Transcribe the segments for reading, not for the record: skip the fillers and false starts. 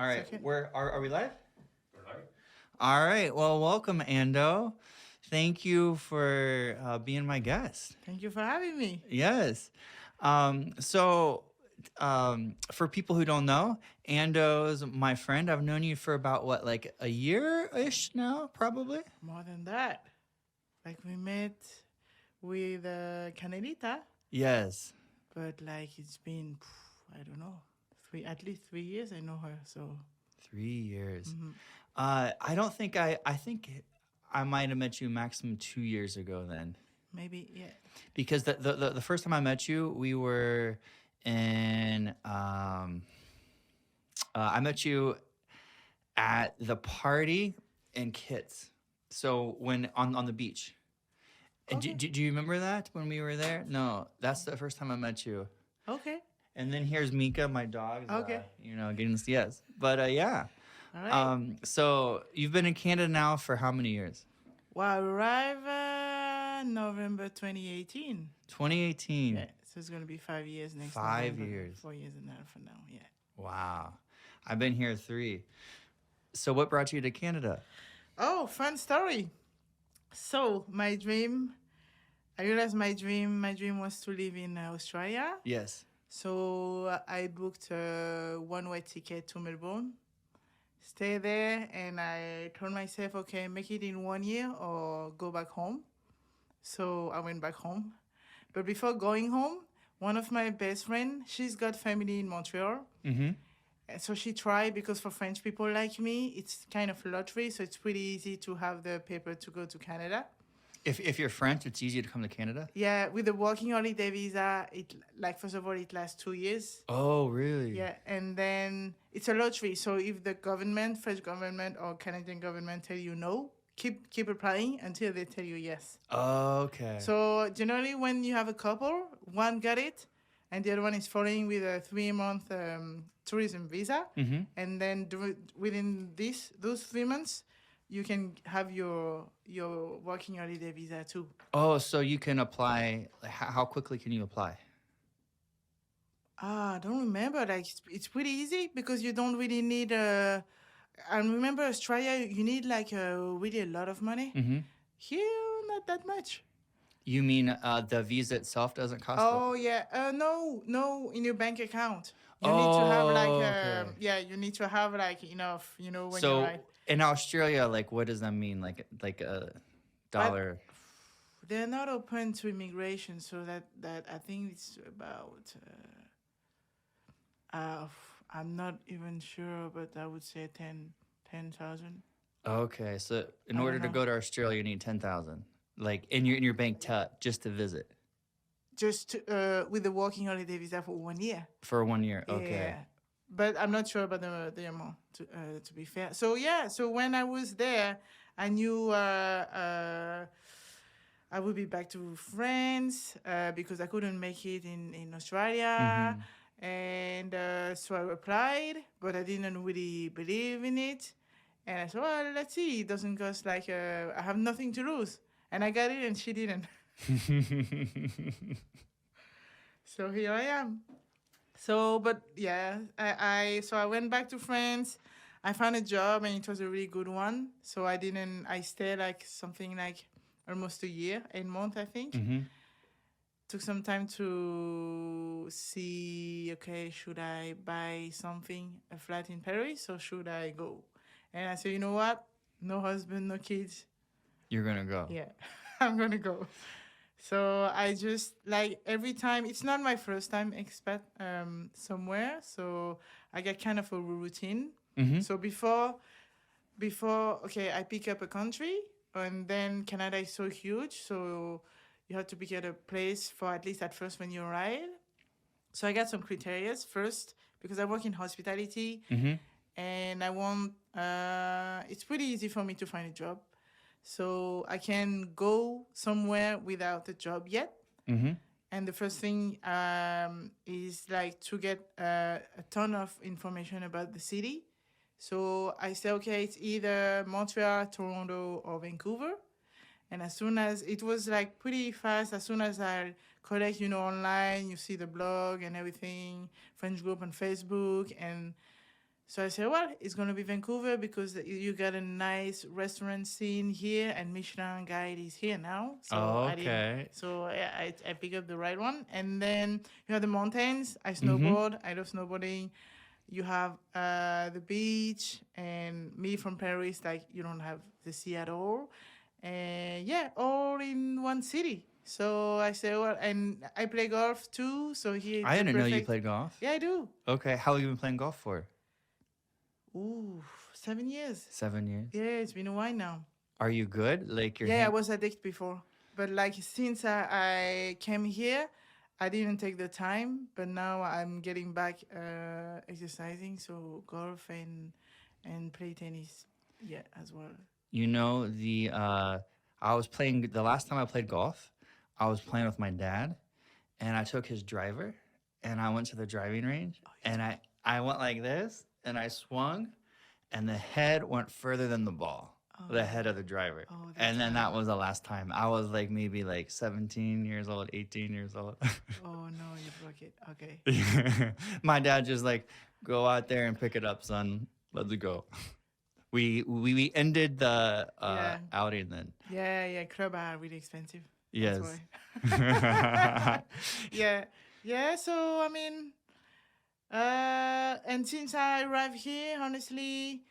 All right, Okay. where are we live? Right? All right. Well, welcome, Ando. Thank you for being my guest. Thank you for having me. Yes. For people who don't know, Ando's my friend. I've known you for about what, like a year ish now, probably. More than that, like we met with Canelita, Yes. but like it's been, I don't know, at least 3 years I know her. So 3 years. mhm. I don't think I think I might have met you maximum 2 years ago then. Maybe, yeah. Because the first time I met you, we were in I met you at the party in Kits. So when on the beach. And Okay. do you remember that when we were there? No, that's the first time I met you. Okay. And then here's Mika, my dog. Okay. Getting yes. But yeah. All right. So you've been in Canada now for how many years? Well, I arrived November 2018. 2018. Yeah. So it's going to be 5 years next 5 November. years. 4 years and a half from now. Yeah. Wow. I've been here 3. So what brought you to Canada? Oh, fun story. So I realized my dream was to live in Australia. Yes. So I booked a one-way ticket to Melbourne, stay there, and I told myself, okay, make it in 1 year or go back home. So I went back home. But before going home, one of my best friends, she's got family in Montreal. Mm-hmm. And so she tried, because for French people like me, it's kind of lottery, so it's pretty easy to have the paper to go to Canada. If you're French, it's easy to come to Canada? Yeah, with the working holiday visa, first of all, it lasts 2 years. Oh, really? Yeah, and then it's a lottery. So if the government, French government or Canadian government tell you no, keep applying until they tell you yes. Okay. So generally, when you have a couple, one got it, and the other one is following with a 3-month tourism visa, Mm-hmm. and then within those 3 months, you can have your working holiday visa too. Oh, so you can apply. How quickly can you apply? I don't remember. Like it's pretty easy because you don't really need a. I remember Australia, you need like really a lot of money. Mm-hmm. Here, not that much. You mean the visa itself doesn't cost? Oh yeah, no, in your bank account. You need to have like okay. you need to have like enough. When you So write. in Australia, like, what does that mean? Like a dollar? They're not open to immigration, so that I think it's about. I'm not even sure, but I would say 10,000. Okay, so in I order don't to know. go to Australia, you need 10,000, like in your bank just to visit Just with the working holiday visa for 1 year. for 1 year. Okay. Yeah. But I'm not sure about the amount, to be fair. So, yeah, so when I was there, I knew I would be back to France because I couldn't make it in Australia. Mm-hmm. And so I applied, but I didn't really believe in it. And I said, well, let's see. It doesn't cost like, I have nothing to lose. And I got it and she didn't. So here I am. So, but yeah, I went back to France. I found a job and it was a really good one. So I stayed like something like almost a year, 8 months, I think. Mm-hmm. Took some time to see, okay, should I buy a flat in Paris, or should I go? And I said, you know what? No husband, no kids. You're gonna go. Yeah, I'm going to go. So I just, like, every time, it's not my first time expat somewhere. So I get kind of a routine. Mm-hmm. So before, okay, I pick up a country, and then Canada is so huge. So you have to pick out a place for at least at first when you arrive. So I got some criteria first because I work in hospitality, Mm-hmm. and I want, it's pretty easy for me to find a job. So I can go somewhere without a job yet. Mm-hmm. And the first thing is like to get a ton of information about the city. So I say, okay, it's either Montreal, Toronto, or Vancouver. And as soon as it was like pretty fast, as soon as I collect, online, you see the blog and everything, French group on Facebook. And So I said, well, it's going to be Vancouver because you got a nice restaurant scene here, and Michelin guide is here now. So I didn't. Okay. So I picked up the right one. And then you have the mountains. I Mm-hmm. snowboard. I love snowboarding. You have the beach, and me from Paris, like you don't have the sea at all. And yeah, all in one city. So I said, well, and I play golf too. So here I it's a didn't know you perfect. played golf. Yeah, I do. Okay. How long have you been playing golf for? Ooh, 7 years. 7 years. Yeah, it's been a while now. Are you good? Like your Yeah, I hand? was addict before. But like since I came here, I didn't take the time. But now I'm getting back exercising. So golf and play tennis. Yeah, as well. You know, I was playing the last time I played golf, I was playing with my dad, and I took his driver and I went to the driving range and I went like this and I swung and the head went further than the ball. The head of the driver. Oh, that's And then that was the last time. I was like maybe like 17 years old, 18 years old. Oh no, you broke it. Okay. My dad just like, go out there and pick it up, son. Let's go. We ended the Yeah. outing then. Yeah, club are really expensive. Yes. That's why. Yeah. So I mean, and since I arrived here, honestly,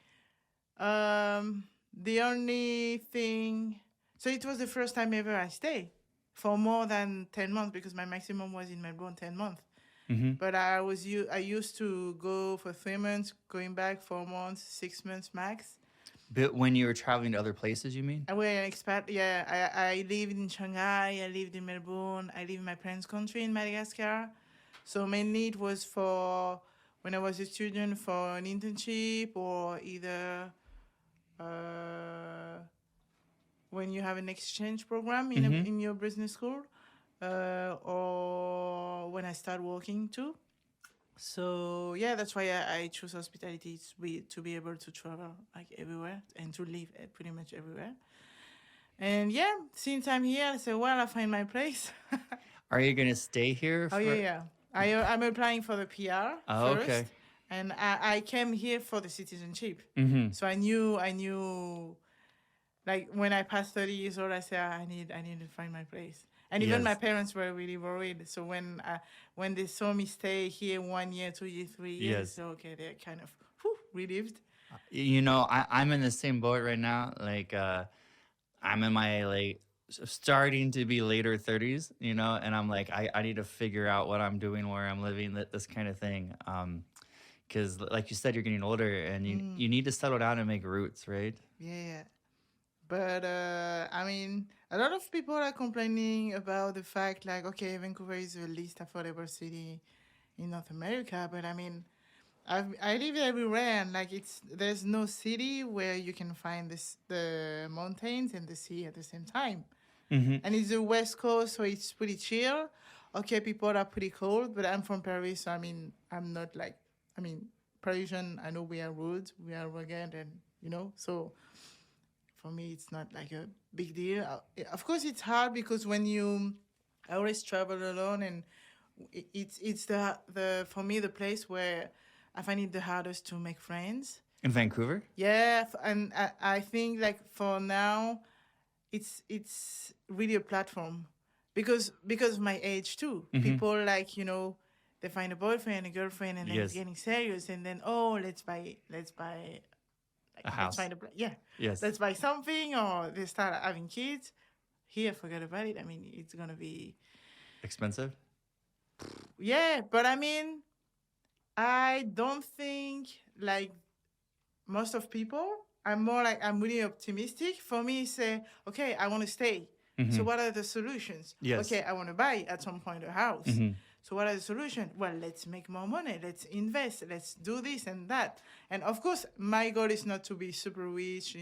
the only thing. So it was the first time ever I stayed for more than 10 months because my maximum was in Melbourne 10 months. Mm-hmm. But I used to go for 3 months, going back 4 months, 6 months max. But when you were traveling to other places, you mean? I were an expat. Yeah, I lived in Shanghai. I lived in Melbourne. I lived in my parents' country in Madagascar. So mainly it was for when I was a student for an internship or either when you have an exchange program in your business school or when I start working too. So yeah, that's why I choose hospitality to be able to travel like everywhere and to live pretty much everywhere. And yeah, since I'm here, I say, well, I find my place. Are you gonna stay here? Oh yeah. I'm applying for the PR Oh, first, okay. and I came here for the citizenship. Mm-hmm. So I knew, like when I passed 30 years old, I said I need to find my place. And even Yes. my parents were really worried. So when they saw me stay here 1 year, 2 years, 3 years, Yes. so okay, they're kind of relieved. You know, I'm in the same boat right now. Like, I'm in my like starting to be later 30s, you know, and I'm like, I need to figure out what I'm doing, where I'm living, this kind of thing. Because like you said, you're getting older and you need to settle down and make roots, right? Yeah. But I mean, a lot of people are complaining about the fact like, okay, Vancouver is the least affordable city in North America, but I mean, I live everywhere, and like there's no city where you can find the mountains and the sea at the same time. Mm-hmm. And it's the West Coast, so it's pretty chill. Okay, people are pretty cold, but I'm from Paris, so I mean, I'm not like, I mean, Parisian, I know we are rude, we are rugged, and so for me, it's not like a big deal. Of course, it's hard because I always travel alone, and it's the for me the place where I find it the hardest to make friends. In Vancouver? Yeah, and I think like for now, it's really a platform because of my age too. People like they find a boyfriend, a girlfriend, and then it's getting serious, and then let's buy A house. Let's find Yes. let's buy something, or they start having kids. Here, forget about it. I mean, it's gonna be Expensive? yeah, but I mean, I don't think like most of people. I'm more like I'm really optimistic. For me, say, okay, I want to stay. So what are the solutions? Yes. Okay, I want to buy at some point a house. So what are the solutions? Well, let's make more money. Let's invest. Let's do this and that. And of course, my goal is not to be super rich,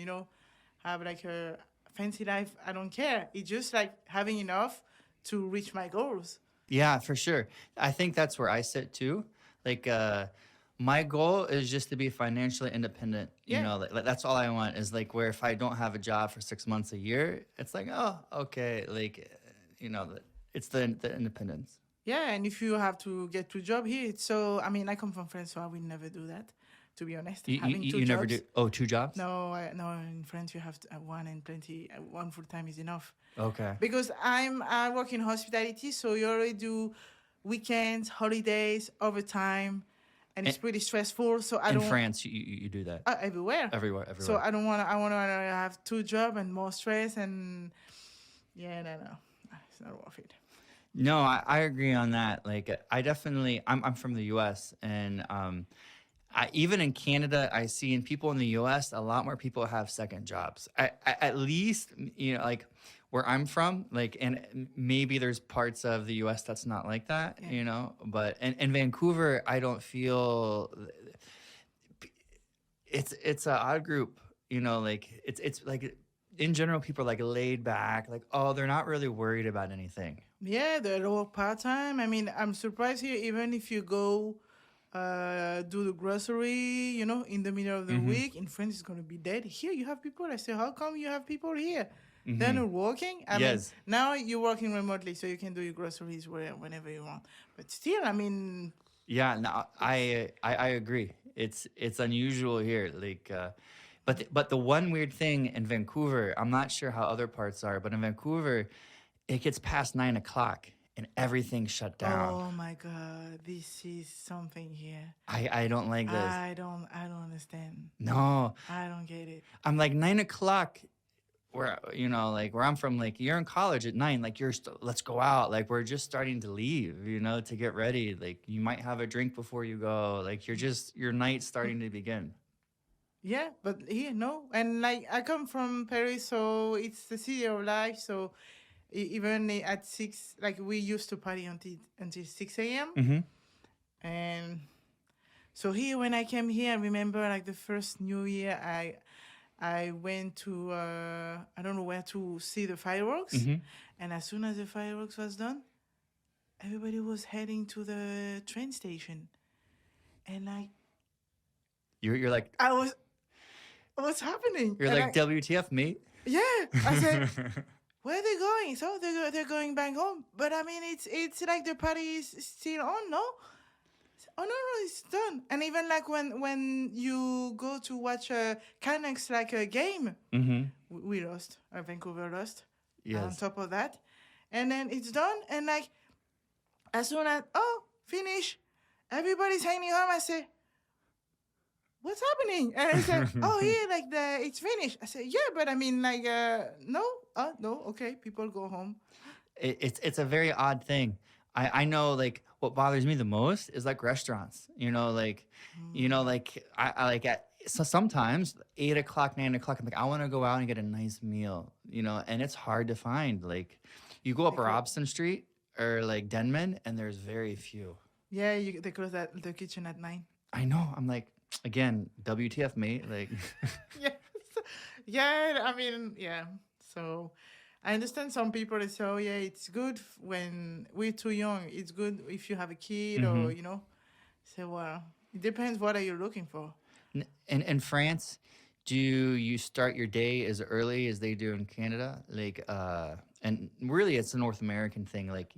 have like a fancy life. I don't care. It's just like having enough to reach my goals. Yeah, for sure. I think that's where I sit too. Like, my goal is just to be financially independent. You know, like that's all I want is like where if I don't have a job for 6 months a year, it's like, oh, okay. Like, it's the independence. Yeah, and if you have to get to a job here, I mean, I come from France, so I will never do that. to be honest. You, Having two you never jobs. do. Oh, two jobs? No, no. In France, you have to, one and plenty. One full time is enough. Okay. Because I work in hospitality, so you already do weekends, holidays, overtime, and In, it's pretty stressful. So I in don't France, you do that everywhere. everywhere, So everywhere. I don't want to. I want to have two jobs and more stress and yeah, no, it's not worth it. No, I agree on that. Like, I definitely, I'm from the U.S. and even in Canada, I see in people in the U.S. a lot more people have second jobs. At least, like where I'm from, like, and maybe there's parts of the U.S. that's not like that, Yeah. But in Vancouver, I don't feel it's a odd group, Like it's like in general, people are like laid back, like oh, they're not really worried about anything. Yeah, they're all part time. I mean, I'm surprised here. Even if you go do the grocery, in the middle of the Mm-hmm. week, in France, it's gonna be dead. Here, you have people. I say, how come you have people here? They're Mm-hmm. not working. I mean, Yes. now you're working remotely, so you can do your groceries whenever you want. But still, I mean, Yeah, no, it's I agree. It's unusual here. Like, but the one weird thing in Vancouver, I'm not sure how other parts are, but in Vancouver, it gets past 9 o'clock and everything's shut down. oh my god, this is something here. I don't like this. I don't understand. No, I don't get it. I'm like 9 o'clock. Where like where I'm from, like you're in college at 9, like let's go out, like we're just starting to leave, to get ready. Like you might have a drink before you go, like your night's starting to begin. Yeah, but here no, and like I come from Paris, so it's the city of life. So even at 6, like we used to party until 6 a.m. Mm-hmm. And so here, when I came here, I remember like the first New Year, I went to I don't know where to see the fireworks, Mm-hmm. and as soon as the fireworks was done, everybody was heading to the train station, and like You're like I was, what's happening? you're And like WTF, mate. yeah, I said, where are they going? So they're going back home. But I mean, it's like the party is still on, no? Oh no, it's done. And even like when you go to watch a Canucks like a game, Mm-hmm. we lost. Vancouver lost. On Yes. top of that, and then it's done. And like as soon as finish, everybody's hanging home. I say, what's happening? And I said, oh yeah, like it's finished. I said, yeah, but I mean like no, no, okay, people go home. It's a very odd thing. I know, like what bothers me the most is like restaurants. Like I like so sometimes 8 o'clock, 9 o'clock. I'm like I want to go out and get a nice meal. And it's hard to find. Like you go up They close. Robson Street or like Denman, and there's very few. Yeah, they close the kitchen at 9. I know. I'm like again, WTF, mate. Like Yeah, yeah. I mean, yeah. So I understand some people they say, oh yeah, it's good when we're too young. It's good if you have a kid or Mhm. So well, it depends. What are you looking for? in France, do you start your day as early as they do in Canada? Like, and really, it's a North American thing. Like,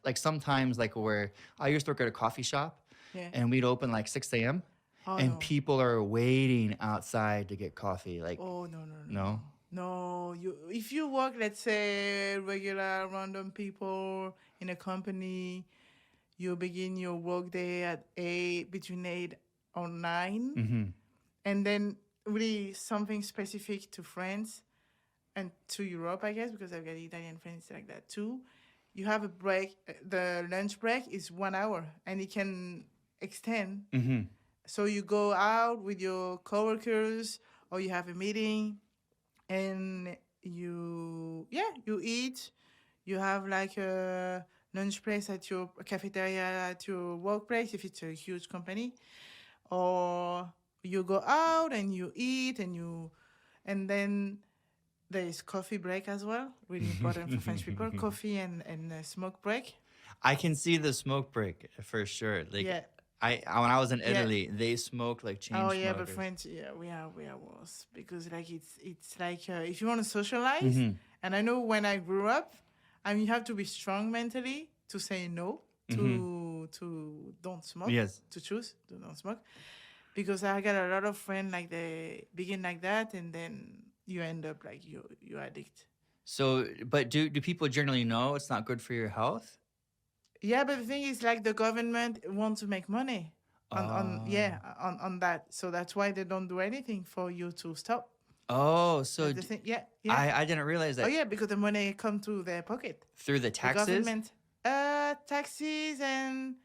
like sometimes, like where I used to work at a coffee shop, Yeah. and we'd open like 6 a.m. Oh and no. people are waiting outside to get coffee. Like, Oh no no no. no, No, if you work, let's say regular random people in a company, you begin your work day at 8, between 8 or 9, mm-hmm. and then really something specific to France and to Europe, I guess, because I've got Italian friends like that too. You have a break. The lunch break is 1 hour, and it can extend. Mm-hmm. So you go out with your coworkers, or you have a meeting, and you eat. You have like a lunch place at your cafeteria at your workplace if it's a huge company, or you go out and you eat and then there is coffee break as well, really important for French people. Coffee and smoke break. I can see the smoke break for sure. Like, Yeah. when I was in Yeah. Italy, they smoked like chain Oh yeah, but smokers. French, yeah, we are worse because like it's like if you want to socialize, Mm-hmm. and I know when I grew up, I mean you have to be strong mentally to say no Mm-hmm. to don't smoke, Yes. to choose to don't smoke, because I got a lot of friends like they begin like that, and then you end up like you addict. So, but do people generally know it's not good for your health? Yeah, but the thing is, like the government wants to make money on Oh, yeah on that, so that's why they don't do anything for you to stop. oh, so That's the thing. Yeah, yeah. I didn't realize Oh that yeah, because the money come to their pocket. through the The taxes. government, taxes and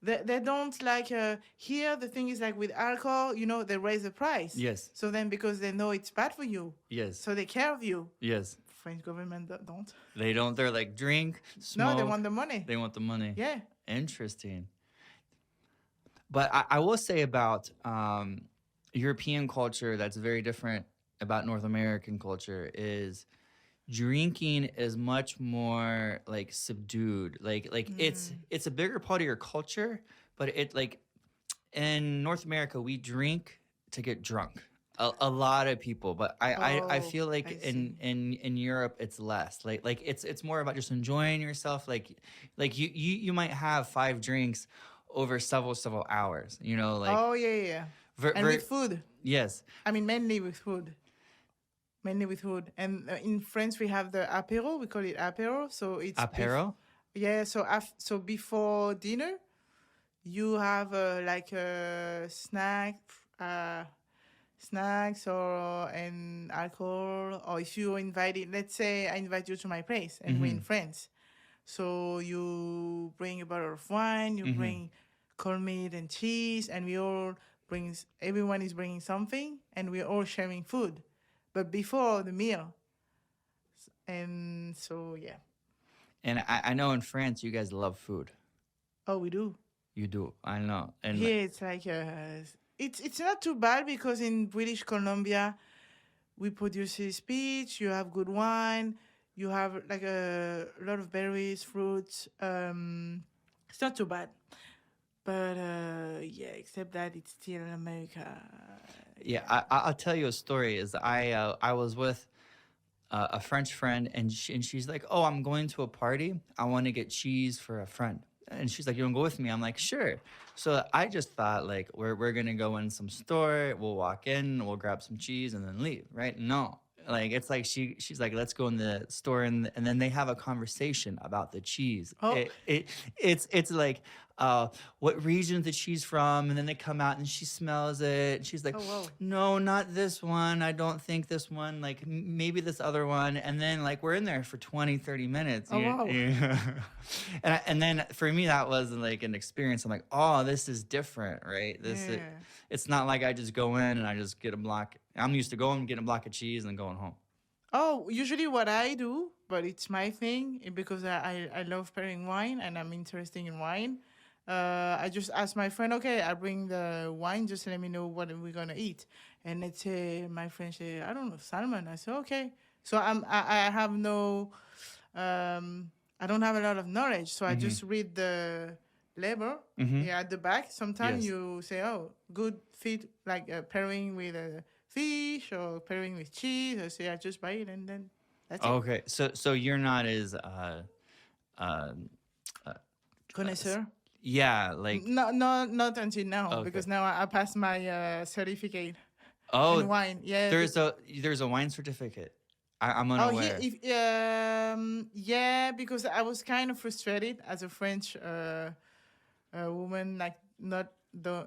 they don't like here. The thing is like with alcohol, they raise the price. Yes, So then because they know it's bad for you, yes, so they care of you. yes. French government don't. They don't. They're like drink, No, they want smoke. the money. They want the money. Yeah. Interesting. But I will say about European culture that's very different about North American culture is drinking is much more like subdued. Like it's a bigger part of your culture, but it like in North America we drink to get drunk. A lot of people, but I Oh, feel like I see. in Europe it's less. Like it's more about just enjoying yourself. Like you might have 5 drinks over several hours. Like Oh yeah, yeah. Yeah. ver, And with ver, food. yes. I mean, mainly with food. Mainly with food. And in France, we have the apéro. We call it apéro. So it's Apero. yeah. So before dinner, you have like a uh, snacks or and alcohol. Or if you invited, let's say I invite you to my place and we're in Mm-hmm. France. So you bring a bottle of wine, you Mm-hmm. bring cold meat and cheese, and everyone is bringing something, and we're all sharing food. But before the meal, and so yeah. And I know in France you guys love food. Oh, we do. You do. I know. And like, Here it's like it's not too bad because in British Columbia we produce this peach. You have good wine. You have like a lot of berries, fruits. It's not too bad. But yeah, except that it's still America. yeah, Yeah. I'll tell you a story. Is I was with a French friend, and she's like, "Oh, I'm going to a party. I want to get cheese for a friend." And she's like, "You want to go with me?" I'm like, "Sure." So I just thought like we're gonna go in some store. We'll walk in, we'll grab some cheese, and then leave. Right? No. Like it's like she's like, let's go in the store, and then they have a conversation about the cheese. Oh, It's like what region is the cheese from, and then they come out and she smells it and she's like, oh wow. no, not this one, I don't think this one, like maybe this other one, and then like we're in there for 20-30 minutes. Oh wow. And then for me that was like an experience. I'm like, oh, this is different, right? Yeah. It's not like I just go in and I just get a block. I'm used to going, getting a block of cheese and going home. Oh, usually what I do, but it's my thing because I love pairing wine and I'm interested in wine. I just ask my friend, okay, I bring the wine, just let me know what we're gonna eat. And let's say my friend say, I don't know, salmon. I say, okay. So I have no I don't have a lot of knowledge. So I Mm-hmm. just read the label Mm-hmm. here at the back. Sometimes Yes. you say, oh, good fit, like pairing with a fish or pairing with cheese. I say, I just buy it and then that's it. Okay. So you're not as uh, uh Connoisseur. yeah, like, Not until now okay. because now I passed my certificate in Oh, wine. Yeah. there's a wine certificate. I'm Oh, here, unaware. if yeah, because I was kind of frustrated as a French woman, like not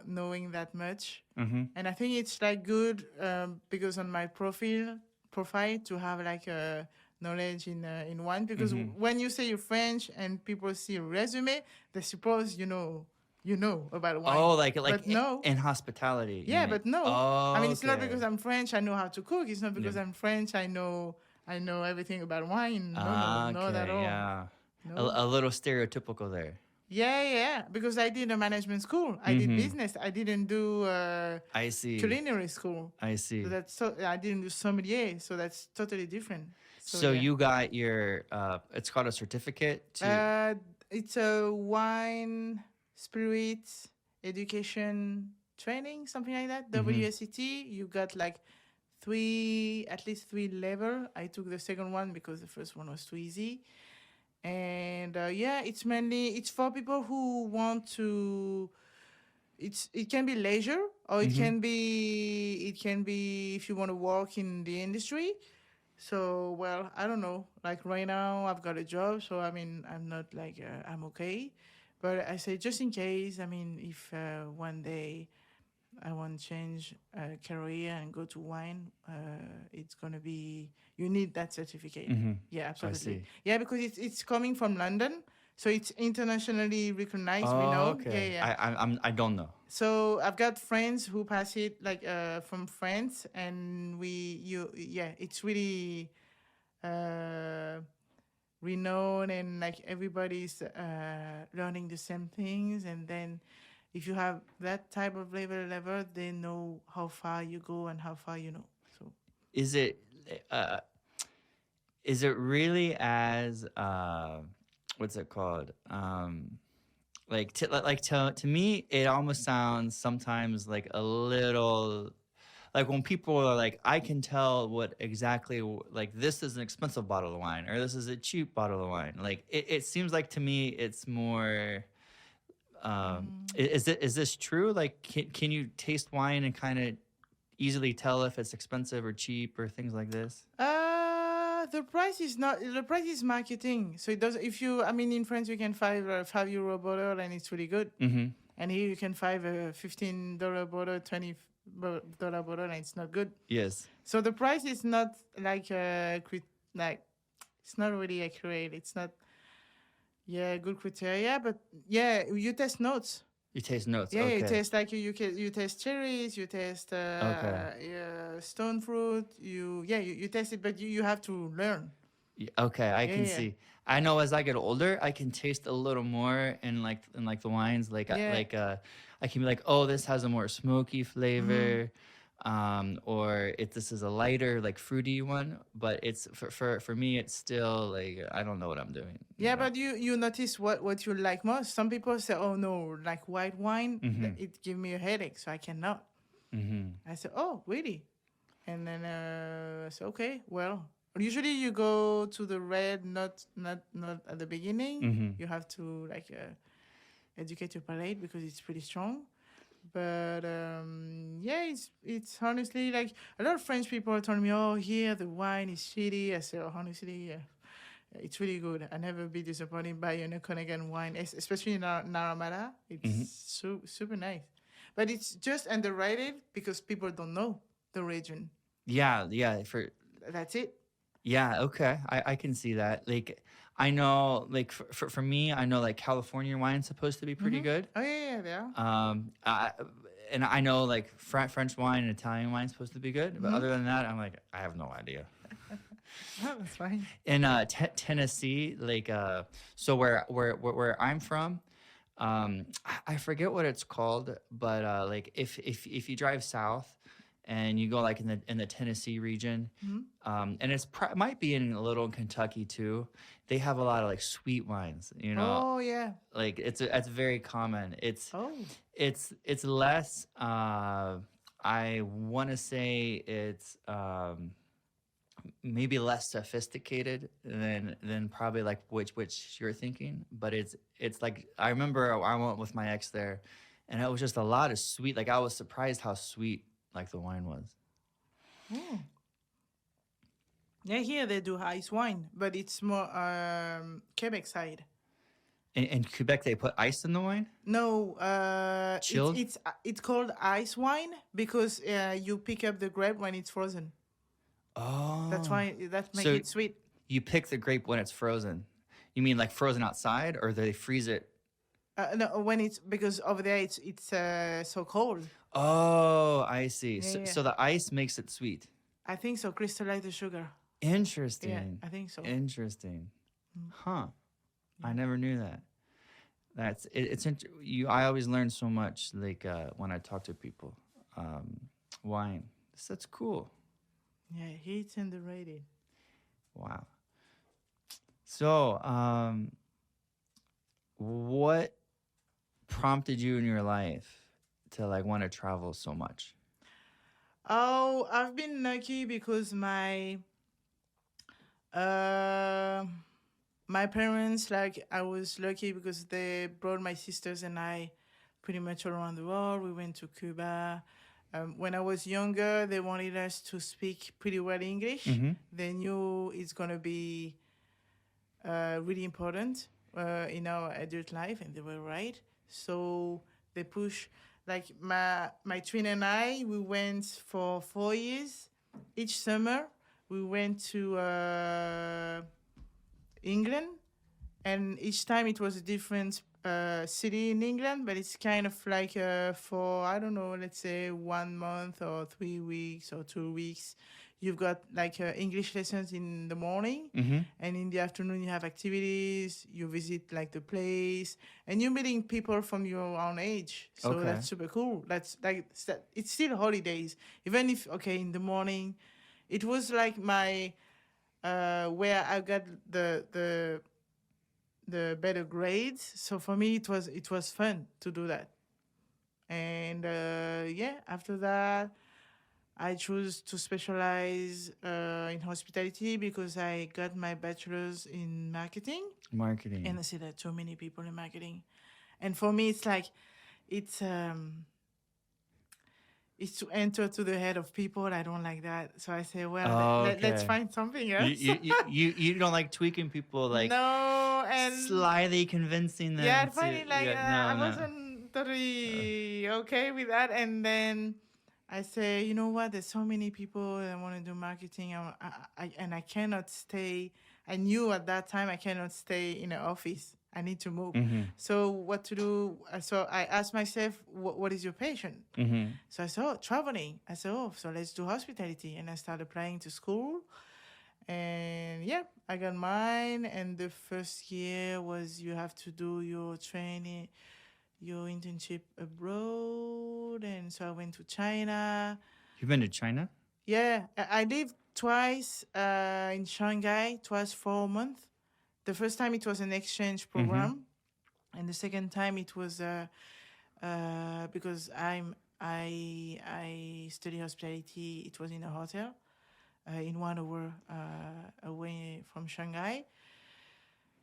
knowing that much, Mm-hmm. and I think it's like good because on my profile to have like a knowledge in wine because Mm-hmm. when you say you're French and people see a resume, they suppose you know about wine, Oh, like but no. in hospitality, you Yeah, mean? but no. I mean, Oh, it's not okay. because I'm French. I know how to cook. It's not Yeah. because I'm French. I know everything about wine. No, no, Ah, not at okay, all. yeah. No. A little stereotypical there. Yeah, yeah. Because I did a management school. I did Mm-hmm. business. I didn't do I see. culinary school. I So see. I didn't do sommelier. So that's totally different. So So yeah. you got your it's called a certificate to. Uh, it's a wine, spirits, education training, something like that. Mm-hmm. WSET. You got like at least three level. I took the second one because the first one was too easy. And yeah, it's for people who want to it can be leisure, or Mm-hmm. it can be if you want to work in the industry. So, well, I don't know. Like right now, I've got a job, so I mean, I'm not like I'm okay. But I say just in case. I mean, if one day I want to change career and go to wine, it's gonna be you need that certificate. Mm-hmm. Yeah, I absolutely. see. Yeah, because it's coming from London, so it's internationally recognized. We Oh, know. Yeah, okay. yeah. I don't know. So I've got friends who pass it like from France, and we you yeah, it's really uh, renowned, and like everybody's learning the same things, and then if you have that type of level, they know how far you go and how far you know. So Is it uh is it really as what's it called? To me it almost sounds sometimes like a little like when people are like, I can tell what exactly like this is an expensive bottle of wine or this is a cheap bottle of wine. Like it seems like to me it's more is this true? Like can you taste wine and kind of easily tell if it's expensive or cheap or things like this? the price is not the price is marketing. So it does if you I mean in France you can find a €5 bottle and it's really good. Mm-hmm. And here you can find a $15 bottle, $20 bottle and it's not good. Yes. So the price is not like like it's not really accurate. It's not good criteria, but yeah, you test notes. You taste notes. Yeah, you Okay. taste like you test cherries, you test Okay. stone fruit. You test it, but you have to learn. Okay, I Yeah, can yeah, see. I know as I get older, I can taste a little more in like the wines. yeah. I can be like, oh, this has a more smoky Mm-hmm. flavor, or if this is a lighter, like fruity one. But it's for me, it's still like I don't know what I'm doing. You Yeah, know. but you notice what you like most. Some people say, "Oh no, like white wine, Mm-hmm. it give me a headache, so I cannot." Mm-hmm. I said, "Oh, really?" And then I said, "Okay, well." Usually you go to the red, not at the beginning. Mm-hmm. You have to like educate your palate because it's pretty strong. But yeah, it's honestly like a lot of French people told me, "Oh, here the wine is shitty." I said, oh, "Honestly, yeah, it's really good. I never be disappointed by an Conagan wine, especially in Naramara. It's Mm-hmm. super nice, but it's just underrated because people don't know the region. Yeah, yeah. For That's it. Yeah, okay. I can see that. Like I know like for me, I know like California wine's supposed to be pretty Mm-hmm. good. Oh yeah, they are. I, and I know like French wine and Italian wine's supposed to be good, but Mm-hmm. other than that, I'm like I have no idea. Oh, that's fine. In Tennessee, like so where I'm from, I forget what it's called, but like if you drive south and you go like in the Tennessee region, Mm-hmm. and might be in a little Kentucky too. They have a lot of like sweet wines, you know, Oh yeah. like it's very common. Oh. It's less. I want to say it's maybe less sophisticated than probably like which you're thinking, but it's like I remember I went with my ex there, and it was just a lot of sweet. Like I was surprised how sweet like the wine was. Oh. Yeah, here they do ice wine, but it's more Quebec side. In Quebec, they put ice in the wine, No, chilled. it's called ice wine because you pick up the grape when it's frozen. That's Oh, why that make so it sweet. you pick the grape when it's frozen. You mean like frozen outside, or they freeze it? No, when it's because over there it's so cold. Oh, I see. Yeah, yeah. So the ice makes it sweet. I think so. Crystallize the sugar. Yeah, Interesting. I think so. Interesting. Mm, Huh. I yeah. never knew that. You. I always learn so much. Like when I talk to people, wine. That's cool. Yeah, it's underrated. Wow. So, what prompted you in your life to like want to travel so much? Oh, I've been lucky because uh my parents, like I was lucky because they brought my sisters and I pretty much all around the world. We went to Cuba. When I was younger, they wanted us to speak pretty well English. Mm-hmm. They knew it's going to be really important in our adult life, and they were right. So they push, like my twin and I, we went for 4 years. Each summer, we went to England, and each time it was a different city in England, but it's kind of like for, I don't know, let's say 1 month or 3 weeks or 2 weeks. You've got like English lessons in the morning, Mm-hmm. and in the afternoon you have activities. You visit like the place, and you're meeting people from your own age. So Okay. that's super cool. That's like it's still holidays, even if okay in the morning, it was like my where I got the better grades. So for me, it was fun to do that. And yeah, after that, I chose to specialize in hospitality because I got my bachelor's in marketing. And Marketing. I see that so many people in marketing. And for me, it's like it's it's to enter to the head of people. I don't like that. So I say, well, let's Okay. find something You, else. you don't like tweaking people, like No, and slyly convincing yeah, them I find to. it like Yeah, I no, no. wasn't totally okay with that. And then I say, you know what? There's so many people that want to do marketing, and I cannot stay. I knew at that time I cannot stay in an office. I need to move. Mm-hmm. So what to do? So I asked myself, what is your passion? Mm-hmm. So I said, oh, traveling. I said, oh, so let's do hospitality. And I started applying to school. And yeah, I got mine. And the first year was you have to do your training, your internship abroad. And so I went to China. You've been to China? Yeah, I lived twice in Shanghai, twice for a month. The first time it was an exchange program. And the second time it was because I study hospitality. It was in a hotel in 1 hour away from Shanghai.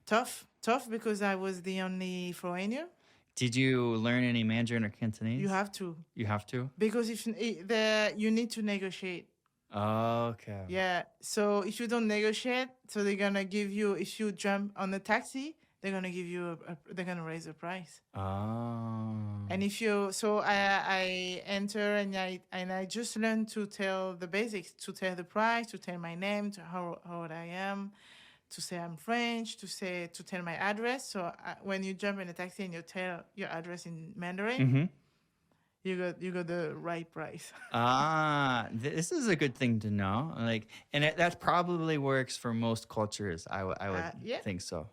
Tough because I was the only foreigner. Did you learn any Mandarin or Cantonese? You have to, You have to? because if you need to negotiate. Okay. Yeah. So if you don't negotiate, so they're gonna give you, if you jump on a taxi, they're gonna give you they're gonna raise the price. Oh. And if you, so I enter and I just learned to tell the basics, to tell the price, to tell my name, to how old I am, to say I'm French, to tell my address. So when you jump in a taxi and you tell your address in Mandarin, Mm-hmm. you got the right price. This is a good thing to know. Like, and that probably works for most cultures. I would Yeah. think so.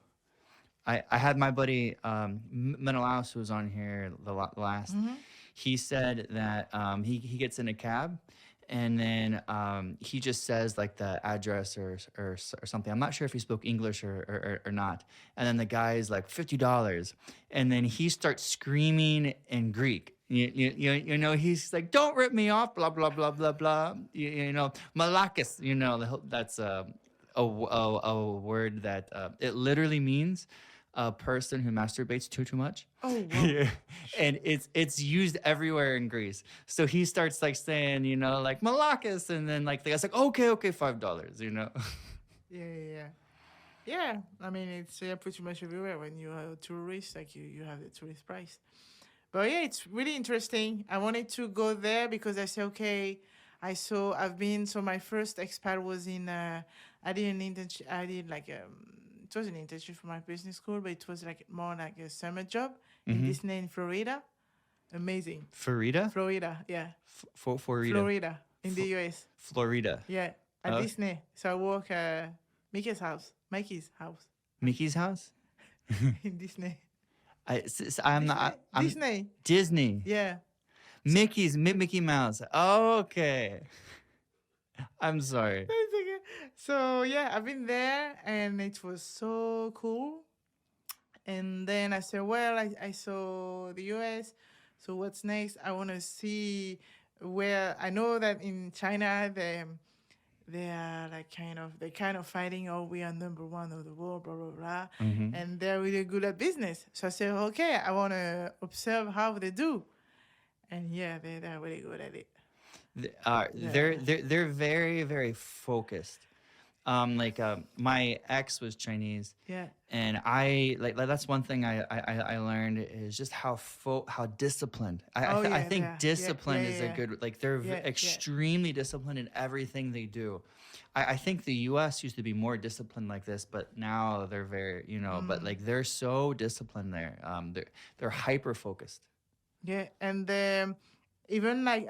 I had my buddy Menelaus, who was on here the last. Mm-hmm. He said that he gets in a cab, and then he just says like the address or something. I'm not sure if he spoke English or not. And then the guy is like $50, and then he starts screaming in Greek. You know, he's like, don't rip me off, blah blah blah blah blah. You know, malakis. You know, that's a word that it literally means a person who masturbates too much. Oh, wow. Yeah. And it's used everywhere in Greece. So he starts like saying, you know, like malakis, and then like the guy's like, okay, $5, you know. Yeah. I mean, it's pretty much everywhere. When you are a tourist, like you have the tourist price. But yeah, it's really interesting. I wanted to go there because I said, okay, so my first expat was in, I did an internship, it was an internship for my business school, but it was like more like a summer job in Disney in Florida. Amazing. Florida, yeah. Florida, in the US. Florida. Yeah, at Disney. So I work Mickey's house. Mickey's house? In Disney. I'm not. I'm Disney. Disney. Yeah. Mickey Mouse. Okay. I'm sorry. It's okay. So yeah, I've been there and it was so cool. And then I said, well, I saw the US. So what's next? I want to see where, I know that in China, they are like kind of fighting, oh, we are number one of the world, blah blah blah, Hmm. and they're really good at business. So I said, okay, I want to observe how they do, and yeah, they're really good at it. They're Yeah, they're very very focused. My ex was Chinese, yeah. and like that's one thing I learned is just how disciplined. Oh I yeah, they think are. Yeah, yeah, discipline is a yeah, good, like they're yeah, yeah. extremely disciplined in everything they do. I think the U.S. used to be more disciplined like this, but now they're very, but like they're so disciplined there. They're hyper focused. Yeah, and even like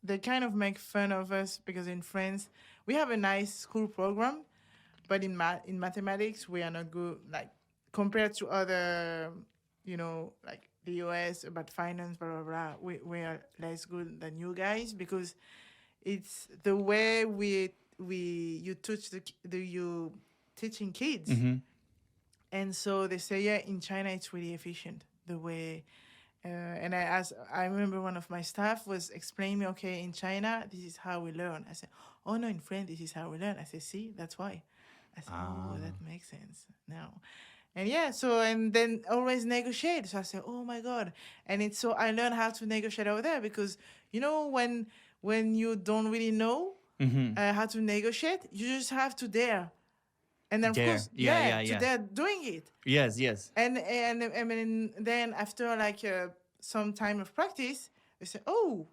they kind of make fun of us because in France we have a nice school program, but in mathematics we are not good. Like compared to other, like the US about finance, blah blah blah. We are less good than you guys because it's the way we you teach the you teaching kids, Hmm. and so they say yeah in China it's really efficient the way and I remember one of my staff was explaining me, okay, in China, this is how we learn. I said, oh no, in France, this is how we learn. I said, see, that's why. I said, oh, that makes sense now. And yeah, so, and then always negotiate. So I said, oh my God. And it's so I learned how to negotiate over there because, when you don't really know Hmm. how to negotiate, you just have to dare. And then, of Dare. course, Yeah, yeah, yeah, to yeah. dare doing it. Yes, yes. And I mean, then after like some time of practice, they say, "Oh,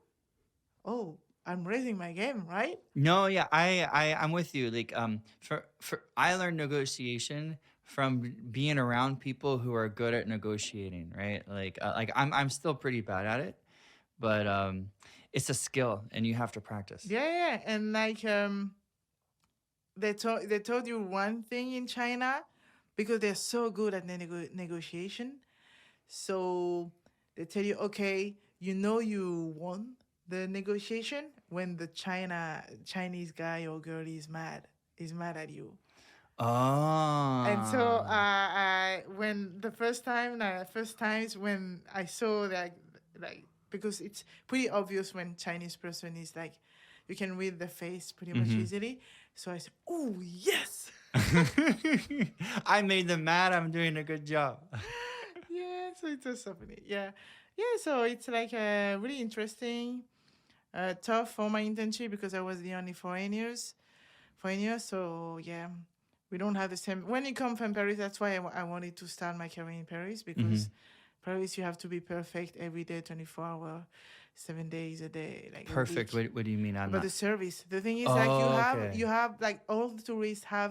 I'm raising my game, right?" No, yeah, I'm with you. Like, for I learned negotiation from being around people who are good at negotiating, right? Like I'm still pretty bad at it, but it's a skill and you have to practice. Yeah, yeah, and like they told you one thing in China because they're so good at negotiation. So they tell you, okay, you won the negotiation when the Chinese guy or girl is mad at you. And so Oh, when the first times when I saw that, like, because it's pretty obvious when Chinese person is like, you can read the face pretty much mm-hmm. easily. So I said, oh yes. I made them mad. I'm doing a good job. Yeah, so it was so funny. Yeah, yeah. So it's like really interesting, tough for my internship because I was the only foreign years. So yeah, we don't have the same. When you come from Paris, that's why I wanted to start my career in Paris Hmm. because Paris you have to be perfect every day, 24 hours, 7 days a day, like a Perfect. week. What do you mean? I'm But not. the service, the thing is, like you Oh, have okay. you have like all the tourists have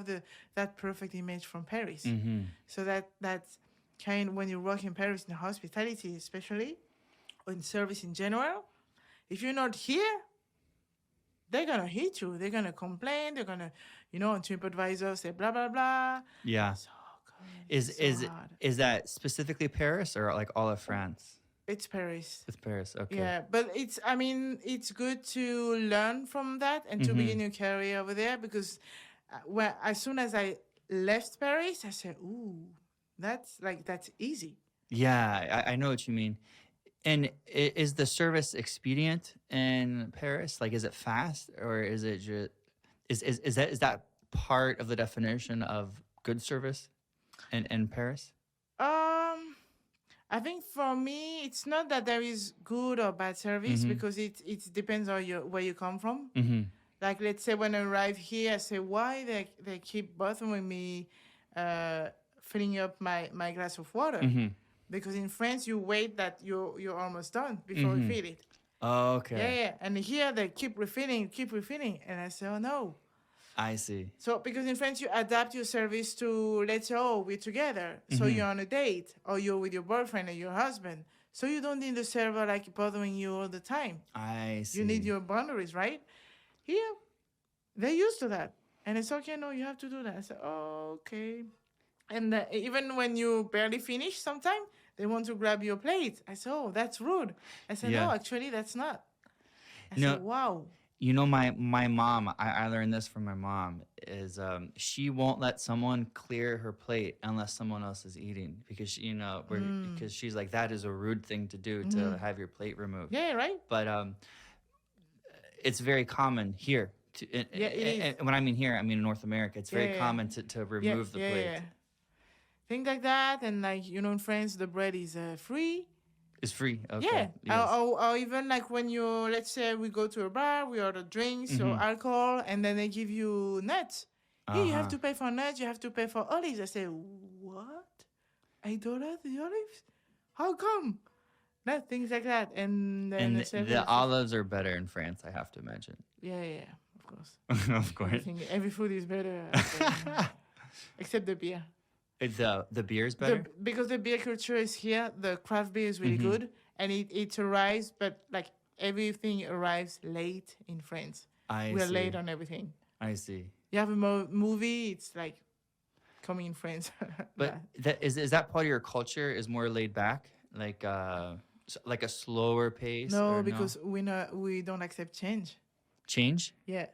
that perfect image from Paris. Mm-hmm. So that's kind when you work in Paris in hospitality, especially or in service in general. If you're not here, they're gonna hit you. They're gonna complain. They're gonna, on TripAdvisor say blah blah blah. Yeah. So God, Is it's so is hard. is that specifically Paris or like all of France? It's Paris. It's Paris. Okay. Yeah, but I mean, it's good to learn from that and to Mm-hmm. begin your career over there because as soon as I left Paris, I said, ooh, that's easy. Yeah, I know what you mean. And is the service expedient in Paris? Like, is it fast or is it just is that part of the definition of good service in Paris? Um, I think for me, it's not that there is good or bad service Mm-hmm. because it depends on where you come from. Mm-hmm. Like let's say when I arrive here, I say why they keep bothering me, uh, filling up my glass of water, Mm-hmm. because in France you wait that you're almost done before you Mm-hmm. fill it. Yeah, Okay. yeah, and here they keep refilling, and I say oh no. I see. So because in France you adapt your service to let's say oh we're together, so Mm-hmm. you're on a date or you're with your boyfriend or your husband, so you don't need the server like bothering you all the time. I You need see. your boundaries, right? Here they're used to that, and it's okay. No, you have to do that. I said oh, okay. And even when you barely finish, sometimes they want to grab your plate. I said, oh, that's rude. I said, no, Yeah. actually, that's not. I You said, know, wow. my mom, I learned this from my mom, is she won't let someone clear her plate unless someone else is eating because because she's like that is a rude thing to do to have your plate removed. Yeah, right? But it's very common here Yeah, it is. And when I mean here, I mean in North America. It's Yeah, very yeah, common to yeah, remove the yeah, yeah, plate. yeah. Things like that, and like in France, the bread is free. It's free. Okay. Yeah, Yes. or even like when you, let's say we go to a bar, we order drinks or Mm-hmm. alcohol, and then they give you nuts. Yeah, you have Uh-huh. to pay for nuts. You have to pay for olives. I say, what? $8 the olives? How come? That things like that, and then And the the service. olives are better in France, I have to imagine. Yeah, yeah, yeah, of course. Of course. Every food is better, except the beer. The beer is better? Because the beer culture is here, the craft beer is really Mm-hmm. good, and it arrives, but like everything arrives late in France. I We are see. late on everything. I see. You have a movie, it's like coming in France. But is that part of your culture is more laid back? Like like a slower pace No, or no? because we don't accept change. Change? Yeah,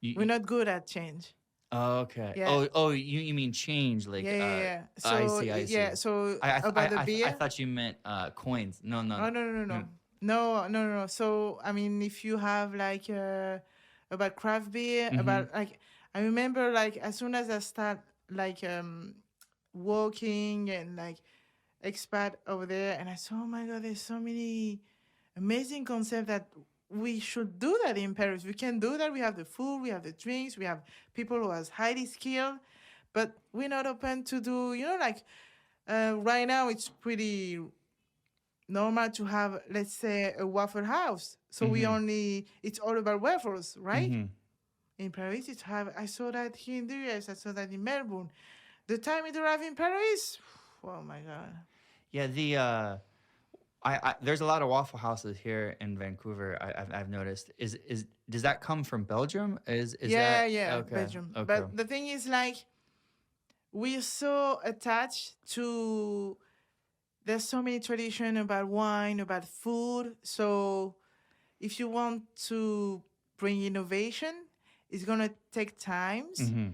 You, we're not good at change. oh, okay. Yeah. Oh, you mean change like Yeah, yeah, yeah. I So see, I see. yeah, so I about the I beer. thought you meant coins. No, no, Oh no. no no no No. no no no no no. So I mean, if you have like about craft beer, Mm-hmm. about like I remember like as soon as I start like working and like expat over there, and I saw, oh my god, there's so many amazing concepts that we should do that in Paris. We can do that. We have the food, we have the drinks, we have people who are highly skilled, but we're not open to do. Like right now, it's pretty normal to have, let's say, a waffle house. So Mm-hmm. it's all about waffles, right? Mm-hmm. In Paris, I saw that here in the US, I saw that in Melbourne. The time it arrived in Paris, oh my God. Yeah, I there's a lot of Waffle Houses here in Vancouver. I've noticed. Is does that come from Belgium? Is Yeah, that yeah, okay? Belgium. Okay. But the thing is, like, we're so attached to, there's so many tradition about wine, about food. So if you want to bring innovation, it's gonna take times Mm-hmm.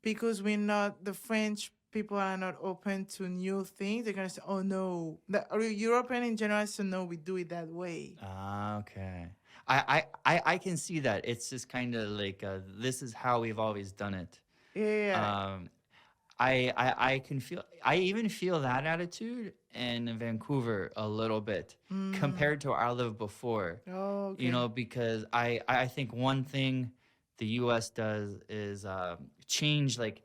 because the French people are not open to new things. They're gonna say, "Oh no," the European in general say, "No, we do it that way." Ah, okay. I can see that. It's just kind of like this is how we've always done it. Yeah. Um, I can feel. I even feel that attitude in Vancouver a little bit compared to where I lived before. Oh, You okay. know, because I think one thing the U.S. does is change. Like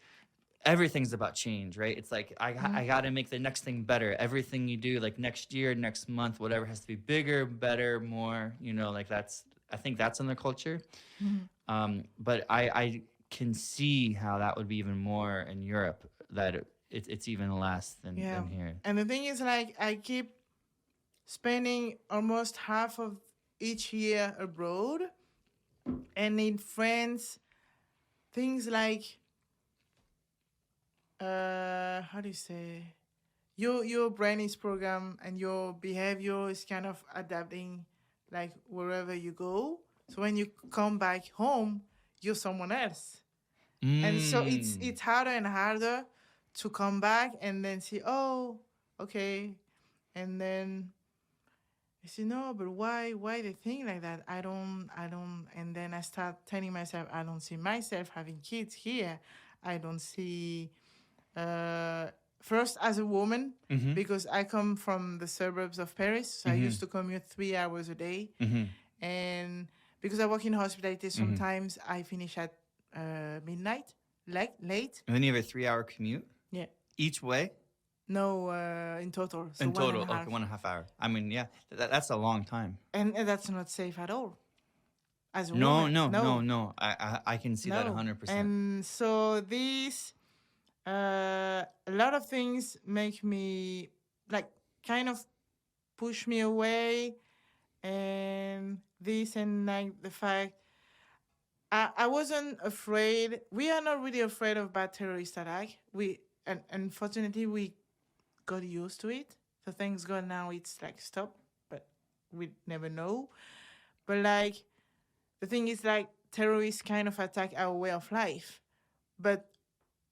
everything's about change, right? It's like I got to make the next thing better. Everything you do, like next year, next month, whatever, has to be bigger, better, more. You know, like that's. I think that's in the culture. But I can see how that would be even more in Europe. That it's even less Yeah. than here. And the thing is, like, I keep spending almost half of each year abroad, and in France, things like how do you say, your brain is programmed and your behavior is kind of adapting like wherever you go. So when you come back home, you're someone else. And so Mm. it's harder and harder to come back and then see, oh, okay. And then I say, no, but why they think like that? I don't. And then I start telling myself, I don't see myself having kids here. I don't see, uh, first as a woman, Mm-hmm. because I come from the suburbs of Paris. So I Mm-hmm. used to commute 3 hours a day. Mm-hmm. And because I work in hospitality, Mm-hmm. sometimes I finish at midnight, like late. And then you have a 3 hour commute Yeah. each way No, in total. So in one and total. a half. Okay, 1.5 hour. I mean, yeah, that's a long time. And that's not safe at all. As a No, woman. no, no, No. no. I can see that No. 100%. And so this, a lot of things make me, like, kind of push me away. And this, and like the fact, I wasn't afraid. We are not really afraid of bad terrorist attack. And unfortunately, we got used to it. So thanks God now it's like stop, but we never know. But like the thing is, like, terrorists kind of attack our way of life, but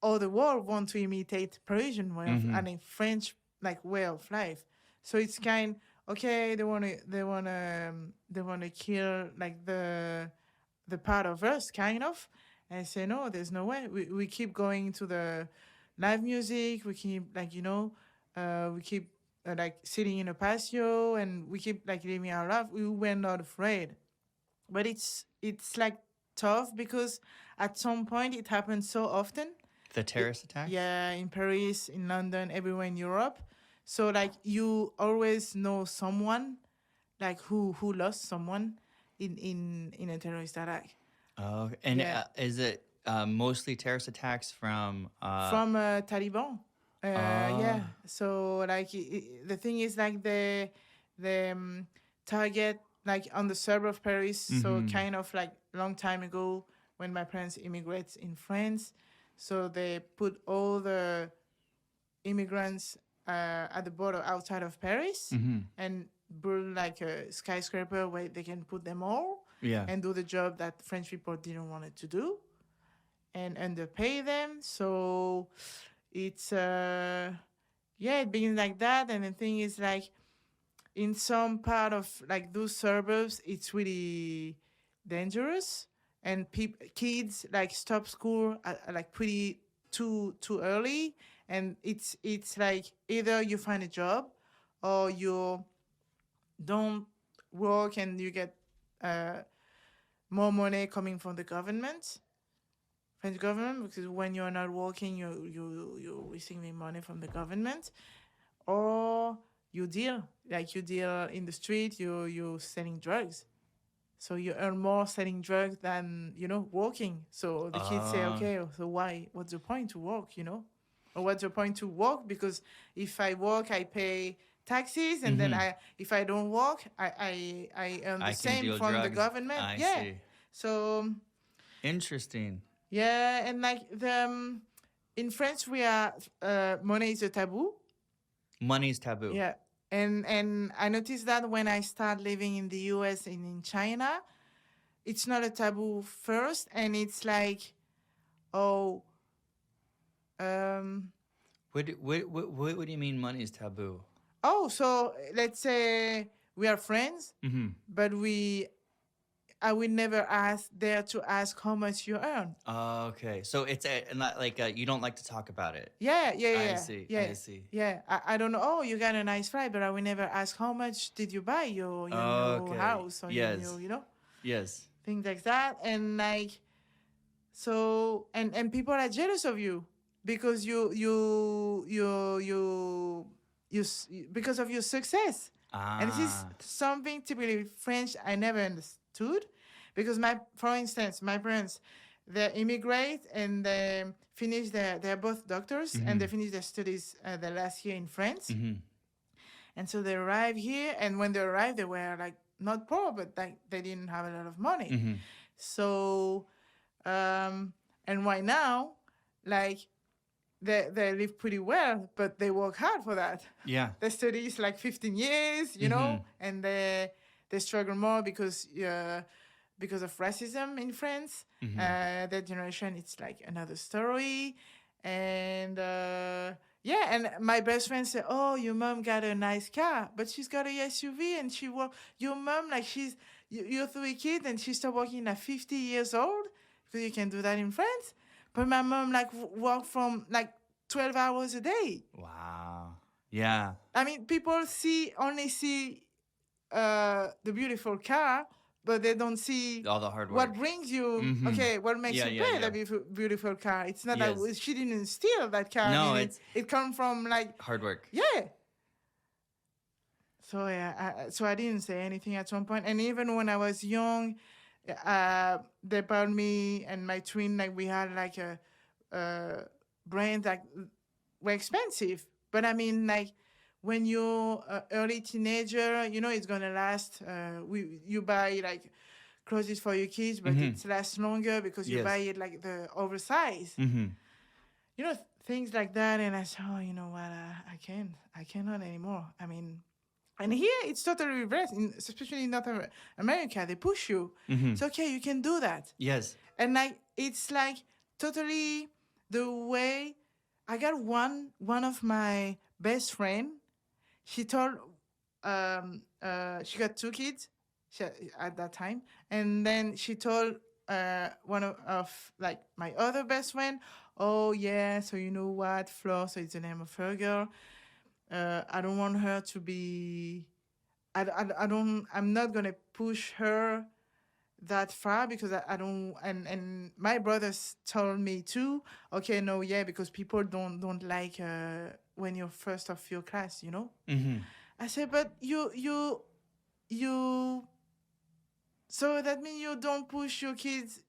all the world want to imitate Parisian way of, Mm-hmm. and a French like way of life. So it's kind, okay. They wanna kill like the part of us, kind of. And I say, no, there's no way. We keep going to the live music. We keep, like, we keep like sitting in a patio, and we keep like living our life. We were not afraid. But it's like tough because at some point it happens so often. The terrorist attacks? Yeah, in Paris, in London, everywhere in Europe. So like you always know someone like who lost someone in a terrorist attack. Oh, and Yeah, is it mostly terrorist attacks from? from Taliban. Uh, Yeah. So like the thing is like the target like on the suburb of Paris. So mm-hmm. kind of like long time ago when my parents immigrated in France. So they put all the immigrants at the border outside of Paris Mm-hmm. and build like a skyscraper where they can put them all Yeah. and do the job that French people didn't want it to do and underpay them. So it's yeah, it begins like that. And the thing is like in some part of like those suburbs, it's really dangerous, and kids like stop school like pretty too early, and it's like either you find a job or you don't work and you get uh, more money coming from the government, French government, because when you're not working, you're receiving money from the government, or you deal in the street, you selling drugs, so you earn more selling drugs than working. So the kids say, Uh, okay, so what's the point to work, or what's the point to work, because if I work I pay taxes, and then mm-hmm. if I don't work I earn the I can same deal from the drugs. government. I Yeah. see. So Interesting. yeah, and like in France we are money is a taboo. Money's taboo. Yeah. And I noticed that when I start living in the US and in China, it's not a taboo first, and it's like, oh, um, What do you mean money's taboo? so let's say we are friends, Mm-hmm. but I will never dare to ask how much you earn. Okay, so it's not like you don't like to talk about it. Yeah, yeah, I yeah, see. yeah, I see. yeah. I don't know. Oh, you got a nice flight, but I will never ask how much did you buy your new Okay. house or your Yes. new, Yes. things like that. And like, so and people are jealous of you because because of your success. And this is Ah. something typically French I never understood, because for instance, my parents, they immigrate and they finish they're both doctors, and they Mm-hmm. finish their studies the last year in France. Mm-hmm. And so they arrive here, and when they arrived, they were like not poor, but like they didn't have a lot of money. Mm-hmm. So and right now, like they live pretty well, but they work hard for that. Yeah. They study is like 15 years, Mm-hmm. and they struggle more because of racism in France. Mm-hmm. That generation, it's like another story. And yeah, and my best friend said, "Oh, your mom got a nice car, but she's got a SUV, and she work. Your mom, like you're 3 kids, and she started working at 50 years old, because you can do that in France. But my mom like work from like 12 hours a day. Wow. Yeah. I mean, people only see the beautiful car, but they don't see All the hard what work. brings you. Mm-hmm. Okay, what makes Yeah, you yeah, pay yeah. that beautiful car? It's not Yes. that she didn't steal that car. No, I mean, it's it come from like hard work. yeah. So yeah, so I didn't say anything at some point, and even when I was young, they bought me and my twin, like we had like a brand that were expensive. But I mean, like when you're early teenager, it's gonna last. You buy like clothes for your kids, but Mm-hmm. it lasts longer because you Yes. buy it like the oversized. Mm-hmm. Things like that. And I said, oh, you know what? I cannot anymore. I mean, and here it's totally reversed, especially in North America. They push you. Mm-hmm. It's okay, you can do that. Yes. And like it's like totally the way I got one of my best friend. She told she got 2 kids at that time, and then she told of like my other best friend. Oh yeah, so you know what, Flor? So it's the name of her girl. I don't want her to be. I don't. I'm not gonna push her that far because I don't. And my brothers told me too. Okay, no, yeah, because people don't like when you're first of your class. You know. Mm-hmm. I said, but you. So that means you don't push your kids.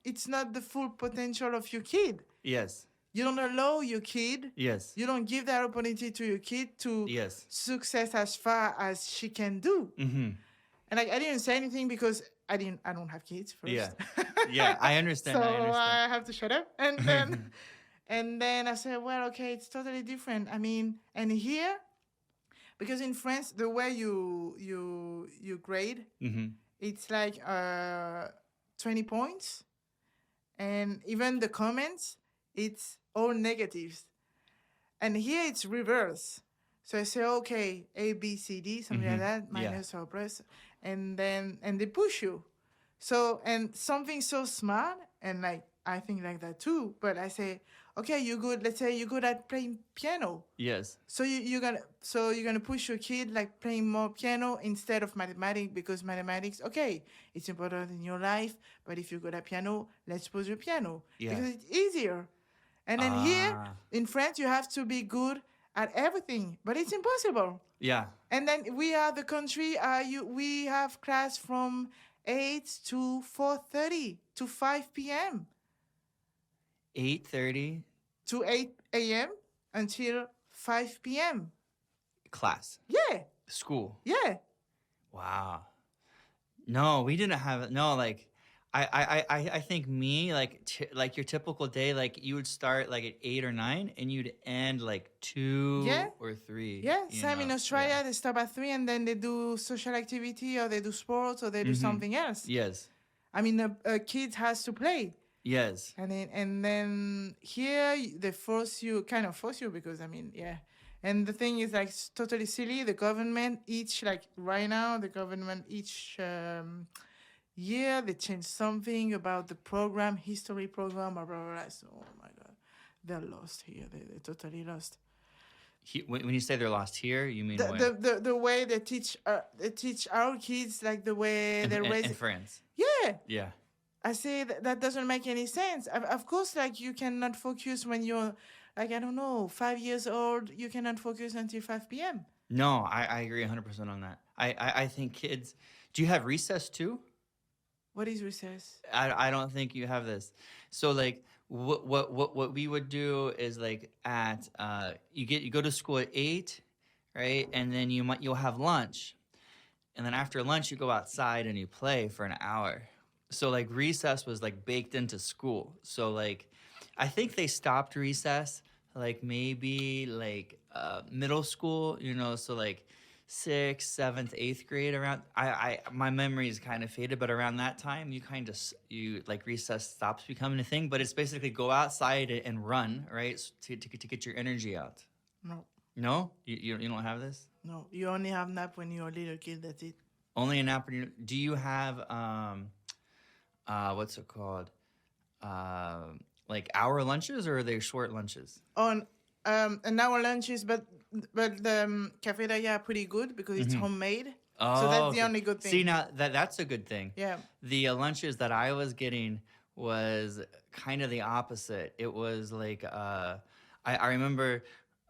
It's not the full potential of your kid. Yes. You don't allow your kid. Yes. You don't give that opportunity to your kid to Yes. success as far as she can do. Mm-hmm. And like I didn't say anything because I don't have kids first. Yeah. Yeah. I understand. So I understand. I have to shut up. And then I said, well, okay, it's totally different. I mean, and here, because in France, the way you grade, Mm-hmm. it's like 20 points. And even the comments, it's all negatives. And here it's reverse. So I say, okay, A, B, C, D, something like that, minus or plus, and they push you. So, and something so smart, and like, I think like that too, but I say, okay, you're good, let's say you're good at playing piano. Yes. So you're gonna push your kid like playing more piano instead of mathematics because mathematics, okay, it's important in your life, but if you're good at piano, let's pose your piano because it's easier. And then here in France, you have to be good at everything, but it's impossible. Yeah. And then we are the country. We have class from 8 to 4:30 to 5 p.m. 8:30 to 8 a.m. until 5 p.m. class. Yeah, School. yeah. Wow. No, we didn't have it. No, like I think me like your typical day, like you would start like at 8 or 9 and you'd end like 2 or 3. Yeah, you same in know? Australia. Yeah. They start at 3 and then they do social activity or they do sports or they do something else. Yes. I mean, a kid has to play. Yes. And then here they kind of force you because I mean, yeah. And the thing is like it's totally silly. The government each like right now the government each year they change something about the program, history program, blah blah blah. So oh my god, they're lost here. They're totally lost. When you say they're lost here, you mean where? The way they teach our kids like the way they're raised in France. Yeah. Yeah. I say that doesn't make any sense. Of course, like you cannot focus when you're like, I don't know, 5 years old. You cannot focus until 5 p.m. No, I agree 100% on that. I think kids. Do you have recess too? What is recess? I don't think you have this. So like what we would do is like at you go to school at 8, right? And then you'll have lunch. And then after lunch you go outside and you play for an hour. So like recess was like baked into school. So like I think they stopped recess like maybe like middle school, so like 6th, 7th, 8th grade around. My memory is kind of faded, but around that time you like recess stops becoming a thing. But it's basically go outside and run, right? To get your energy out. No. No? You don't have this? No. You only have nap when you're a little kid, that's it. Only a nap when you do you have what's it called? Like hour lunches or are they short lunches? On an hour lunches, but the cafeteria are pretty good because it's homemade. Oh, so that's the okay. only good thing. See, now that's a good thing. Yeah. The lunches that I was getting was kind of the opposite. It was like I remember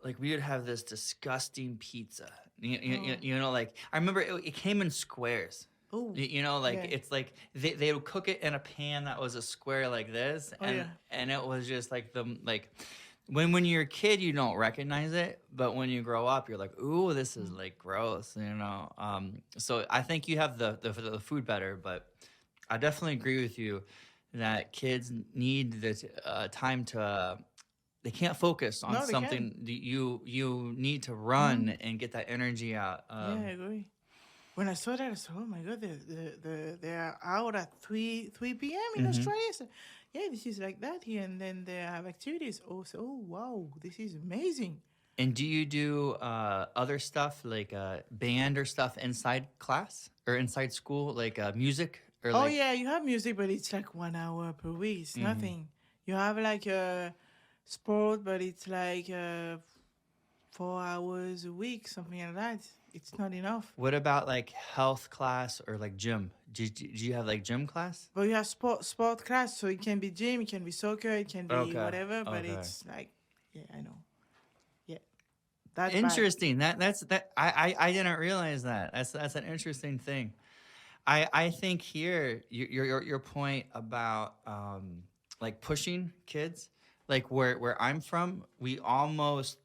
like we would have this disgusting pizza. Like I remember it came in squares. Oh, It's like they would cook it in a pan that was a square like this, and it was just like when you're a kid you don't recognize it, but when you grow up you're like, ooh, this is like gross, So I think you have the food better, but I definitely agree with you that kids need the time to. They can't focus on something. You need to run and get that energy out. Yeah, I agree. When I saw that, I said, "Oh my God, they are out at 3 p.m. in Australia." So, yeah, this is like that here, and then they have activities. Oh, wow, this is amazing. And do you do other stuff like band or stuff inside class or inside school, like music or Oh like yeah, you have music, but it's like 1 hour per week. It's mhm. nothing. You have like a sport, but it's like 4 hours a week, something like that. It's not enough. What about like health class or like gym? Do you have like gym class? But you have sport class, so it can be gym, it can be soccer, it can be Okay. whatever. But Okay. it's like, yeah, I know. Yeah, that's bad. Interesting. That's that I didn't realize that. That's an interesting thing. I think here your point about like pushing kids, like where I'm from, we almost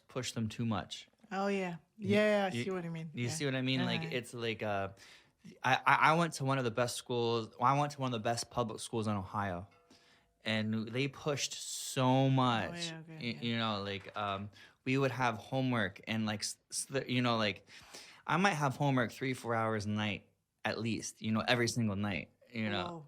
push them too much. Oh yeah, You, yeah. I you, see what you mean. you Yeah. see what I mean? Like Uh-huh. it's like I went to one of the best schools. Well, I went to one of the best public schools in Ohio, and they pushed so Oh much. yeah. Okay. Yeah. Like we would have homework and like like I might have homework 3 4 hours a night at least. Every single night. Whoa.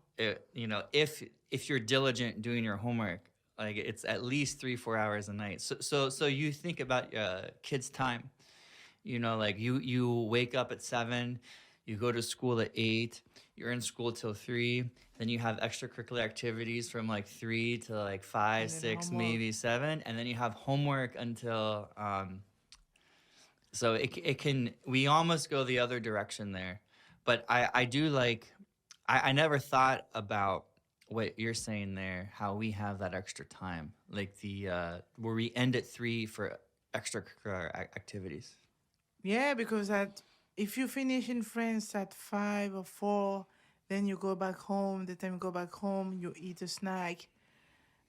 If you're diligent doing your homework, like it's at least 3 4 hours a night. So you think about kids' time. Like you wake up at 7, you go to school at 8, you're in school till 3, then you have extracurricular activities from like 3 to like 5 And then 6 homework. maybe 7, and then you have homework until so it can we almost go the other direction there. But I do like I never thought about what you're saying there, how we have that extra time, like the where we end at 3 for extracurricular activities. Yeah, because if you finish in France at 5 or 4, then you go back home. The time you go back home, you eat a snack,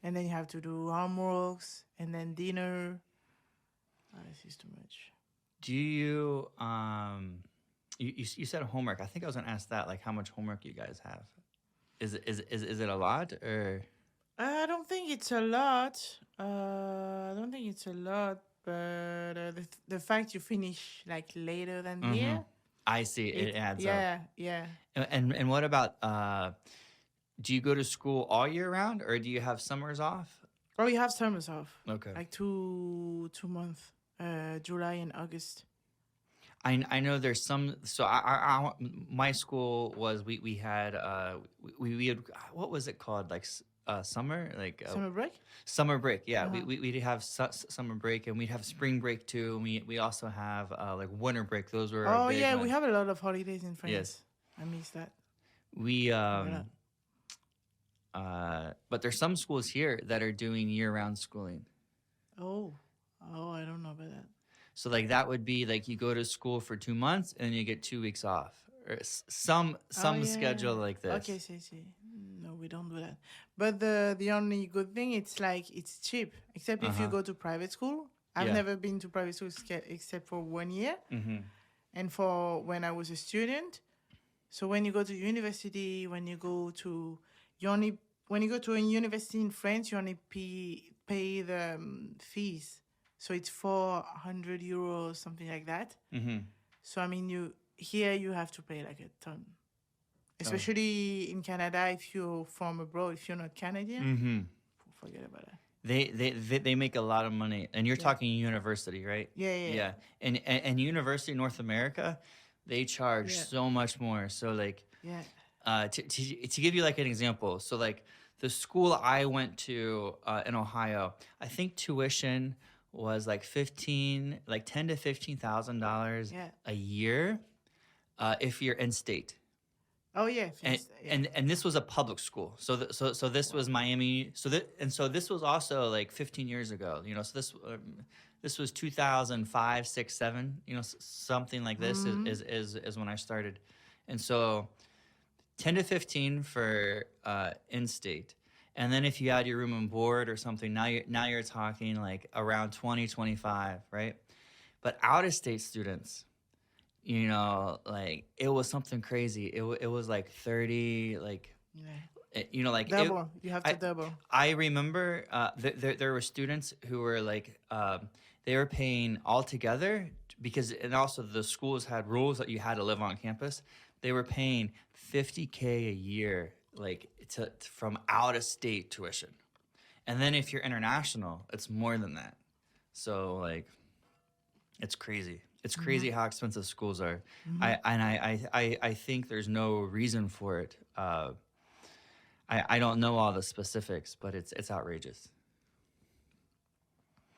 and then you have to do homeworks and then dinner. This is too much. Do you you said homework. I think I was gonna ask that, like how much homework you guys have. Is it a lot or? I don't think it's a lot. I don't think it's a lot, but the fact you finish like later than Mm-hmm. here, I see. It adds up. yeah. And what about do you go to school all year round or do you have summers off? Oh, you have summers off, Okay. like 2 months, July and August. I know there's some. So my school was we had we had what was it called, like summer, like Summer break. summer break. Yeah, Uh-huh. we'd have summer break, and we'd have spring break too, and we also have like winter break. Those were our Oh big yeah, we ones. have a lot of holidays in Yes, France. I miss that. we A lot. but there's some schools here that are doing year round schooling. Oh, I don't know about that. So like that would be like you go to school for 2 months and you get 2 weeks off, or some Oh schedule yeah. like this. Okay, see. No, we don't do that. But the only good thing, it's like it's cheap. Except Uh if you huh. go to private school. I've Yeah. never been to private school except for 1 year, Mm-hmm. and for when I was a student. So when you go to university, you only when you go to a university in France, you only pay the fees. So it's 400 euros, something like that. Mm-hmm. So I mean, you have to pay like a ton, Oh. especially in Canada. If you're from abroad, if you're not Canadian, Mm-hmm. forget about that. They make a lot of money, and you're Yeah, talking university, right? yeah. Yeah, and university in North America, they charge Yeah, so much more. So like, yeah. to give you like an example, so like the school I went to in Ohio, I think tuition was like like $10,000 to $15,000 Yeah. a year if you're in state. Oh yeah, and yeah. and this was a public school. So this was Wow. Miami. So this was also like 15 years ago. So this was 2005, 6, 7. Something like this Mm-hmm. is when I started, and so 10 to 15 for in state. And then if you add your room and board or something, now you're talking like around 20, 25, right? But out of state students, like it was something crazy. It was like 30, like Yeah. like Double. You have to I double. I remember there were students who were like they were paying all together because, and also the schools had rules that you had to live on campus. They were paying 50K a year, like from out of state tuition, and then if you're international, it's more than that. So like, it's crazy. It's crazy how expensive schools are. I think there's no reason for it. I don't know all the specifics, but it's outrageous.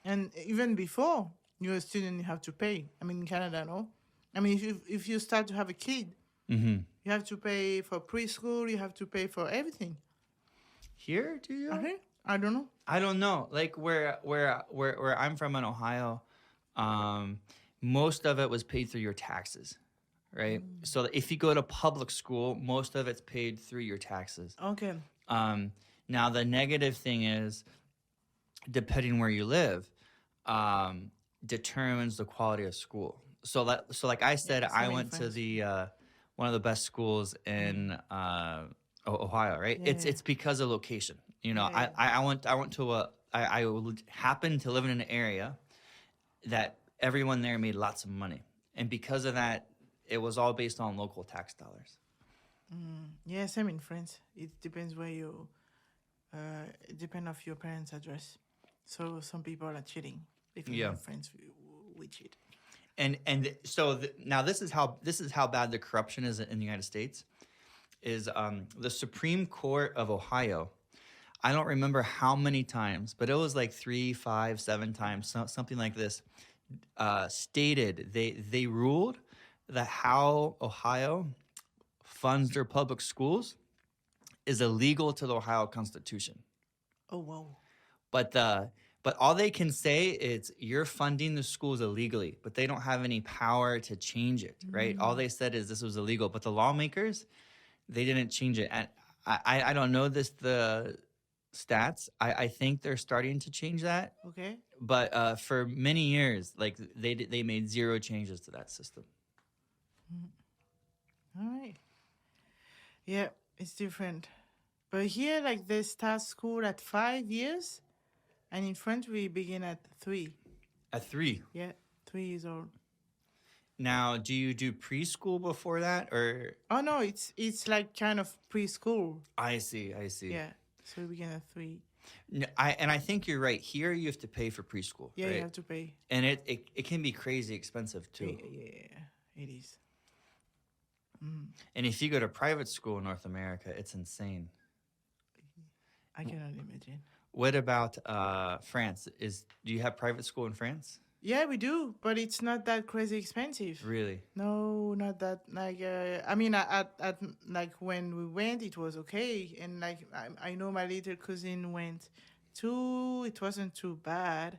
And even before you're a student, you have to pay. I mean, in Canada, no. I mean, if you start to have a kid, you have to pay for preschool. You have to pay for everything. Here, do you? Okay, I don't know. I don't know. Like where I'm from in Ohio, most of it was paid through your taxes, right? So if you go to public school, most of it's paid through your taxes. Okay. Now the negative thing is, depending where you live, determines the quality of school. So like I said, I went to the one of the best schools in Ohio, right? It's because of location. You know, I went to I happened to live in an area that everyone there made lots of money, and because of that, it was all based on local tax dollars. Yeah, same in France. It depends where you. It depends of your parents' address. So some people are cheating. If we have friends, we cheat. And so now this is how bad the corruption is in the United States. Is the Supreme Court of Ohio? I don't remember how many times, but it was like 3, 5, 7 times, something like this. Stated they ruled that how Ohio funds their public schools is illegal to the Ohio Constitution. Oh wow! But all they can say is you're funding the schools illegally, but they don't have any power to change it, right? All they said is this was illegal, but the lawmakers, they didn't change it. And I don't know the stats. I think they're starting to change that. Okay. But for many years, like they made zero changes to that system. All right. Yeah, it's different. But here, like, they start school at 5 years, and in France, we begin at 3. At 3. Yeah, 3 years old. Now, do you do preschool before that, or? Oh no, it's like kind of preschool. I see. Yeah, so we begin at 3. No, I think you're right. Here, you have to pay for preschool. Yeah, right? you have to pay. And it can be crazy expensive too. Yeah, it is. And if you go to private school in North America, it's insane. I cannot imagine. What about France? Do you have private school in France? Yeah, we do, but it's not that crazy expensive. Really? No, not that. Like, I mean, at like when we went, it was okay, and like I know my little cousin went too. It wasn't too bad,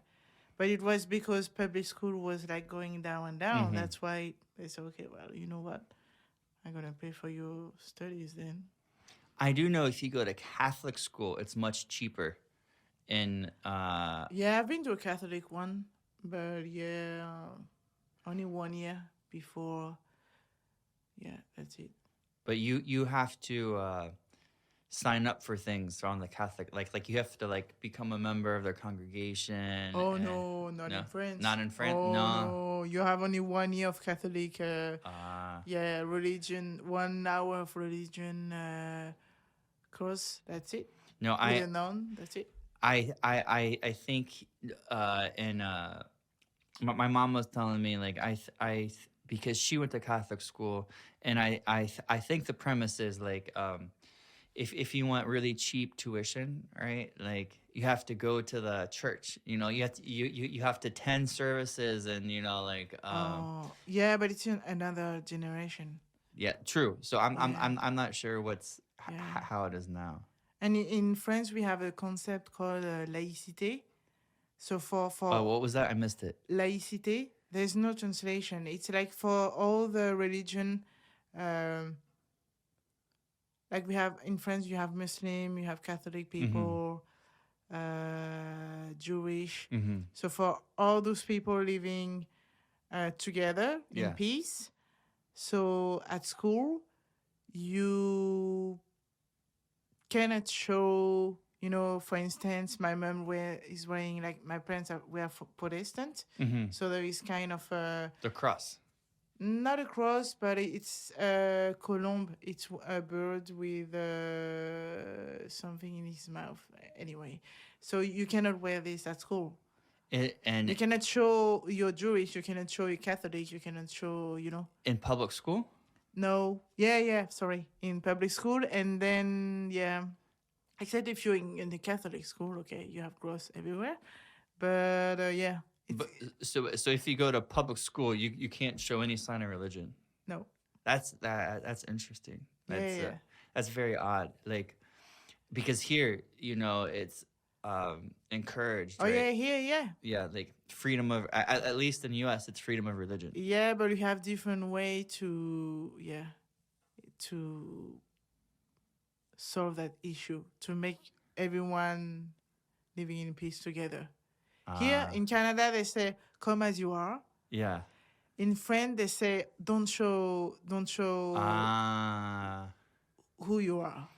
but it was because public school was like going down and down. That's why they said, okay, well, you know what, I'm gonna pay for your studies then. I do know if you go to Catholic school, it's much cheaper. Yeah, I've been to a Catholic one, but yeah, only 1 year before. Yeah, that's it. But you have to sign up for things on the Catholic, like you have to like become a member of their congregation. Oh no, not no, in France. Not in France. Oh, no, you have only 1 year of Catholic. Religion. 1 hour of religion course. That's it. No, With a nun. That's it. I think my mom was telling me like because she went to Catholic school, and I think the premise is like if you want really cheap tuition, right? Like you have to go to the church. You know, you have to attend services, and you know like yeah, but it's in another generation. Yeah, true. So I'm not sure how it is now. And in France, we have a concept called laïcité. So for oh, what was that? I missed it. Laïcité. There's no translation. It's like for all the religion. Like we have in France, you have Muslim, you have Catholic people, Jewish. So for all those people living together in peace. So at school, you cannot show, you know, for instance, my mom is wearing, like, my parents were Protestant. So there is kind of the cross. Not a cross, but it's a column. It's a bird with something in his mouth. Anyway, so you cannot wear this at school. And You cannot show you're Jewish. You cannot show you're Catholic. You cannot show, in public school? No. Yeah, yeah. Sorry. In public school. And then, yeah. Except if you're in the Catholic school, okay, you have cross everywhere. But, yeah. But so if you go to public school, you can't show any sign of religion. No. That's interesting. Yeah, yeah. That's very odd. Like, because here, it's encouraged, Oh, right? yeah, here, yeah. Yeah, like freedom of at least in the US, it's freedom of religion. Yeah, but you have different way to solve that issue, to make everyone living in peace together. Here in Canada, they say come as you are. Yeah. In France, they say don't show who you are.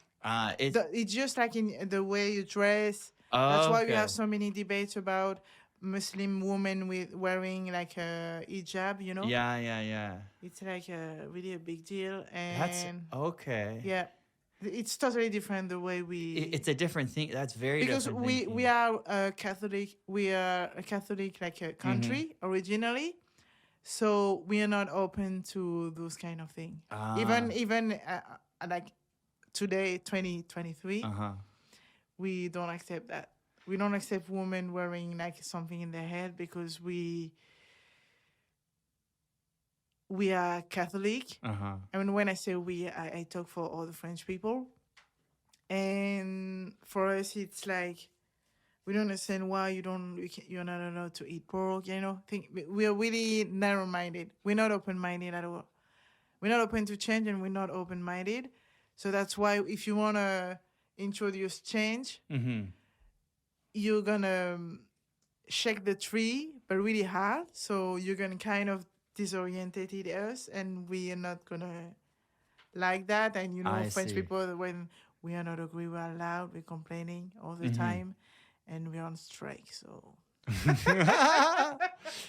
It's just like in the way you dress. That's why we have so many debates about Muslim women wearing like a hijab, Yeah. It's like really a big deal. And That's okay. Yeah. It's totally different the way we. It's a different thing. That's very because different. we are a Catholic. We are a Catholic like a country originally, so we are not open to those kind of things. Even like today, 2023, we don't accept that. We don't accept women wearing like something in their head because we are Catholic. I mean, when I say we, I talk for all the French people. And for us, it's like, we don't understand why you're not allowed to eat pork, we are really narrow-minded. We're not open-minded at all. We're not open to change, and we're not open-minded. So that's why if you want to introduce change, you're going to shake the tree, but really hard. So you're going to kind of disoriented us, and we are not gonna like that. And French people, when we are not agree, we are loud, we're complaining all the time, and we're on strike. So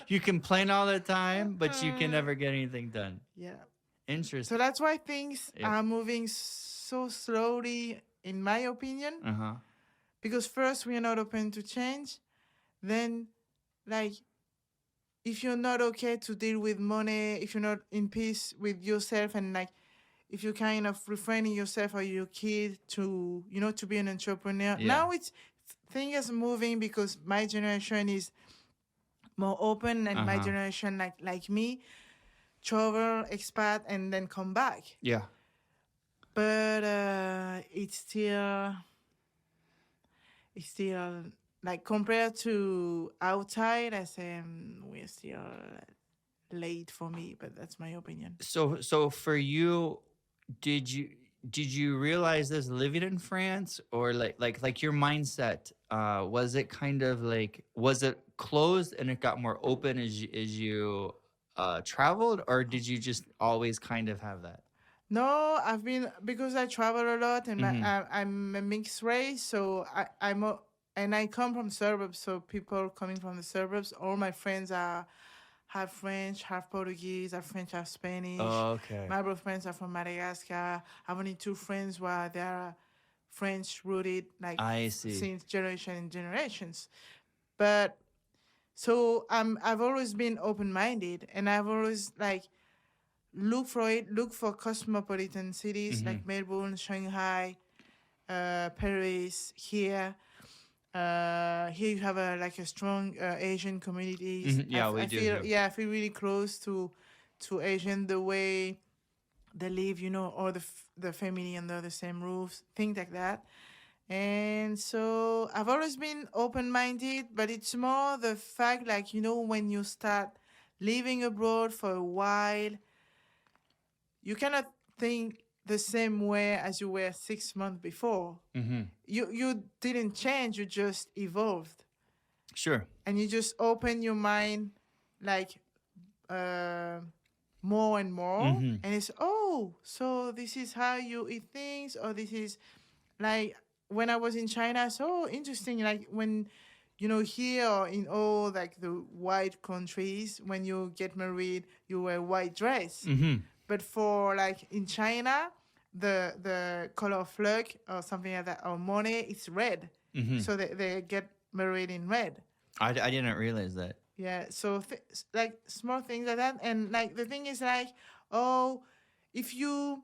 you complain all the time, but you can never get anything done. Yeah, interesting. So that's why things are moving so slowly, in my opinion. Because first we are not open to change, then like, if you're not okay to deal with money, if you're not in peace with yourself, and like, if you're kind of refraining yourself or your kid to, to be an entrepreneur. Yeah. Now thing is moving because my generation is more open, and my generation, like me, travel, expat, and then come back. Yeah. But it's still like, compared to outside, I say we're still late for me, but that's my opinion. So for you, did you realize this living in France, or like your mindset? Was it kind of like, was it closed and it got more open as you traveled, or did you just always kind of have that? No, because I travel a lot, and I'm a mixed race, so and I come from suburbs, so people coming from the suburbs, all my friends are half French, half Portuguese, half French, half Spanish. Oh, okay. My other friends are from Madagascar. I have only 2 friends where they are French rooted, like, I see, since generation and generations. But so I've always been open-minded, and I've always look for cosmopolitan cities like Melbourne, Shanghai, Paris. Here you have a strong Asian communities. Yeah, we do. Yeah, I feel really close to Asian, the way they live, or the family under the same roofs, things like that. And so I've always been open-minded, but it's more the fact, when you start living abroad for a while, you cannot think the same way as you were 6 months before. You didn't change, you just evolved. Sure. And you just open your mind more and more. And it's, so this is how you eat things, or this is like, when I was in China, so interesting, when here, or in all the white countries, when you get married, you wear white dress. But for in China, the color of flag or something like that, or money, it's red. So they get married in red. I didn't realize that. Yeah, so like small things like that, and like the thing is like, oh, if you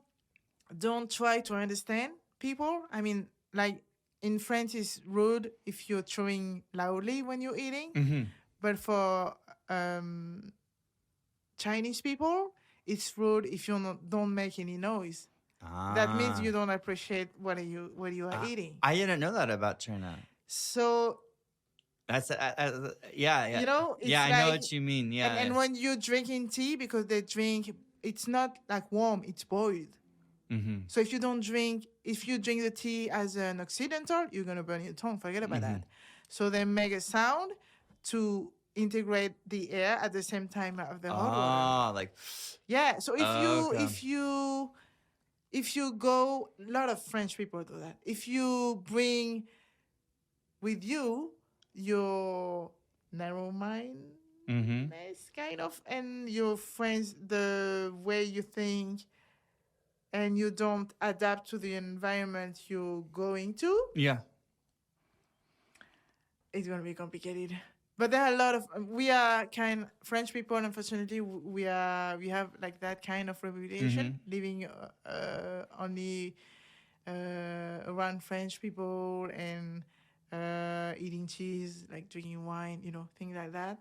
don't try to understand people, I mean, like in France, it's rude if you're chewing loudly when you're eating, Hmm. but for um, Chinese people, it's rude if you don't make any noise. That means you Ah, don't appreciate what you are eating. I didn't know that about China. So That's yeah, you yeah, know, yeah. it's I know like, what you mean. Yeah, and yeah. when you're drinking tea, because they drink, it's not like warm, it's boiled. Mm-hmm. So if you drink the tea as an occidental, you're gonna burn your tongue. Forget about Mm-hmm. that. So they make a sound to integrate the air at the same time of the hot water. Oh, like Yeah. So okay. if you go, a lot of French people do that. If you bring with you your narrow mindedness, Mm-hmm. kind of, and your friends, the way you think, and you don't adapt to the environment you're going to, Yeah. it's going to be complicated. But there are a lot of, we are kind French people, unfortunately, we have like that kind of Mm-hmm. reputation, living only around French people, and eating cheese, like drinking wine, things like that.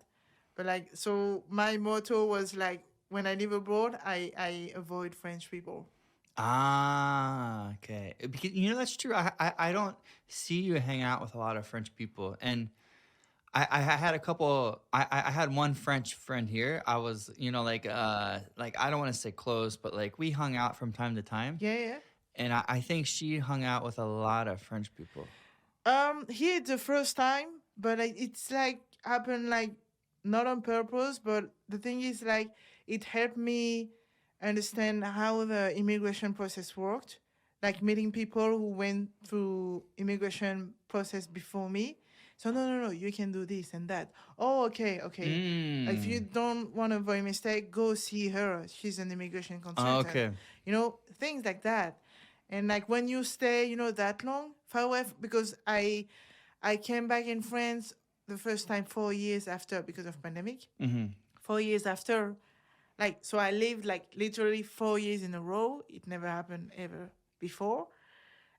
But like, so my motto was like, when I live abroad, I avoid French people. Ah, okay. Because that's true. I don't see you hang out with a lot of French people, and I had a couple. I had one French friend here. I was like I don't want to say close, but like we hung out from time to time, Yeah, yeah. and I think she hung out with a lot of French people. Here it's the first time, but like it's like happened like not on purpose, but the thing is like it helped me understand how the immigration process worked. Like meeting people who went through immigration process before me. So no, you can do this and that. Oh, okay, okay. If you Mm. don't want to avoid mistake, go see her. She's an immigration consultant. Okay. Things like that. And like when you stay, that long far away, because I came back in France the first time 4 years after, because of pandemic. Mm-hmm. 4 years after, like, so I lived like literally 4 years in a row. It never happened ever before.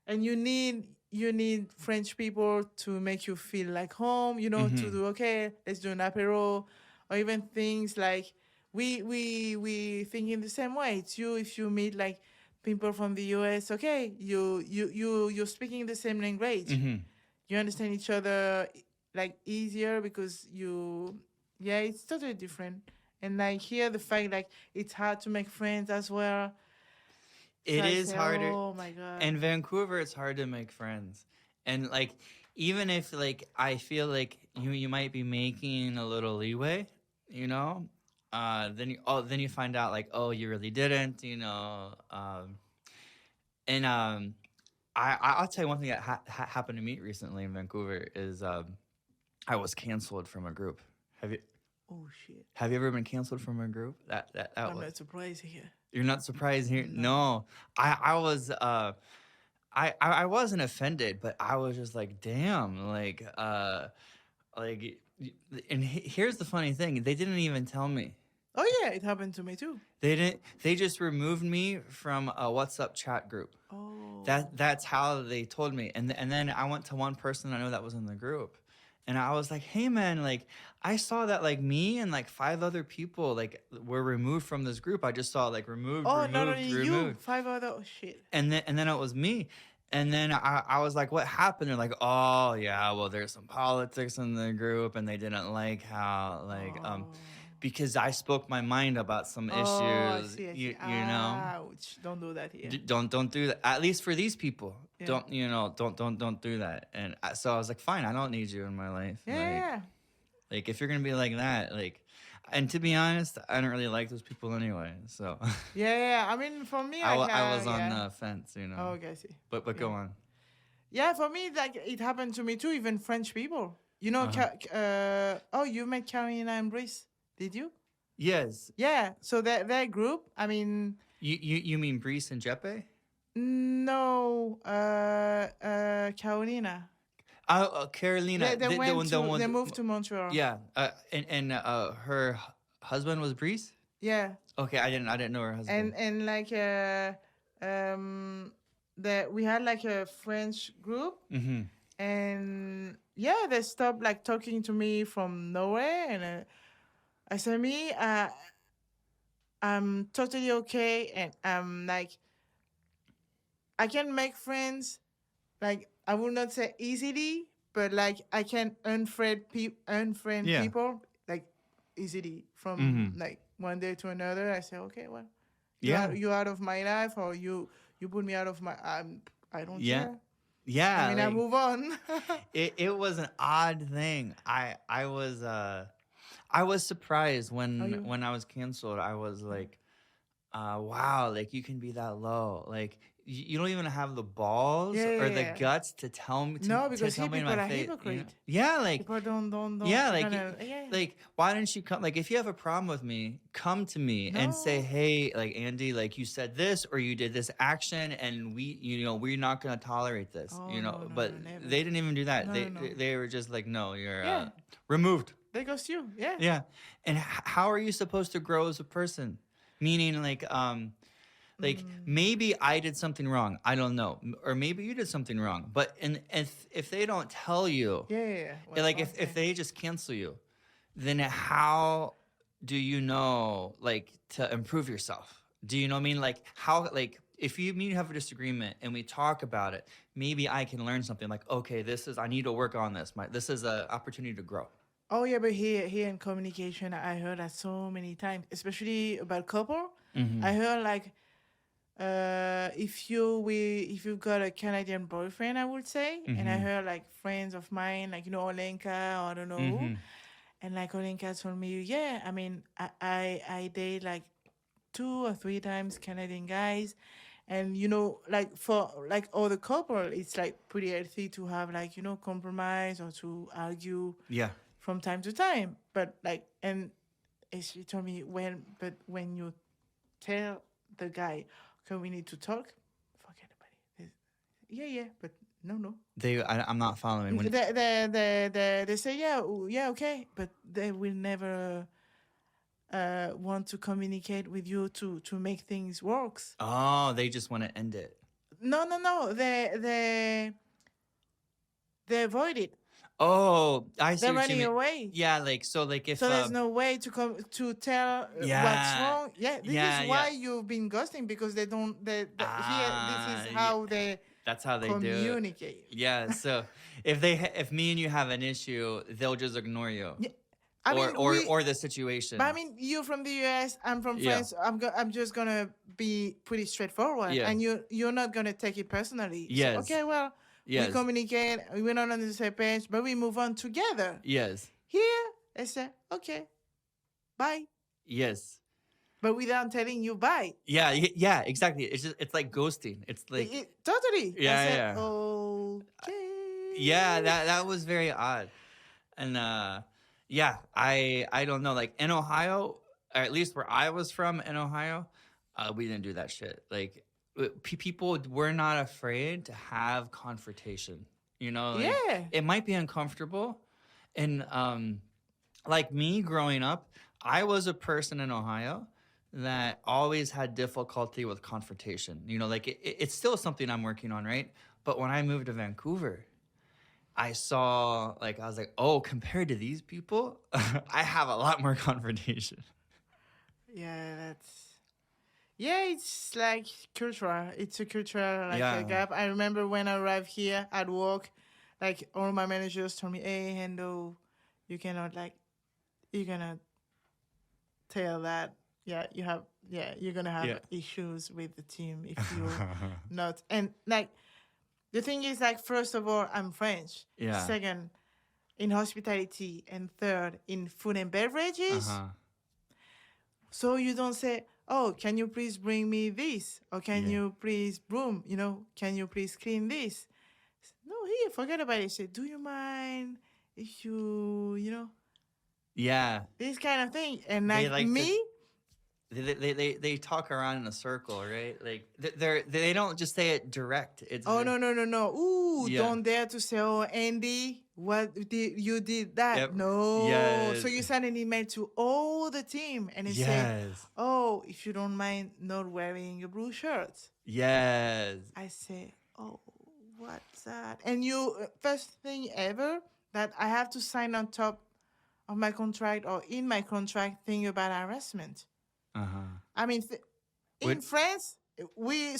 And you need French people to make you feel like home. To Mm-hmm. do, okay, let's do an apéro, or even things like we think in the same way. It's you if you meet like people from the US. Okay, you're speaking the same language. Mm-hmm. You understand each other like easier, because yeah, it's totally different. And like here, the fact like it's hard to make friends as well. So It I is say, harder. oh my god. In Vancouver, it's hard to make friends. And like even if like I feel like you might be making a little leeway, you know, then you find out like, oh, you really didn't, and I'll tell you one thing that happened to me recently in Vancouver is I was canceled from a group. Have you Oh shit. have you ever been canceled from a group? That I'm was. not surprised here. You're not surprised here? No. No. I was I wasn't offended, but I was just like, damn, like and here's the funny thing, they didn't even tell me. Oh yeah, it happened to me too. They just removed me from a WhatsApp chat group. Oh. That's how they told me. And then I went to one person I know that was in the group. And I was like, "Hey man, like I saw that like me and like five other people like were removed from this group. I just saw like removed, Oh, not only removed, you, removed." 5 other. Oh shit. And then it was me. And then I was like, "What happened?" They're like, "Oh yeah, well there's some politics in the group and they didn't like how Oh. because I spoke my mind about some Oh, I issues, see, I see. you know." Ouch. Don't do that here. Don't do that. At least for these people, Yeah. don't do that. And so I was like, fine, I don't need you in my life. Yeah, yeah, yeah. Like if you're gonna be like that, like, and to be honest, I don't really like those people anyway. So Yeah, yeah. I mean, for me, I was on yeah. the fence, Oh, okay, I see. But go Yeah. on. Yeah, for me, like it happened to me too. Even French people. Uh-huh. Oh, you met Carolina and Brice, did you? Yes, Yeah. So their group. I mean, you mean Brees and Jeppe? no, Carolina. Carolina, the one, they moved to Montreal. yeah, and her husband was Breeze. Yeah. Okay, I didn't know her husband. And like the we had like a French group, Mm-hmm. and yeah, they stopped like talking to me from nowhere, and I said, me, I'm totally okay, and I'm like, I can make friends, like I would not say easily, but like I can unfriend Yeah. people like easily from Mm-hmm. like one day to another. I say, okay, well, Yeah. you out of my life, or you put me out of my. I don't Yeah. care. I Yeah. mean, I Like move on. it was an odd thing. I was surprised Are you? when I was canceled. I was like, wow, like you can be that low. Like you don't even have the balls Yeah, or yeah, the yeah. guts to tell me No, to because tell here me in people my are face. You know? hypocrite. Yeah, like People don't yeah, gonna yeah. like why didn't you come? Like if you have a problem with me, come to me and say, No. hey, like Andy, like you said this or you did this action, and we're not gonna tolerate this. Oh You know, no, but never. they didn't even do that. No, no, no. They were just like, no, you're Yeah, removed. they ghost you. Yeah. Yeah, and how are you supposed to grow as a person? Meaning, like maybe I did something wrong. I don't know, or maybe you did something wrong. But and if they don't tell you, Yeah, yeah, yeah. like if they just cancel you, then how do you know like to improve yourself? Do you know what I mean? Like how like if you mean you have a disagreement and we talk about it, maybe I can learn something. Like okay, I need to work on this. This is an opportunity to grow. Oh yeah, but here in communication, I heard that so many times, especially about couple. Mm-hmm. I heard like if you've got a Canadian boyfriend, I would say, and I Mm-hmm. heard like friends of mine, like Olenka, or I don't know who, Mm-hmm. and like Olenka told me, yeah, I mean, I date like 2 or 3 times Canadian guys, and like for like all the couple, it's like pretty healthy to have like compromise or to argue Yeah. from time to time, but like and she told me when you tell the guy, okay, we need to talk, forget about it. Yeah, but no. I'm not following. When They say, yeah, yeah, okay, but they will never want to communicate with you to make things works. oh, they just want to end it. No. They avoid it. Oh, I see They're what you running mean. away. Yeah, like so, like if So there's no way to come to tell what's yeah, wrong. Yeah, this yeah, is yeah. why you've been ghosting, because they don't. Here, this is Yeah, how they that's how they do it. communicate. Yeah, so if me and you have an issue, they'll just ignore you, Yeah, I mean or the situation. But I mean, you're from the US. I'm from Yeah. France. I'm just gonna be pretty straightforward, Yeah. and you're not gonna take it personally. Yes. So, okay, well, Yes. we communicate. We're not on the same page, but we move on together. Yes. Here, I say, okay, bye, Yes. but without telling you bye. Yeah. Yeah. Exactly. It's like ghosting. It's like Totally. Yeah, I said, yeah. okay. yeah. That was very odd, and yeah. I don't know. Like in Ohio, or at least where I was from in Ohio, we didn't do that shit. Like people were not afraid to have confrontation. You know, like, Yeah. it might be uncomfortable, and like me growing up, I was a person in Ohio that always had difficulty with confrontation. You know, like it's still something I'm working on, right? But when I moved to Vancouver, I saw like I was like, oh, compared to these people, I have a lot more confrontation. Yeah, it's like cultural. It's a cultural like Yeah. a gap. I remember when I arrived here at work, like all my managers told me, "Hey, Hendo, you cannot you're gonna tell that. You're gonna have Yeah. issues with the team if you're not." And like the thing is, like first of all, I'm French. Yeah. Second, in hospitality, and third, in food and beverages. Uh-huh. So you don't say, "Oh, can you please bring me this?" Or "Can Yeah. you please broom? Can you please clean this?" No, here, forget about it. Say, "Do you mind if you Yeah. this kind of thing?" And They like like to- me, they talk around in a circle, right? Like they don't just say it direct. It's Oh no no no no! Ooh, yeah. don't dare to say, "Oh, Andy, what did you did that?" Yep. No. Yes. So you send an email to all the team and you say, Yes. "Oh, if you don't mind not wearing a blue shirt." Yes. I say, "Oh, what's that?" And you first thing ever that I have to sign on top of my contract or in my contract thing about harassment. Uh-huh. I mean, What? in France, we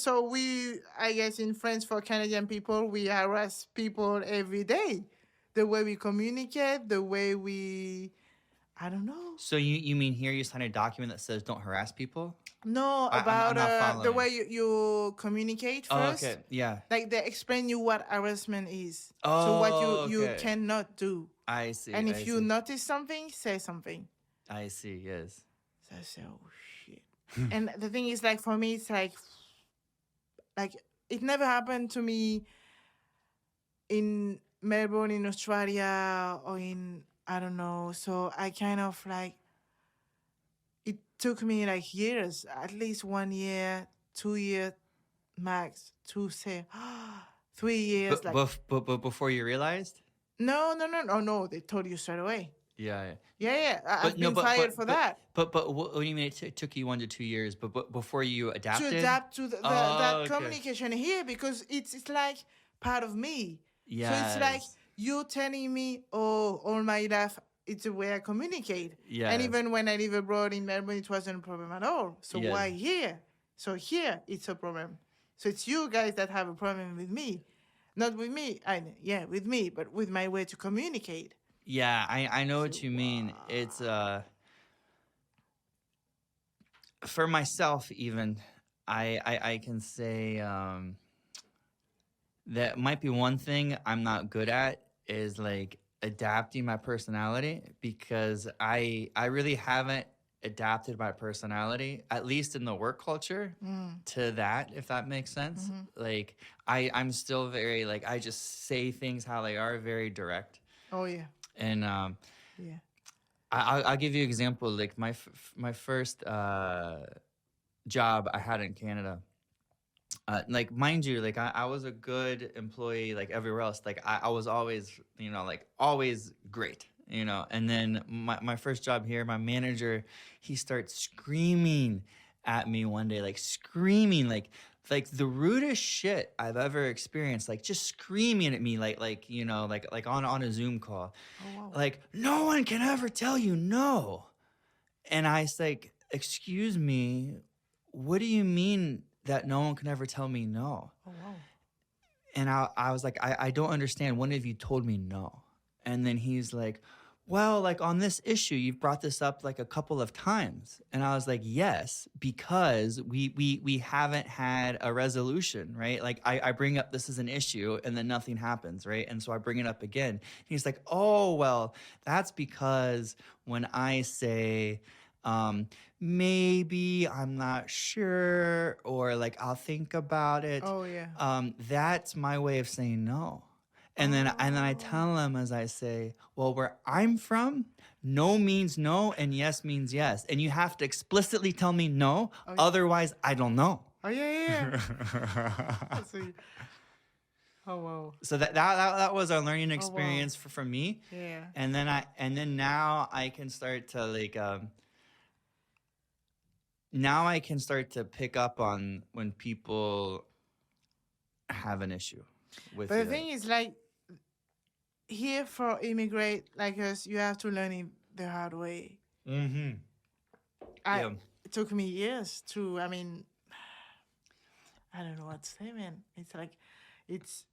I guess in France for Canadian people, we harass people every day. The way we communicate, the way we, I don't know. So you mean here you sign a document that says don't harass people? No, I'm about not the following. way you communicate Oh, first. okay. Yeah. Like they explain you what harassment is. So what Oh, you okay. cannot do. I see. And I if you see. notice something, say something. I see. Yes. So I say, oh shit. And the thing is, like for me, it's like it never happened to me in Melbourne, in Australia, or in I don't know. So I kind of like it took me like years, at least 1 year, 2 year max to say 3 years. Like But before you realized? no, no, no, no, no. They told you straight away. Yeah. Yeah. Yeah, yeah. I've But no, been fired for that. what do you mean it took you 1 to 2 years? But before you To adapted? adapt to that Oh, okay. communication here because it's like part of me. So it's like Yes. you telling me, oh, all my life it's the way I communicate. And Yes. even when I live abroad in Melbourne, it wasn't a problem at all. So Yes. why here? So here it's a problem. So it's you guys that have a problem with me, not with me. Yeah, with me, but with my way to communicate. Yeah, I know So what you mean. It's for myself even I can say that might be one thing I'm not good at is like adapting my personality because I really haven't adapted my personality at least in the work culture to that, if that makes sense. Like I'm still very like I just say things how they are, very direct. Oh yeah, And yeah. I'll give you an example. Like my first job I had in Canada. Like mind you, like I was a good employee like everywhere else. Like I was always, like always great, And then my first job here, my manager, he starts screaming at me one day, like screaming, like the rudest shit I've ever experienced, like just screaming at me, like on a Zoom call, Oh wow. like no one can ever tell you no. And I was like, excuse me, what do you mean that no one can ever tell me no? Oh wow. And I was like, I don't understand. When have you told me no? And then he's like, well, like on this issue, you've brought this up like a couple of times. And I was like, yes, because we haven't had a resolution, right? Like I bring up this is an issue and then nothing happens, right? And so I bring it up again. And he's like, oh, well, that's because when I say, maybe I'm not sure, or like I'll think about it. Oh yeah. That's my way of saying no. And then I tell them as I say, well, where I'm from, no means no and yes means yes. And you have to explicitly tell me no, otherwise I don't know. Oh yeah, yeah. So oh wow. So that was a learning experience for me. Yeah. And then now I can start to like now I can start to pick up on when people have an issue with But the you. thing is, like, here for immigrant like us, you have to learn it the hard way. Mm-hmm. Yeah. It took me years to. I mean, I don't know what to say, man. It's like, it's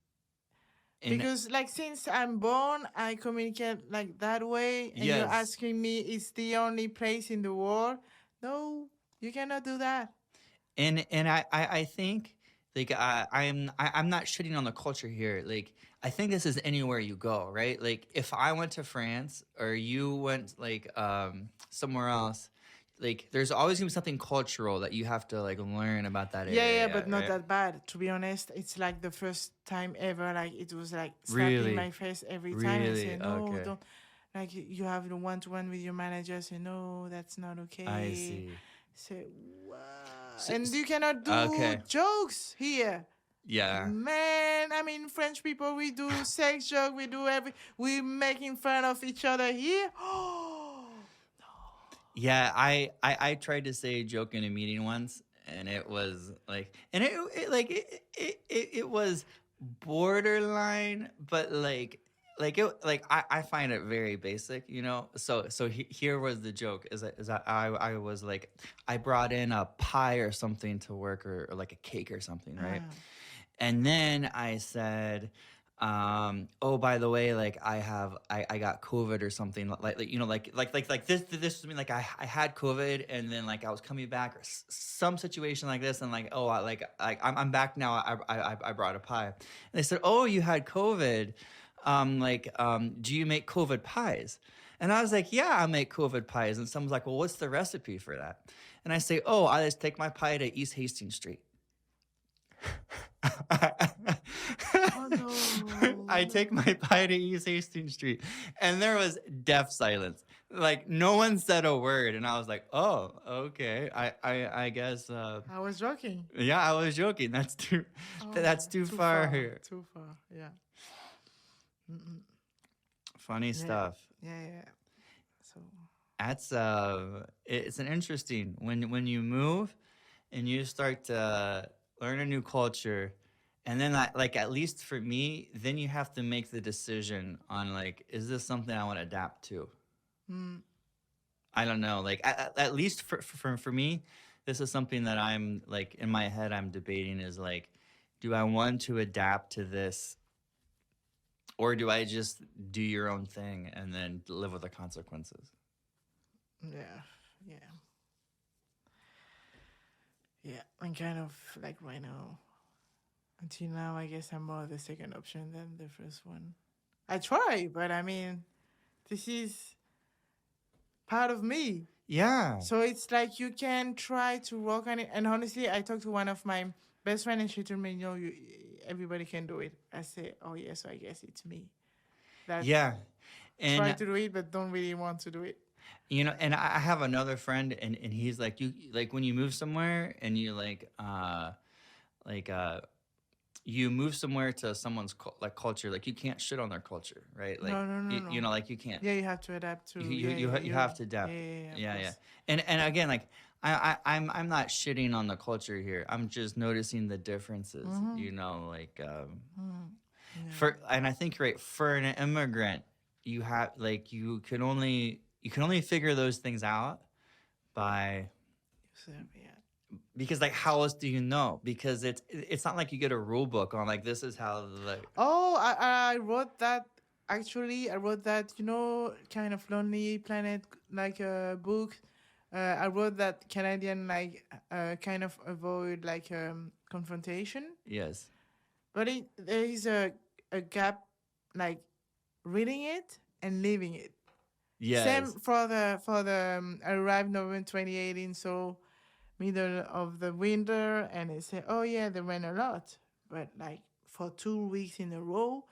because like since I'm born, I communicate like that way, and you're asking me, it's the only place in the world? No, you cannot do that. And I think like I'm not shitting on the culture here. Like I think this is anywhere you go, right? Like if I went to France or you went like somewhere else, like there's always gonna be something cultural that you have to like learn about that area. Yeah, but not that bad. To be honest, it's like the first time ever. Like it was like slapping my face every time. I say no, don't. Like you have the one-to-one with your manager. Say no, that's not okay. I see. Say what? So, And you cannot do okay. jokes here. Yeah. Man, I mean, French people, we do sex joke, we do we making fun of each other here. Oh, Yeah, I tried to say a joke in a meeting once, and it was like, and it was borderline, but I find it very basic, you know. Here was the joke: is that I was like, I brought in a pie or something to work, or like a cake or something, right? ah, And then I said, oh, by the way, like I got COVID or something, this was me, like I had COVID, and then like I was coming back, or some situation like this, and like, oh, I'm back now. I brought a pie. And they said, oh, you had COVID. Do you make COVID pies? And I was like, yeah, I make COVID pies. And someone's like, well, what's the recipe for that? And I say, oh, I just take my pie to East Hastings Street. oh no. I take my pie to East Hastings Street, and there was deaf silence. Like no one said a word, and I was like, "Oh, okay. I guess." I was joking. Yeah, I was joking. That's too. That's too far here. Too far. Yeah. Mm-mm. Funny Yeah. stuff. Yeah. So. That's it's an interesting when you move, and you start to learn a new culture, and then like at least for me, then you have to make the decision on like, is this something I want to adapt to? Mm. I don't know. Like at least for me, this is something that I'm like in my head I'm debating, is like, do I want to adapt to this, or do I just do your own thing and then live with the consequences? Yeah. Yeah. Yeah. I'm kind of like right now. Until now, I guess I'm more the second option than the first one. I try, but I mean, this is part of me. Yeah. So it's like you can try to work on it. And honestly, I talked to one of my best friends, and she told me, everybody can do it. I say, oh, yeah, so I guess it's me. That Yeah. try And to do it, but don't really want to do it. and I have another friend, and he's like, you like when you move somewhere, and you like you move somewhere to someone's like culture, like you can't shit on their culture, right? Like No. like you can't. Yeah, you have to adapt to. You have to adapt. Yeah, Yeah. And again, like I'm not shitting on the culture here. I'm just noticing the differences. Like and I think you're right, for an immigrant, you have like you can only figure those things out by, So, yeah. because like how else do you know? Because it's not like you get a rule book on like, this is how the. Oh, I wrote that. Actually, I wrote that, kind of Lonely Planet, like a book. I wrote that Canadian, like, kind of avoid, like, confrontation. Yes. But there is a gap, like, reading it and living it. Same Yes. for the I arrived November 2018, so middle of the winter, and they say, oh yeah, they rain a lot, but like for 2 weeks in a row,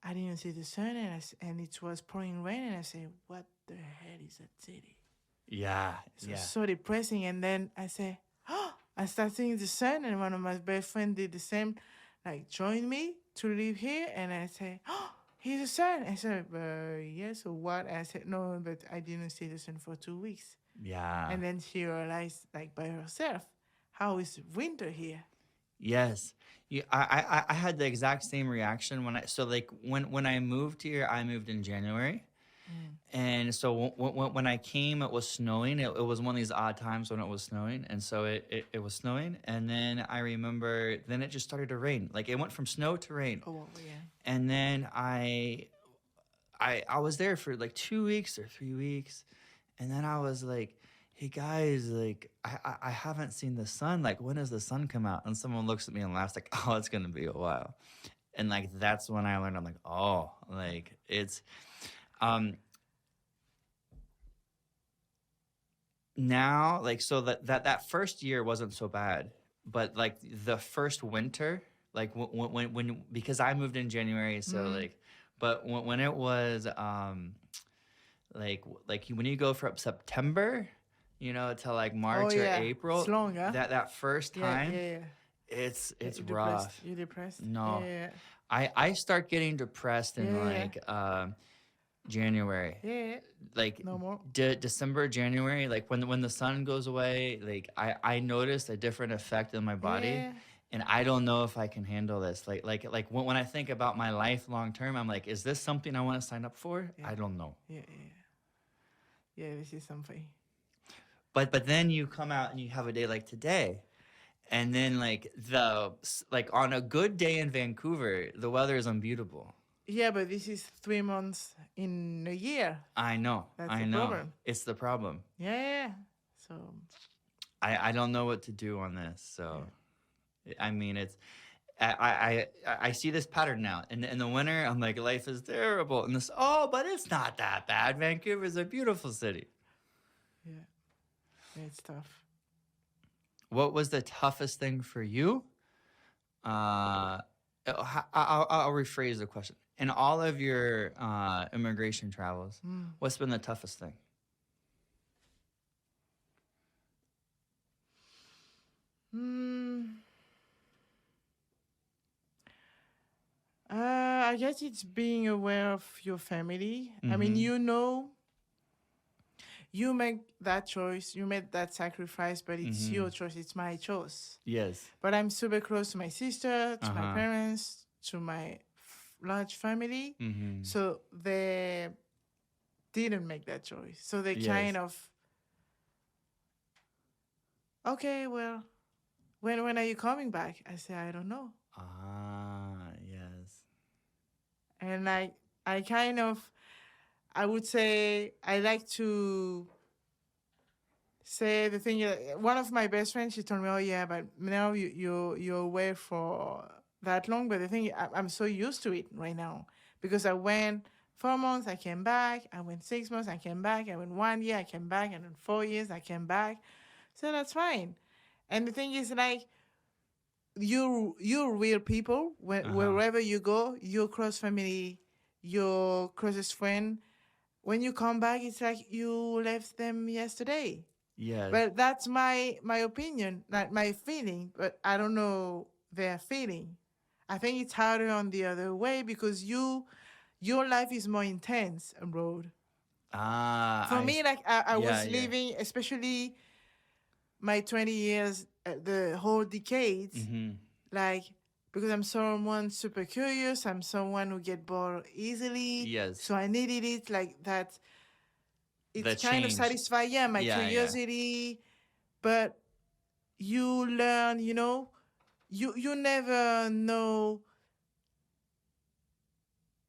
I didn't see the sun, and it was pouring rain, and I say, what the hell is that city? Yeah. So Yeah. so depressing. And then I say, oh, I start seeing the sun, and one of my best friends did the same, like join me to live here, and I say, oh, here's the sun. I said, yeah, so what? I said, no, but I didn't see the sun for 2 weeks. Yeah. And then she realized, like by herself, how is winter here? Yes. I had the exact same reaction when I moved here. I moved in January, and so when I came, it was snowing. It was one of these odd times when it was snowing, and so it was snowing. And then I remember, then it just started to rain. Like it went from snow to rain. Oh, well, yeah. And then I was there for like 2 weeks or 3 weeks, and then I was like, hey guys, like I haven't seen the sun. Like, when does the sun come out? And someone looks at me and laughs like, oh, it's gonna be a while. And like that's when I learned, I'm like, oh, like it's now, like, so that first year wasn't so bad, but like the first winter, like when because I moved in January, so like, but when it was like when you go from September to like Oh March or yeah, it's April, long, huh? that first Yeah, time, yeah, yeah. it's You depressed? rough. You depressed? No, Yeah, I start getting depressed in yeah, like January, yeah, yeah. like No more. December, January, like when the sun goes away, like I noticed a different effect in my body, Yeah, and I don't know if I can handle this. Like when I think about my life long term, I'm like, is this something I want to sign up for? yeah, I don't know. yeah, yeah. Yeah, this is something. But then you come out and you have a day like today, and then like on a good day in Vancouver, the weather is unbeatable. Yeah, but this is 3 months in a year. I know, That's I the know. problem. It's the problem. Yeah, yeah. So I don't know what to do on this. So yeah, I mean, it's I see this pattern now. In the winter, I'm like, life is terrible. And this, oh, but it's not that bad. Vancouver's a beautiful city. yeah, yeah. It's tough. What was the toughest thing for you? I'll rephrase the question. In all of your immigration travels, Mm. what's been the toughest thing? Mm. I guess it's being aware of your family. I mean, Mm-hmm. you make that choice, you made that sacrifice, but it's Mm-hmm. your choice, it's my choice. Yes. But I'm super close to my sister, to my Uh-huh. parents, to my large family. Mm-hmm. So they didn't make that choice. So they Yes. kind of, okay, well, when are you coming back? I say, I don't know. Ah, yes. And I kind of, I would say, I like to say the thing. One of my best friends, she told me, "Oh yeah, but now you're away for that long." But the thing, I'm so used to it right now because I went 4 months, I came back. I went 6 months, I came back. I went 1 year, I came back, and then 4 years, I came back. So that's fine. And the thing is, like, you're real people. Uh-huh. Wherever you go, your close family, your closest friend. When you come back, it's like you left them yesterday. Yes. But that's my opinion, not my feeling. But I don't know their feeling. I think it's harder on the other way because your life is more intense abroad. Ah, For me, like I yeah, was yeah. living, especially my 20 years, the whole decades, Mm-hmm. like because I'm someone super curious, I'm someone who get bored easily, Yes. so I needed it like that. The It's kind of change. satisfy, yeah, my Yeah, yeah. curiosity, but you learn, you never know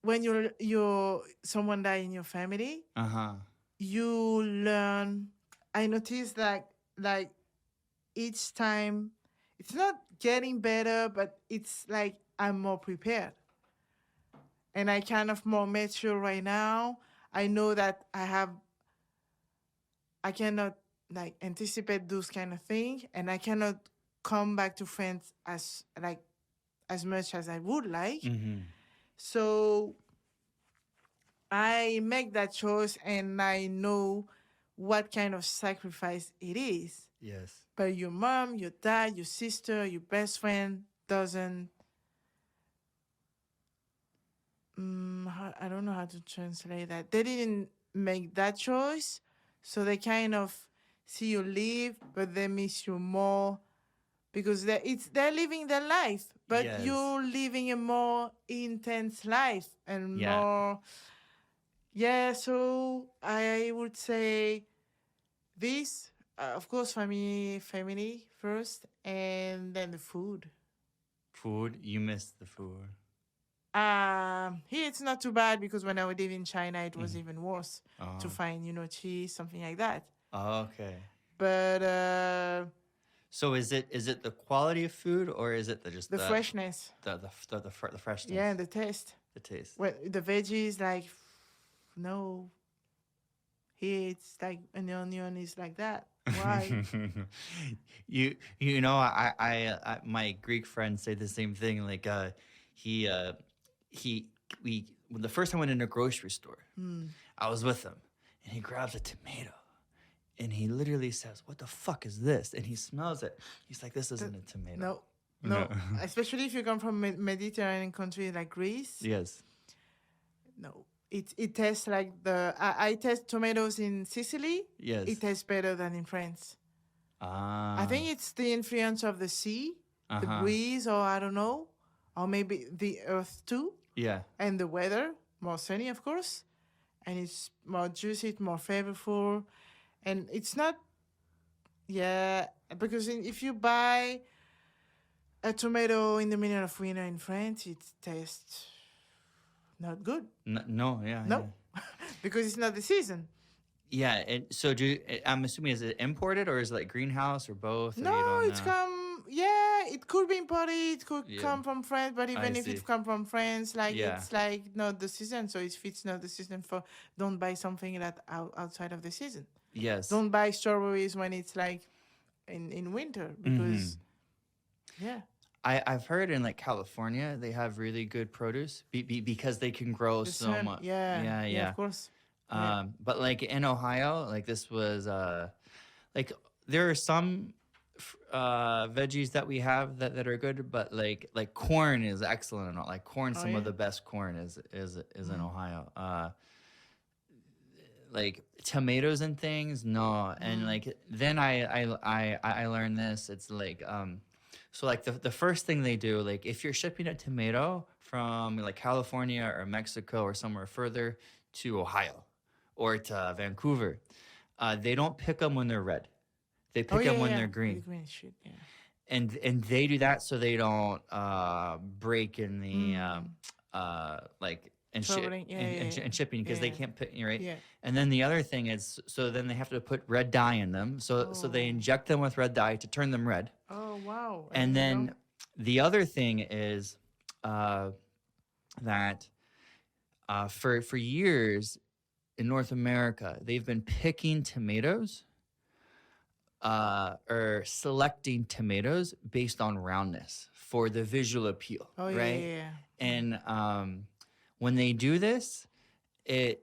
when you're someone die in your family. Uh-huh. You learn. I noticed that like each time, it's not getting better, but it's like I'm more prepared and I kind of more mature right now. I know that I cannot like anticipate those kind of things, and I cannot come back to friends as much as I would like. Mm-hmm. So I make that choice, and I know what kind of sacrifice it is. Yes. But your mom, your dad, your sister, your best friend doesn't. I don't know how to translate that. They didn't make that choice, so they kind of see you leave, but they miss you more because they're living their life, but Yes. you're living a more intense life and Yeah. more. Yeah, so I would say this, of course, family first, and then the food. Food. You missed the food. Here it's not too bad because when I would live in China, it was Mm. even worse to Oh. find, cheese, something like that. Okay. But So is it the quality of food, or is it just the freshness, the freshness, yeah, the taste. the taste? Well, the veggies, like, no, here it's like an onion is like that. Why? My Greek friends say the same thing. Like he he we when the first time I went in a grocery store, Hmm. I was with him, and he grabs a tomato, and he literally says, "What the fuck is this?" And he smells it. He's like, "This The- isn't a tomato." no, No. no. Especially if you come from Mediterranean country like Greece. Yes. No, it tastes like I taste tomatoes in Sicily. Yes. It tastes better than in France. Ah. I think it's the influence of the sea, the breeze, or I don't know, or maybe the earth too, Yeah. and the weather. More sunny, of course, and it's more juicy, it's more flavorful, and it's not. Yeah, because if you buy a tomato in the middle of winter in France, it tastes not good. No. Yeah. No, because it's not the season. Yeah. And so I'm assuming, is it imported or is it like greenhouse or both? Or you No, don't it's know? come. Yeah, it could be imported. It could Yeah. come from France. But even I if see. it come from France, like Yeah. it's like not the season. So if it's not the season for, don't buy something that outside of the season. Yes. Don't buy strawberries when it's like in winter because yeah. I've heard in like California they have really good produce because they can grow The so sun, much. yeah, Yeah. of course. Yeah. But like in Ohio, like this was like there are some veggies that we have that are good, but like corn is excellent and all. Like corn, Oh, some yeah? of the best corn is in Ohio. Like tomatoes and things, no. And like then I learned this. It's like so like the first thing they do, like if you're shipping a tomato from like California or Mexico or somewhere further to Ohio or to Vancouver, they don't pick them when they're red. They pick them when they're green. The green shit, yeah. And they do that so they don't break in the like and Traveling, yeah, and shipping because they yeah. can't pick, right. Yeah. And then the other thing is, so then they have to put red dye in them, so they inject them with red dye to turn them red. Oh wow. I And didn't then know. the other thing is that for years in North America, they've been picking tomatoes or selecting tomatoes based on roundness for the visual appeal, Oh right? yeah. And when they do this, they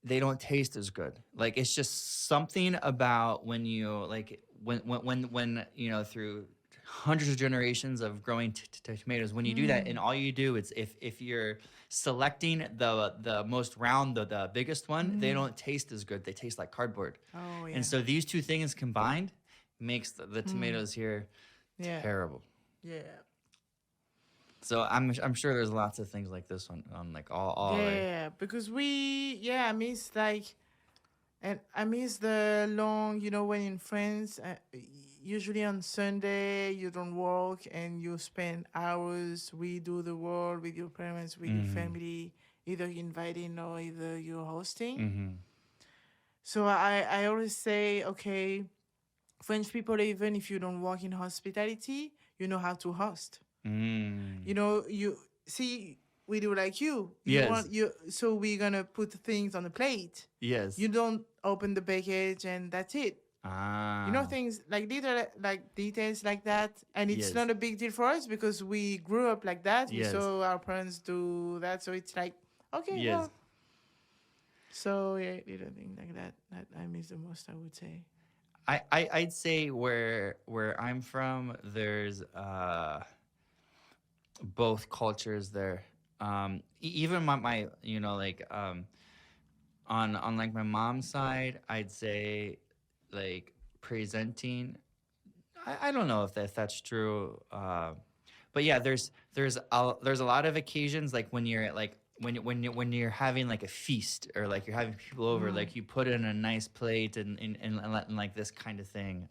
don't taste as good. Like it's just something about when you like when you know through hundreds of generations of growing tomatoes, when you do that, and all you do is if you're selecting the most round, the biggest one, they don't taste as good. They taste like cardboard. Oh yeah. And so these two things combined makes the tomatoes here yeah. terrible. Yeah. So I'm sure there's lots of things like this on like all like, Yeah, because I miss like, and I miss the long, when in France, usually on Sunday you don't work and you spend hours redo the world with your parents, with your family, either inviting or either you're hosting. So I always say, okay, French people, even if you don't work in hospitality, you know how to host. You see, we do like you. Yes. So we're gonna put things on the plate. yes. You don't open the package and that's it. Things like details like that, and it's Yes. not a big deal for us because we grew up like that. We Yes. saw our parents do that, so it's like okay, Yes. well. So yeah, little thing like that I miss the most, I would say. I'd say where I'm from, there's both cultures there. Even my on like my mom's side, I'd say like presenting. I don't know if that's true. But yeah, there's a lot of occasions like when you're like when you're having like a feast or like you're having people over, like you put in a nice plate and like this kind of thing.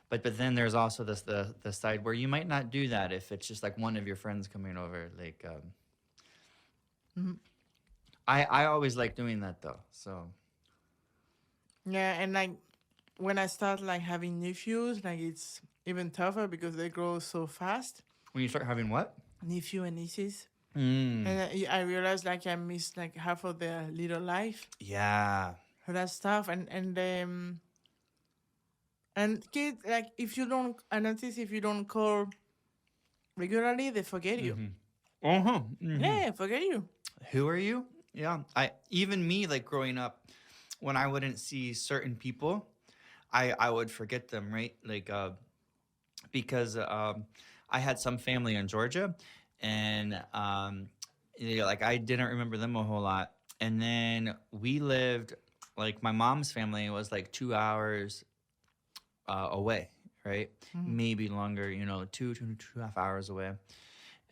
But then there's also the side where you might not do that if it's just like one of your friends coming over. Like I always like doing that though. So Yeah, and like when I start like having nephews, like it's even tougher because they grow so fast. when you start having what? Nephew and nieces. And I realized like I missed like half of their little life. Yeah. So that's tough. And kids, like I notice if you don't call regularly, they forget you. Yeah, forget you. Who are you? Yeah. Even me, like growing up, when I wouldn't see certain people, I would forget them, right? Like because I had some family in Georgia, and like I didn't remember them a whole lot. And then we lived, like my mom's family was like 2 hours away, right? Mm. Maybe longer, two and a half hours away.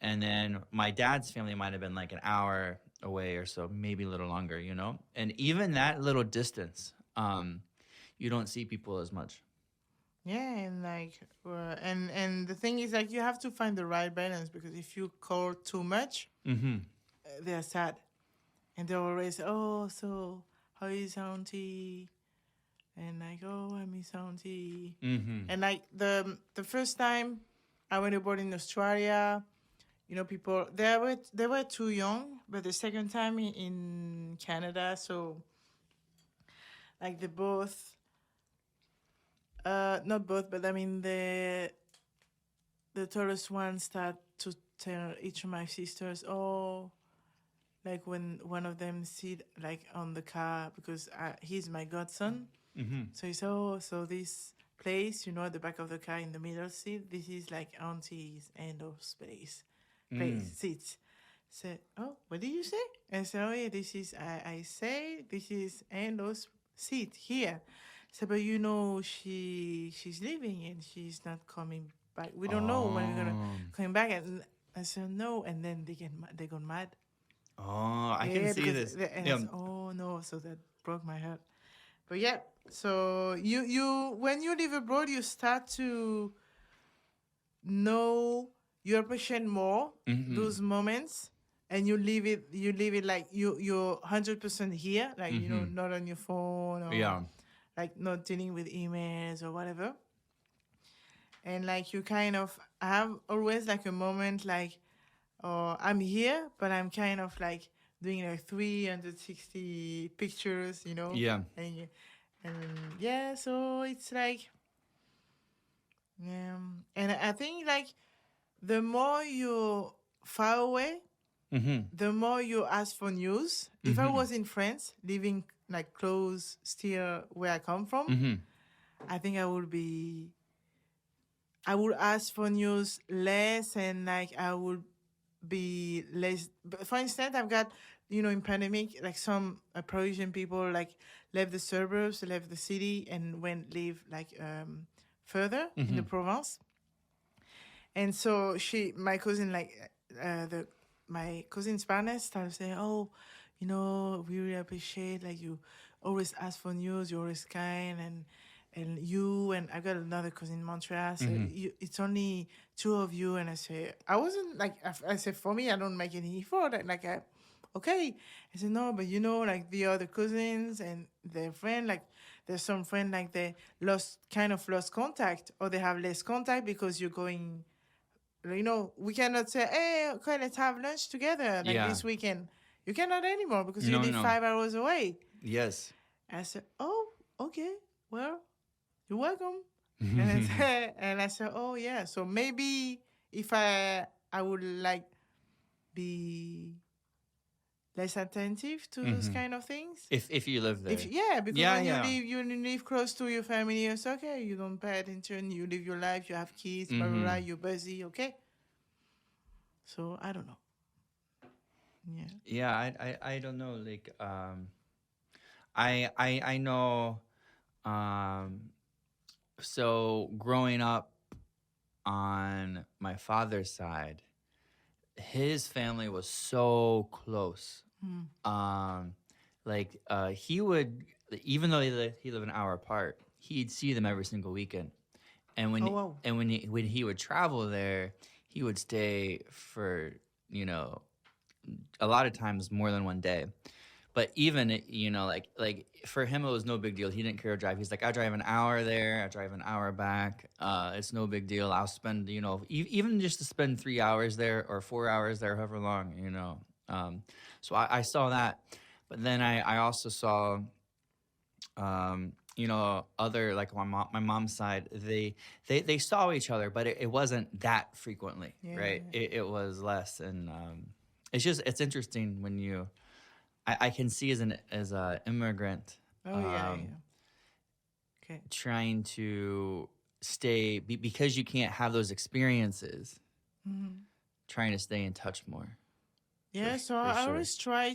And then my dad's family might have been like an hour away or so, maybe a little longer. And even that little distance, you don't see people as much. Yeah, and like, and the thing is, like, you have to find the right balance because if you call too much, Mm-hmm. they're sad, and they're always, oh, so how is auntie? And like, oh, I miss auntie. Mm-hmm. And like the first time I went abroad in Australia, people they were too young, but the second time in Canada, so like they both, not both, but I mean the tallest one start to tell each of my sisters, oh, like when one of them sit like on the car because he's my godson. Mm-hmm. So he said, oh, so this place, at the back of the car in the middle seat, this is like auntie's end of place, Mm. seats. Said, oh, what did you say? I said, oh yeah, this is, I say, this is Endo's seat here. So, but she's leaving and she's not coming back. We don't know when we're gonna Oh. come back. And I said, no. And then they got mad. Oh, I can Yeah, see because this. and I Yeah. said, oh no. So that broke my heart. But yeah, so you when you live abroad, you start to know, you appreciate more Mm-hmm. those moments, and you live it like you're 100% here, like Mm-hmm. not on your phone or Yeah. like not dealing with emails or whatever. And like you kind of have always like a moment like, oh, I'm here, but I'm kind of like doing like 360 pictures, Yeah. and yeah, so it's like, yeah. And I think like the more you're far away, Mm-hmm. the more you ask for news. If I Mm-hmm. was in France, living like close still where I come from, Mm-hmm. I think I would ask for news less, and like I would be less. But for instance, I've got, in pandemic, like some Parisian people like left the suburbs, left the city, and went live like further in Mm-hmm. the Provence. And so my cousin, like my cousin's partner started saying, "Oh, we really appreciate like you always ask for news. You're always kind, and you and I got another cousin in Montreal. So Mm-hmm. it's only two of you." And I say, I wasn't like I said, for me, I don't make any effort. Like okay. I said no, but like the other cousins and their friend, like there's some friend like they lost contact, or they have less contact because you're going, we cannot say, hey, okay, let's have lunch together like Yeah. this weekend. You cannot anymore because you No, live no. 5 hours away. Yes. I said, oh, okay, well, you're welcome. Mm-hmm. And I said, oh yeah, so maybe if I would like be less attentive to those kind of things. If you live If there. yeah, because Yeah, when yeah. you live close to your family, it's okay. You don't pay attention. You live your life. You have kids. Blah blah blah. Mm-hmm. You're busy. Okay. So I don't know. Yeah. Yeah, I don't know. Like I know um so growing up on my father's side, his family was so close. Mm. Like he would, even though he lived an hour apart, he'd see them every single weekend. And Oh wow. when he would travel there, he would stay for, you know, a lot of times more than one day. But even like for him it was no big deal. He didn't care to drive. He's like, I drive an hour there, I drive an hour back. It's no big deal. I'll spend even just to spend 3 hours there or 4 hours there, however long. So I saw that, but then I also saw other, like my mom's side, they saw each other, but it wasn't that frequently, Yeah. right? It was less, and it's interesting when I can see as an immigrant, Oh yeah, Um, yeah. Okay. trying to because you can't have those experiences, Hmm. trying to stay in touch more, Yeah. So for I sure. always try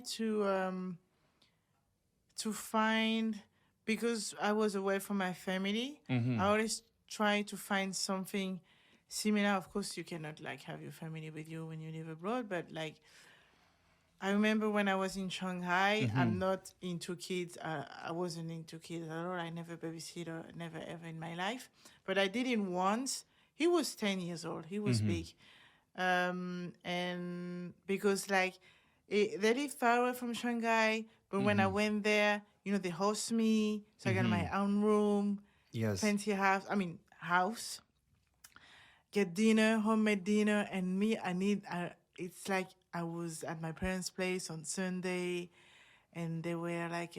to find, because I was away from my family. I Mm-hmm. always try to find something similar. Of course, you cannot like have your family with you when you live abroad, but like I remember when I was in Shanghai, Mm-hmm. I'm not into kids. I wasn't into kids at all. I never babysitter, never ever in my life. But I did it once. He was 10 years old. He was Mm-hmm. big. And because like they live far away from Shanghai, but when I Mm-hmm. went there, they host me. So I got Mm-hmm. my own room, Yes. plenty house. I mean, house, get dinner, homemade dinner, and me, it's like I was at my parents' place on Sunday, and they were like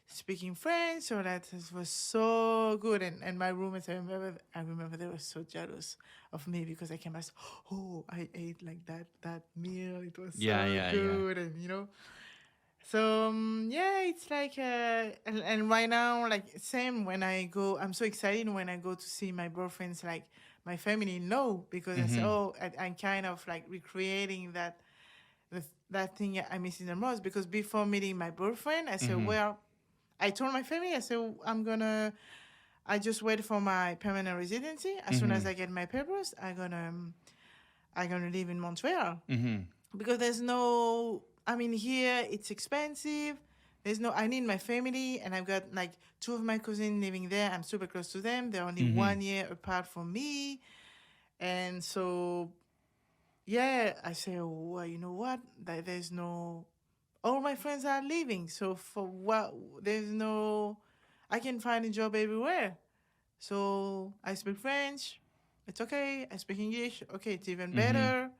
speaking French, so that it was so good. And my roommates, I remember they were so jealous of me because I came back, oh, I ate like that meal, it was Yeah, so yeah, yeah. good, and so yeah, it's like and right now, like same when I go, I'm so excited when I go to see my boyfriends, like my family know, because I say, Mm-hmm. oh, I'm kind of like recreating that thing I miss in the most. Because before meeting my boyfriend, I said, Mm-hmm. well, I told my family, I said, I just wait for my permanent residency. As soon Mm-hmm. as I get my papers, I'm gonna live in Montreal, Mm-hmm. because there's no, I mean, here it's expensive. I need my family, and I've got like two of my cousins living there. I'm super close to them. They're only Mm-hmm. 1 year apart from me. And so, yeah, I say, oh, well, you know what? There's no, all my friends are leaving. So for what? There's no, I can find a job everywhere. So I speak French. It's okay. I speak English. Okay, it's even Mm-hmm. better.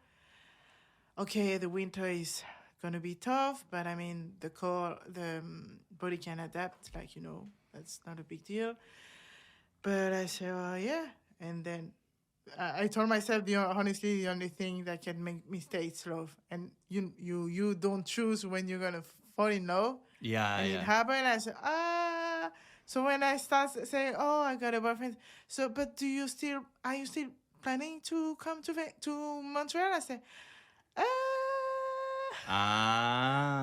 Okay, the winter is gonna be tough, but I mean the body can adapt. Like that's not a big deal. But I say, yeah, and then I told myself honestly the only thing that can make me stay is love, and you don't choose when you're gonna fall in love, Yeah, and it yeah. happened. I said, ah. So when I start saying, oh, I got a boyfriend, so but are you still planning to come to Montreal? I said, ah.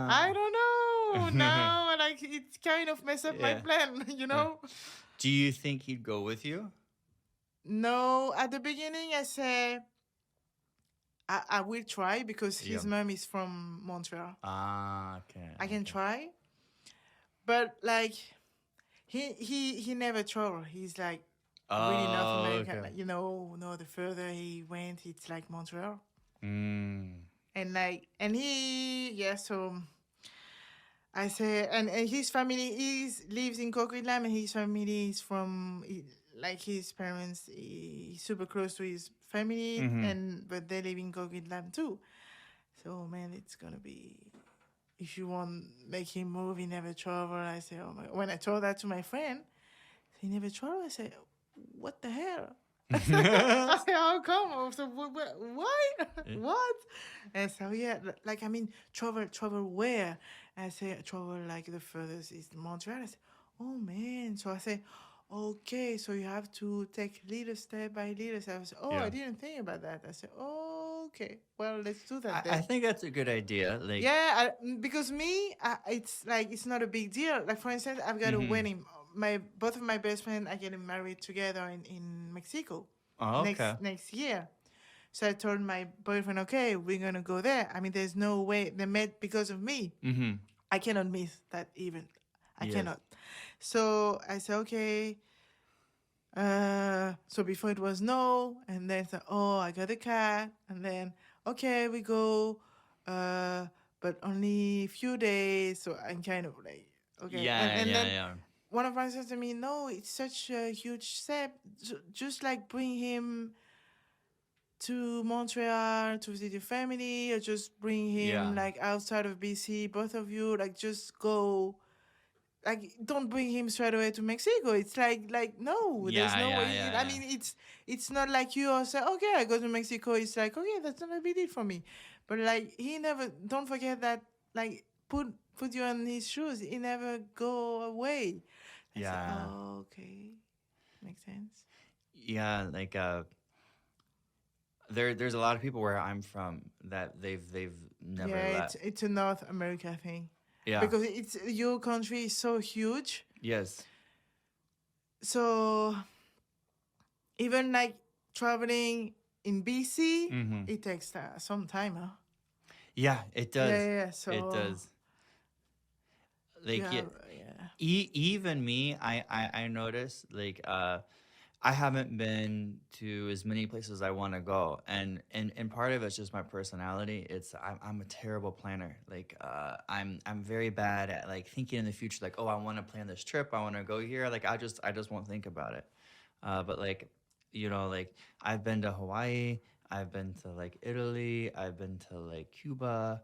I Ah. don't know now. Like it's kind of mess up my Yeah. plan, Uh, do you think he'd go with you? No, at the beginning I say I will try because Yeah. his mom is from Montreal. Ah, okay, I can okay. try, but like he never traveled. He's like really North Oh, American. okay. Like, no, the further he went, it's like Montreal, Mm. and yeah. So I say, and his family lives in Coquitlam, and his family is like his parents. He's super close to his family, Mm-hmm. but they live in Coquitlam too. So man, it's gonna be. If you want make him move, he never travel. I say, oh my. When I told that to my friend, he never travel. I say, what the hell? I say, how come? So why? Yeah. What? And so yeah, like I mean, travel where? I say travel like the furthest is Montreal. I say, oh man. So I say, okay, so you have to take little step by little step. I say, oh, I Yeah. didn't think about that. I said, okay, well, let's do that I then. think that's a good idea. Like, Yeah, because me, it's like it's not a big deal. Like for instance, I've got a mm-hmm. wedding. Both of my best friends are getting married together in Mexico Oh, okay. next year. So I told my boyfriend, okay, we're gonna go there. I mean, there's no way they met because of me. Mm-hmm. I cannot miss that event. I Yes. cannot. So I said, okay. So before it was no, and then so, oh, I got a cat, and then okay, we go, but only a few days. So I'm kind of like okay, Yeah, and yeah, then yeah. one of my said to me, no, it's such a huge step. Just like bring him to Montreal to visit your family, or just bring him Yeah. like outside of BC, both of you, like just go, like don't bring him straight away to Mexico. It's like no, there's Yeah, no yeah, way. yeah, I yeah. mean, it's not like you all say, okay, I go to Mexico. It's like okay, that's not a big deal for me. But like he never. Don't forget that like put you on his shoes. He never go away. I said, Yeah. oh, okay, makes sense. Yeah, like there's a lot of people where I'm from that they've never Yeah, left. it's a North America thing, Yeah. because it's your country is so huge. Yes. So even like traveling in BC, Mm-hmm. it takes some time, huh? Yeah, it Yeah, does. yeah, yeah. It So does. you Like, yeah, have, yeah. even me, I notice like I haven't been to as many places as I want to go, and part of it's just my personality. I'm a terrible planner. Like I'm very bad at like thinking in the future. Like, oh, I want to plan this trip. I want to go here. Like I just won't think about it. But like, like I've been to Hawaii. I've been to like Italy. I've been to like Cuba.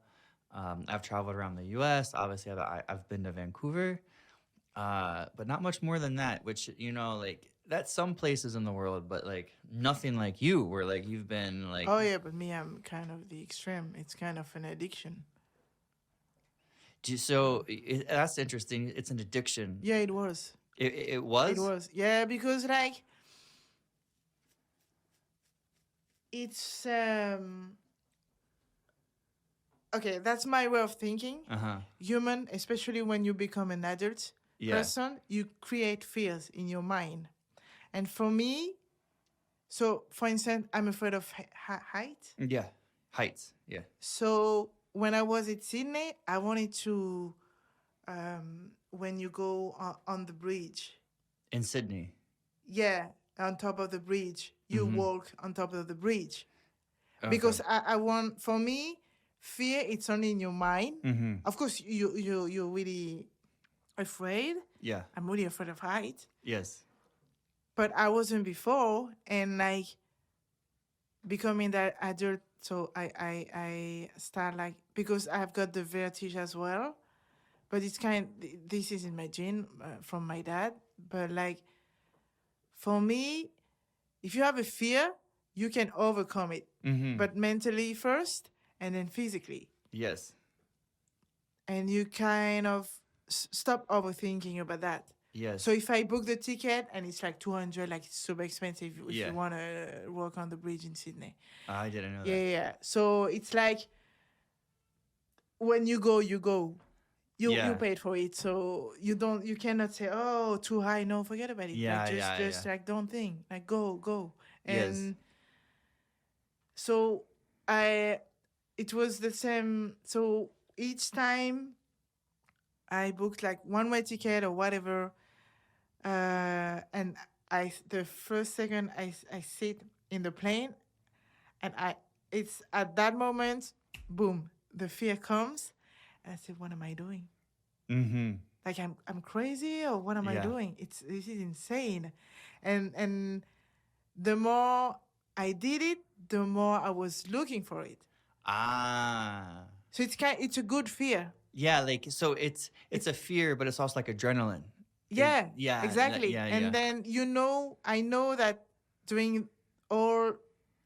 I've traveled around the U.S. Obviously, I've been to Vancouver, but not much more than that. Which like that's some places in the world, but like nothing like you, where like you've been like. Oh yeah, but me, I'm kind of the extreme. It's kind of an addiction. So that's interesting. It's an addiction. Yeah, it was. It It was. was. Yeah, because like it's okay, that's my way of thinking. Uh huh. Human, especially when you become an adult Yeah. person, you create fears in your mind. And for me, so for instance, I'm afraid of height. Yeah. Heights. Yeah. So when I was in Sydney, I wanted to, when you go on the bridge, In Sydney. yeah, on top of the bridge, you walk on top of the bridge. Okay. Because I want, for me, fear, it's only in your mind. Mm-hmm. Of course, you're really afraid. Yeah. I'm really afraid of height. Yes. But I wasn't before, and like becoming that adult, so I start like, because I've got the vertige as well, but it's this is in my gene from my dad. But like for me, if you have a fear, you can overcome it, but mentally first, and then physically, Yes. and you kind of stop overthinking about that. Yes. So if I book the ticket and it's like 200, like it's super expensive if Yeah. you want to walk on the bridge in Sydney. I didn't know Yeah, that. yeah. So it's like when you go, you go. You Yeah. paid for it, so you cannot say, oh, too high. No, forget about it. Yeah, Like yeah, just yeah. like don't think. Like go. Yes. And so it was the same. So each time I booked like one-way ticket or whatever, and the first second I sit in the plane, and it's at that moment, boom, the fear comes, and I said, what am I doing? Mm-hmm. Like I'm crazy, or what am I Yeah. doing? This is insane, and the more I did it, the more I was looking for it. Ah. So it's a good fear. Yeah, like so it's a fear, but it's also like adrenaline. Yeah, Yeah, exactly. yeah, And yeah. then I know that during all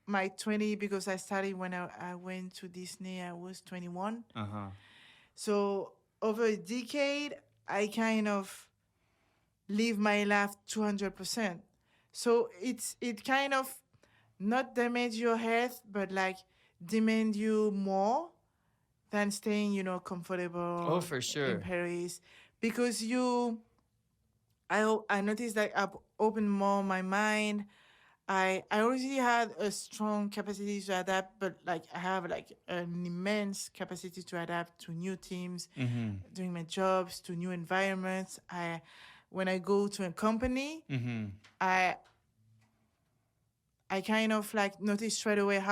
my 20, because I started when I went to Disney, I was 21. Uh-huh. So over a decade, I kind of live my life 200%. So it kind of not damage your health, but like demand you more than staying, comfortable. Oh, for sure. In Paris, because I noticed that I've opened more my mind. I already had a strong capacity to adapt, but like I have like an immense capacity to adapt to new teams, doing my jobs, to new environments. When I go to a company, I kind of like notice straight away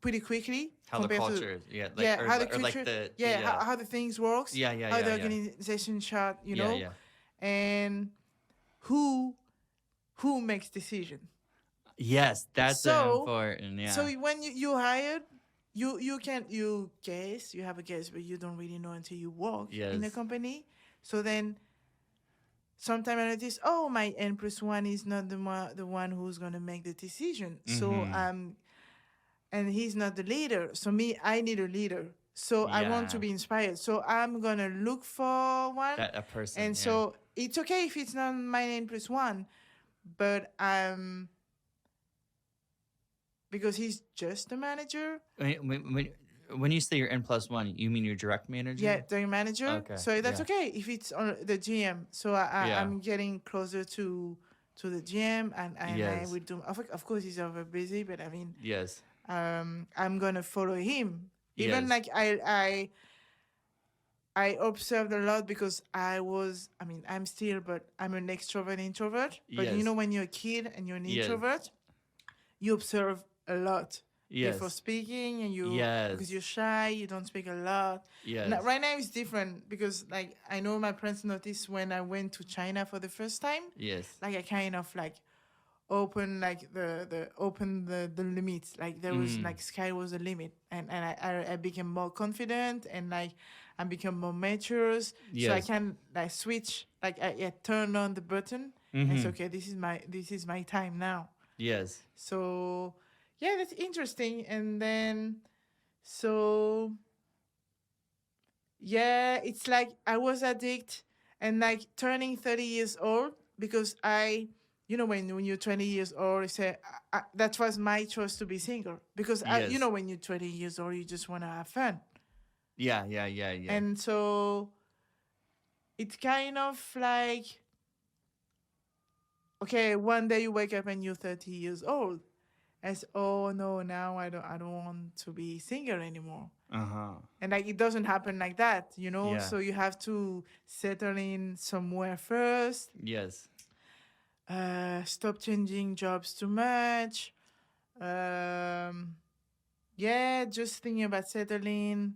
pretty quickly How the compared to culture, like, how the or like culture, the how the things works, Yeah, yeah, how yeah, the yeah. organization chart, Yeah, yeah. and who makes decision. Yes, that's So- important. Yeah. So when you hired, you guess, you have a guess, but you don't really know until you work in a Yes. company. So then sometimes I notice, oh, my N+1 is not the one who's gonna make the decision. So and he's not the leader. So I need a leader. So I want to Yeah. be inspired. So I'm gonna look for one, That a person. and Yeah. so it's okay if it's not my name plus one, but because he's just a manager. When you say you're N plus one, you mean your direct Yeah, manager? the manager. Okay. So that's Yeah. okay if it's on the GM. So Yeah. I'm getting closer to the GM, and I Yes. will do. Of course, he's over busy, but I mean, Yes. I'm gonna follow him. Even Yes. like I observed a lot because I mean, I'm still, but I'm an extrovert introvert. But you know, Yes. when you're a kid and you're an Yes. introvert, you observe a lot before Yes. speaking, and because you're Yes. shy, you don't speak a lot. Now, Yes. right now it's different because like I know my parents noticed when I went to China for the first time, Yes. like I kind of like open like the open the limits, like there was Mm. like sky was the limit, and I became more confident, and like I become more mature, so I Yes. can like switch, like I turn on the button and say, Mm-hmm. okay, this is my time now. Yes. So yeah, that's interesting. And then so yeah, it's like I was addict, and like turning 30 years old, because you know, when you're 20 years old, you say, that was my choice to be single. Because, you Yes. know, when you're 20 years old, you just want to have fun. Yeah. Yeah. Yeah. Yeah. And so it's kind of like, okay, one day you wake up and you're 30 years old. As, oh no, now I don't want to be single anymore. Uh-huh. And like it doesn't happen like that, you know. Yeah. So you have to settle in somewhere first, Yes. stop changing jobs too much, um yeah, just thinking about settling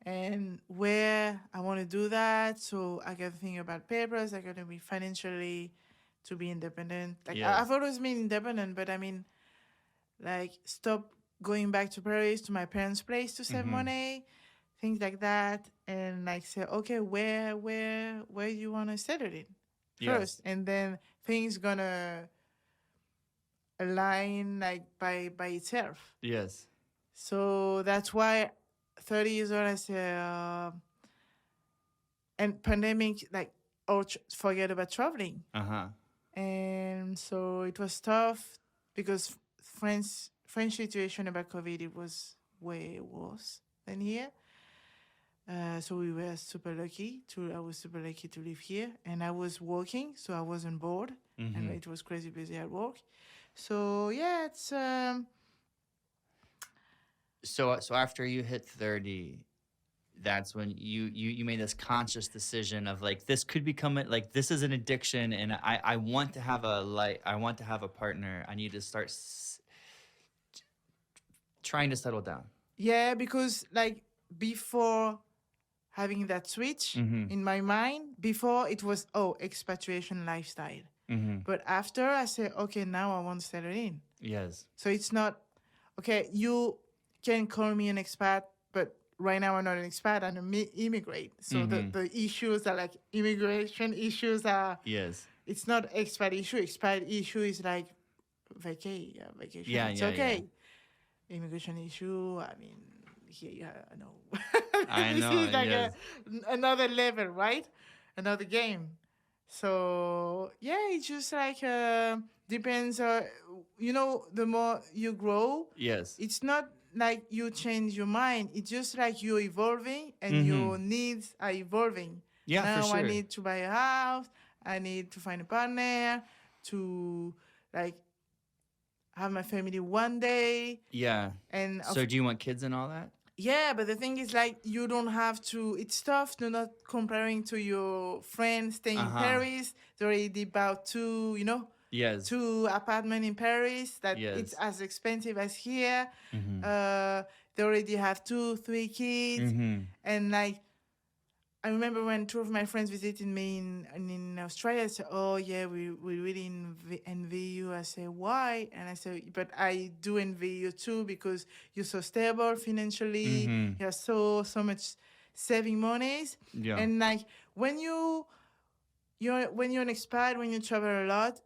and where I want to do that. So I gotta think about papers, I gotta be financially to be independent. Like I've Yes. always been independent, but I mean, like, stop going back to Paris to my parents' place to save Mm-hmm. money, things like that, and like say, okay, where you want to settle it Yes. first, and then things gonna align like by itself. Yes. So that's why 30 years old, I say, and pandemic, like, or forget about traveling. Uh-huh. And so it was tough because French situation about COVID, it was way worse than here. So we were super lucky to. I was super lucky to live here, and I was working, so I wasn't bored, and Mm-hmm. it was crazy busy at work. So yeah, it's So after you hit 30, that's when you made this conscious decision of like this could become like this is an addiction, and I want to have I want to have a partner. I need to start trying to settle down. yeah, because like before having that switch Mm-hmm. in my mind, before it was, oh, expatriation lifestyle. Mm-hmm. But after I say, okay, now I want to settle in. Yes. So it's not, okay, you can call me an expat, but right now I'm not an expat, I'm an immigrant. So Mm-hmm. the issues are like immigration issues are, Yes. it's not expat issue. Expat issue is like vacation. Yeah, It's yeah, yeah. okay. Immigration issue, I mean, here, yeah, I know. I This know. is like Yes. another level, right? Another game. So yeah, it's just like depends. You know, the more you grow, Yes. it's not like you change your mind. It's just like you're evolving and Mm-hmm. your needs are evolving. Yeah, for Now I sure. need to buy a house. I need to find a partner to like have my family one day. Yeah. And So do you want kids and all that? yeah, but the thing is, like, you don't have to. It's tough to not comparing to your friends staying in Uh-huh. Paris. They already bought two, Yes. two apartment in Paris that it's Yes. as expensive as here. Mm-hmm. They already have 2, 3 kids, Mm-hmm. and like I remember when two of my friends visited me in Australia. I said, "Oh yeah, we really envy you." I say, "Why?" And I said, "But I do envy you too because you're so stable financially. Mm-hmm. You have so much saving monies, Yeah. and like when when you're an expat, when you travel a lot,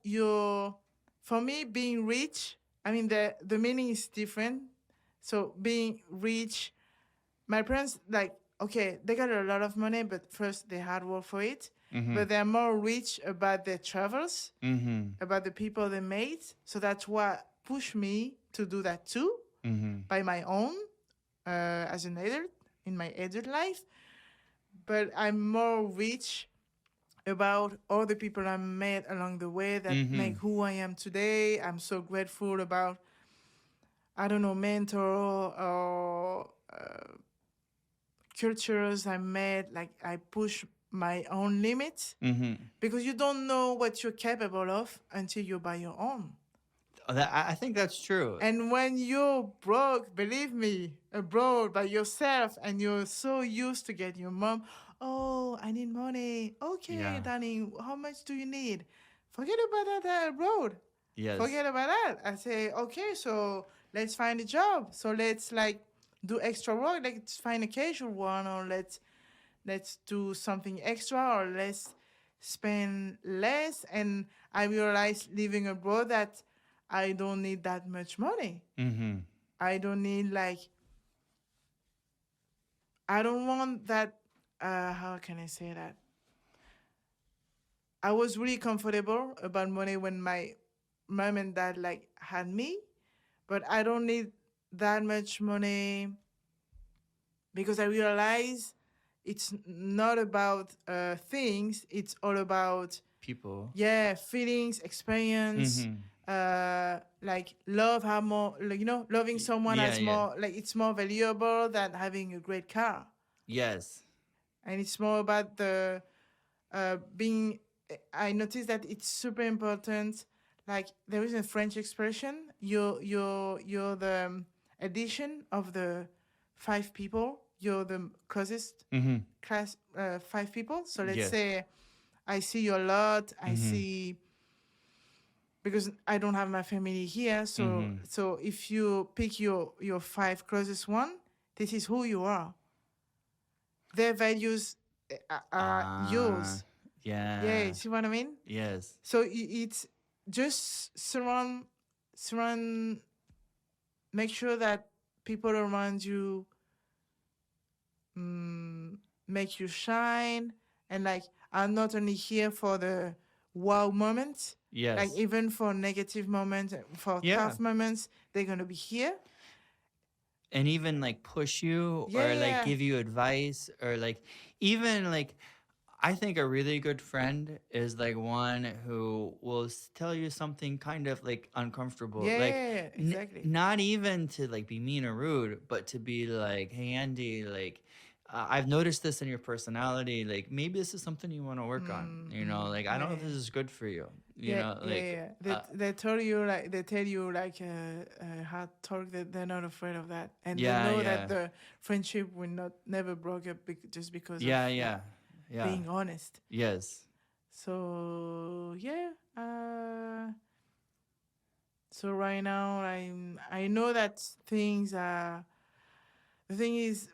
for me being rich. I mean the meaning is different. So being rich my parents, like, okay, they got a lot of money, but first they hard work for it. Mm-hmm. But they're more rich about their travels, Mm-hmm. about the people they made. So that's what pushed me to do that too, Mm-hmm. by my own, as an adult, in my adult life. But I'm more rich about all the people I met along the way that Mm-hmm. make who I am today. I'm so grateful about, I don't know, mentor or cultures I met. Like, I push my own limits, Mm-hmm. because you don't know what you're capable of until you're by your own. I think that's true. And when you're broke, believe me, abroad by yourself, and you're so used to get your mom, oh, I need money. Okay, Yeah. darling, how much do you need? Forget about that abroad. Yes. Forget about that. I say, okay, so let's find a job. So let's like do extra work. Let's find a casual one, or let's do something extra, or let's spend less. And I realized living abroad that I don't need that much money. Mm-hmm. I don't need like, I don't want that. How can I say that? I was really comfortable about money when my mom and dad like had me, but I don't need that much money, because I realize it's not about things. It's all about, People. yeah, feelings, experience, Mm-hmm. like love. How more, like, loving someone Yeah. as Yeah. more, like, it's more valuable than having a great car. Yes. And it's more about the being. I noticed that it's super important. Like, there is a French expression: you're the addition of the five people. You're the closest Mm-hmm. class, five people. So let's Yes. say I see you a lot. I Mm-hmm. see, because I don't have my family here. So Mm-hmm. so if you pick your five closest one, this is who you are. Their values are Ah. yours. Yeah, Yeah. see what I mean? Yes. So it's just surround, make sure that people around you make you shine, and like, are not only here for the wow moments, like Yes. even for negative moments, for Yeah. tough moments, they're gonna be here. And even like push you Yeah, or like yeah. give you advice or like even like I think a really good friend is like one who will tell you something kind of like uncomfortable, Yeah, like yeah, yeah, exactly. not even to like be mean or rude, but to be like, "Hey Andy, like I've noticed this in your personality. Like maybe this is something you want to work on. You know, like I Yeah, don't know if this yeah. is good for you. You Yeah, know, yeah, like yeah. They tell you, like, they tell you like hard talk, that they're not afraid of that, and they yeah, know that yeah, the friendship will not never broke up just because of yeah, like yeah, yeah, being honest. yes, So yeah, so right now I know that things are, the thing is,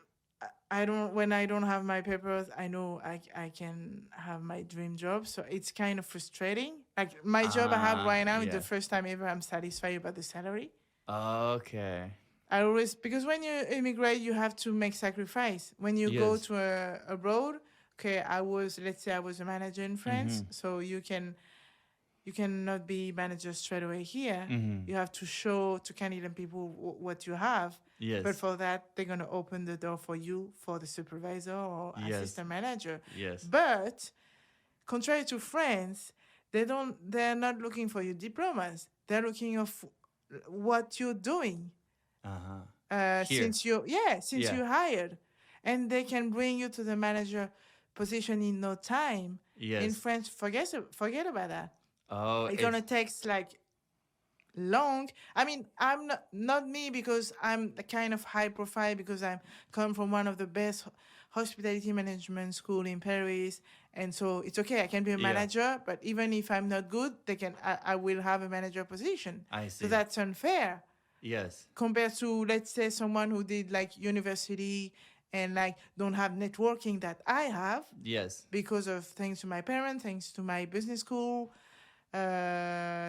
I don't, when I don't have my papers, I know I can have my dream job. So it's kind of frustrating. Like, my job I have right now is the yeah, first time ever I'm satisfied about the salary. okay, I always, because when you immigrate, you have to make sacrifice. When you go yes, to abroad, okay, let's say I was a manager in France, mm-hmm, so you cannot be manager straight away here. mm-hmm, You have to show to Canadian people what you have. But yes, for that, they're gonna open the door for you for the supervisor or yes, assistant manager. yes, But contrary to France, they're not looking for your diplomas. They're looking of what you're doing. uh-huh, here, Since yeah, you hired, and they can bring you to the manager position in no time. In yes, France, forget about that. oh, It's it's gonna take like long. I mean, I'm not me, because I'm a kind of high profile, because I'm come from one of the best hospitality management school in Paris, and so it's okay. I can be a yeah, manager, but even if I'm not good, I will have a manager position. I So see, that's unfair yes, compared to, let's say, someone who did like university and like don't have networking that I have, yes, because of thanks to my parents, thanks to my business school.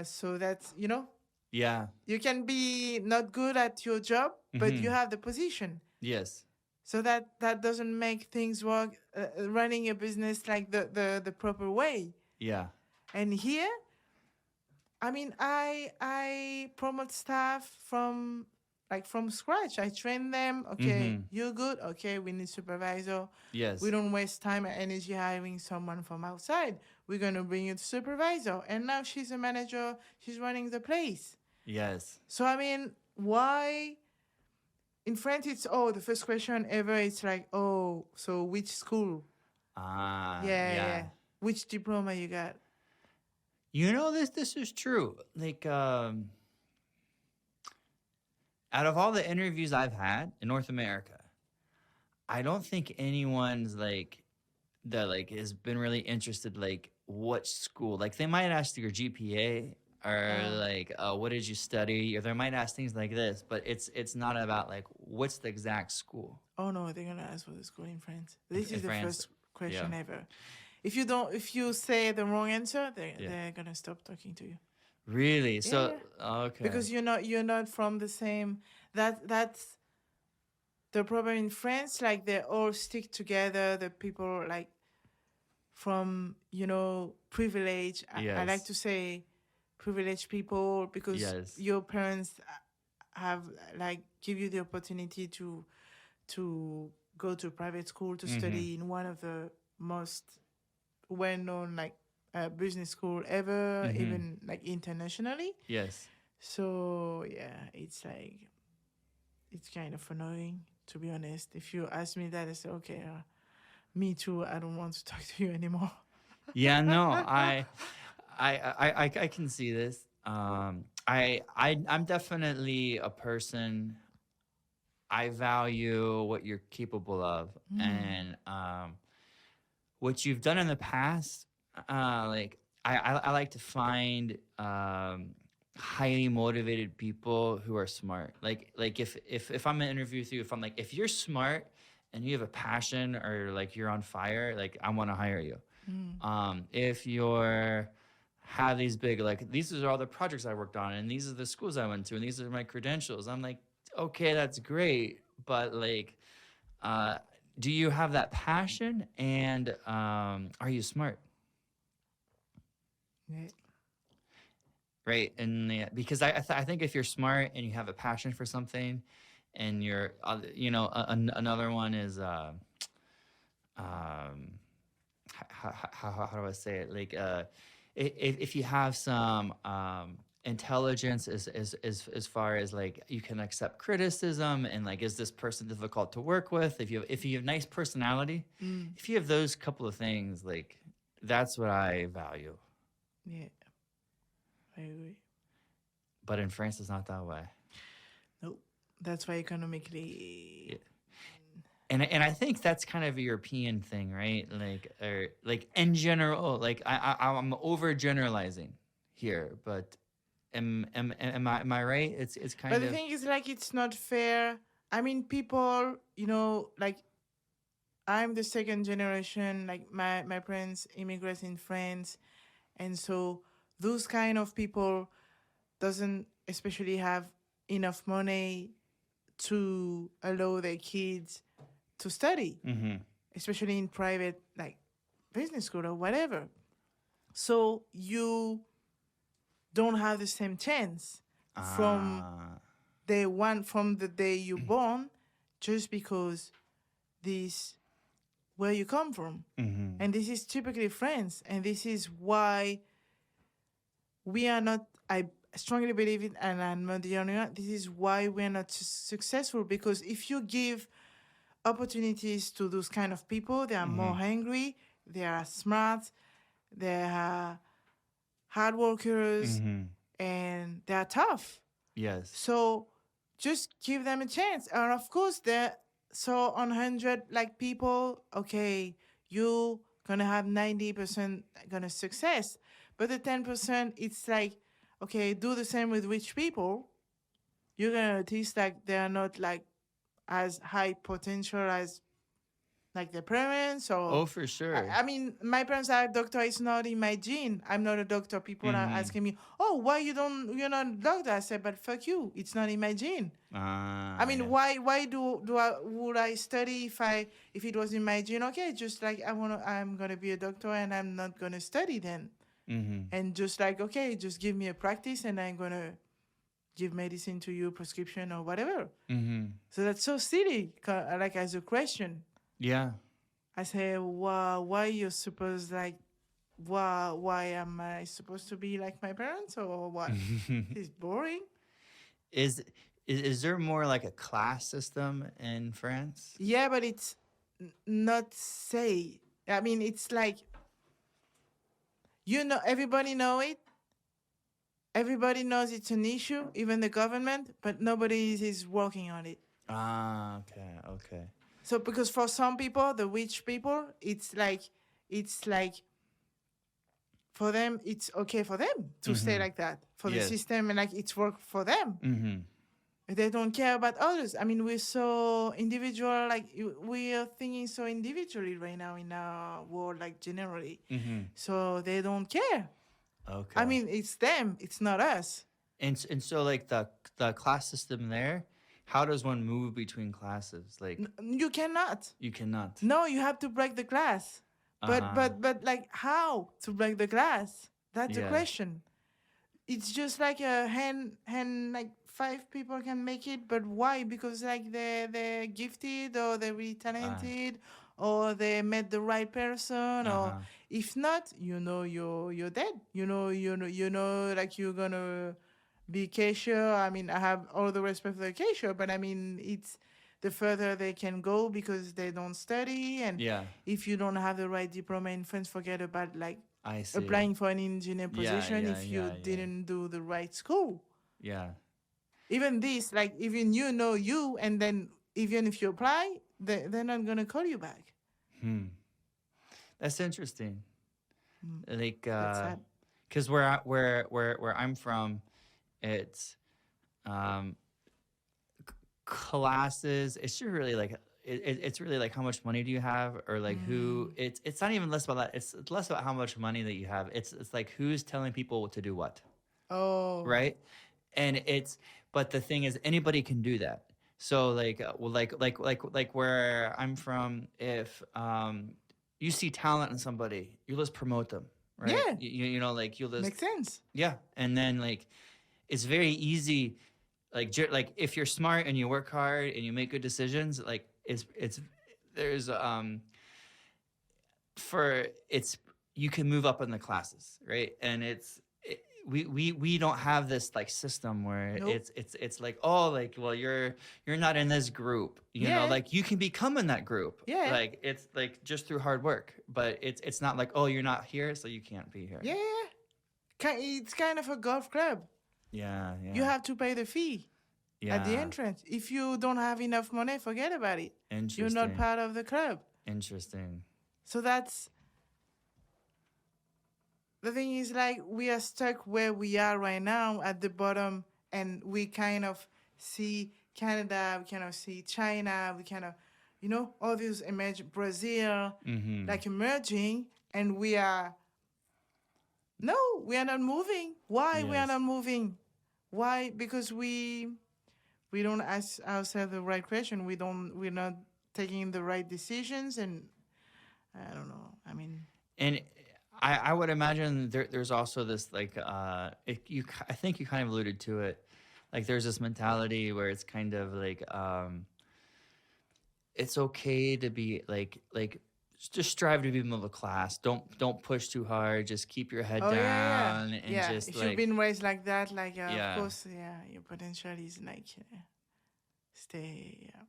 So that's, yeah, you can be not good at your job, but you mm-hmm, have the position. yes, So that doesn't make things work, running a business like the proper way. Yeah. And here, I mean, I promote staff from from scratch. I train them. Okay, Mm-hmm. you're good. Okay, we need supervisor. We Yes. don't waste time and energy hiring someone from outside. We're gonna bring you the supervisor, and now she's a manager. She's running the place. Yes. So I mean, why in France it's the first question ever. It's like, oh, so which school? Ah, Yeah, yeah. yeah. Which diploma you got? You know, this is true. Like, out of all the interviews I've had in North America, I don't think anyone's like that like has been really interested like what school. Like they might ask your GPA or Uh, like what did you study, or they might ask things like this, but it's not about like what's the exact school oh no, they're gonna ask for the school in France. This in is the France. first Yeah. question ever. If you say the wrong answer, Yeah. they're gonna stop talking to you. Really? Yeah, So yeah. okay. Because you're not from the same. That's the problem in France. Like they all stick together. The people like from privilege. I like Yes. to say privileged people because Yes. your parents have like give you the opportunity to go to private school to Mm-hmm. study in one of the most well-known business school ever, Mm-hmm. even like internationally. Yes. So yeah, it's kind of annoying to be honest. If you ask me that, I say okay, me too. I don't want to talk to you anymore. Yeah, no, I can see this. I'm definitely a person. I value what you're capable of, Mm. and what you've done in the past. Like I like to find highly motivated people who are smart. Like if I'm gonna interview with you, if I'm like if you're smart and you have a passion or like you're on fire, like I want to hire you. Mm. If you're have these big like these are all the projects I worked on and these are the schools I went to and these are my credentials. I'm like, okay, that's great, but like, uh, do you have that passion and are you smart? Yeah. Right? And yeah, because I think if you're smart and you have a passion for something, and you're another one is um how do I say it? Like, if you have some intelligence as far as like you can accept criticism and like is this person difficult to work with? If you have nice personality, Mm. if you have those couple of things, like that's what I value. Yeah. I agree. But in France, it's not that way. Nope. That's why economically. Yeah. And I think that's kind of a European thing, right? Like or like in general, like I'm overgeneralizing here, but am I right? It's But kind the of thing is, like, it's not fair. I mean, people, like, I'm the second generation, like, my parents immigrants in France. And so those kind of people doesn't especially have enough money to allow their kids to study, mm-hmm. especially in private, like, business school or whatever. So you don't have the same chance from Ah, from the day you're born, just because this where you come from. mm-hmm. And this is typically France. And this is why we are not, I strongly believe it, and I'm not the only one. This is why we're not successful, because if you give opportunities to those kind of people, they are Mm-hmm. more hungry, they are smart, they are hard workers, Mm-hmm. and they are tough. Yes. So just give them a chance. And of course, so on 100 like people, okay, you gonna have 90% gonna success. But the 10%, it's like, okay, do the same with rich people. You're gonna notice like they are not like as high potential as like their parents or Oh, for sure. I mean, my parents are a doctor. It's not in my gene. I'm not a doctor. People are Mm-hmm. asking me, "Oh, why you're not a doctor?" I said, "But fuck you. It's not in my gene." I Ah, mean, yeah. why do I would I study if it was in my gene? Okay, just like I'm gonna be a doctor and I'm not gonna study then. Mm-hmm. And just like, okay, just give me a practice and I'm gonna give medicine to you, prescription or whatever. Mm-hmm. So that's so silly. Like as a question, Yeah. I say, why you supposed like, why am I supposed to be like my parents or what? It's boring. is, is there more like a class system in France? Yeah, but it's not say. I mean, it's like everybody know it. Everybody knows it's an issue, even the government, but nobody is working on it. Ah, okay, okay. So because for some people, the rich people, it's like for them it's okay for them to stay Mm-hmm. like that for the Yes. system and like it's work for them. Mm-hmm. They don't care about others. I mean, we're so individual. Like we are thinking so individually right now in our world, like generally. Mm-hmm. So they don't care. I Okay. mean, it's them. It's not us. And so like the class system there, how does one move between classes? Like You cannot. you cannot. No, you have to break the glass. But Uh-huh. but like how to break the glass? That's the Yeah. question. It's just like a hand like five people can make it, but why? Because like they're gifted or they're really Uh, talented or they met the right person or uh-huh. if not, you're dead. Like you're gonna be cashier. I mean, I have all the respect for the cashier, but I mean it's the further they can go because they don't study and Yeah. if you don't have the right diploma in France, forget about like I see. applying for an engineer Yeah, position yeah, if you yeah, yeah. didn't do the right school. Yeah. Even this, like even you, and then even if you apply, they're not gonna call you back. Hmm. That's interesting. Mm, Like that's sad. cuz where I'm from, it's um classes, it's just really like it's really like how much money do you have or like who Mm. it's not even less about that, it's less about how much money that you have, it's like who's telling people what to do what, Oh, right? And it's but the thing is anybody can do that. So like well like where I'm from, if you see talent in somebody, you just promote them, right? yeah, You know like you'll just makes sense. yeah, and then like it's very easy, like like if you're smart and you work hard and you make good decisions, like it's there's for it's you can move up in the classes, right? And we don't have this like system where Nope. it's like, oh, like, well, you're not in this group, you know, Yeah, like you can become in that group, yeah, like it's like just through hard work, but it's not like, oh, you're not here so you can't be here. yeah, yeah. It's kind of a golf club. Yeah, You yeah, have to pay the fee at the yeah. entrance. If you don't have enough money, forget about it. You're not Interesting. part of the club. Interesting. So that's the thing is like we are stuck where we are right now at the bottom and we kind of see Canada, we kind of see China, we kind of all these emerge Brazil Mm-hmm. like emerging and we are not moving. Why we are Yes. not moving? Why? Because we don't ask ourselves the right question. We're not taking the right decisions and I don't know. I mean, And I would imagine there's also this like I think you kind of alluded to it, like there's this mentality where it's kind of like it's okay to be like just strive to be middle class, don't push too hard, just keep your head oh yeah, yeah, down and yeah. just If you've like been raised like that, like of yeah. course, yeah, your potential is like stay. Yeah.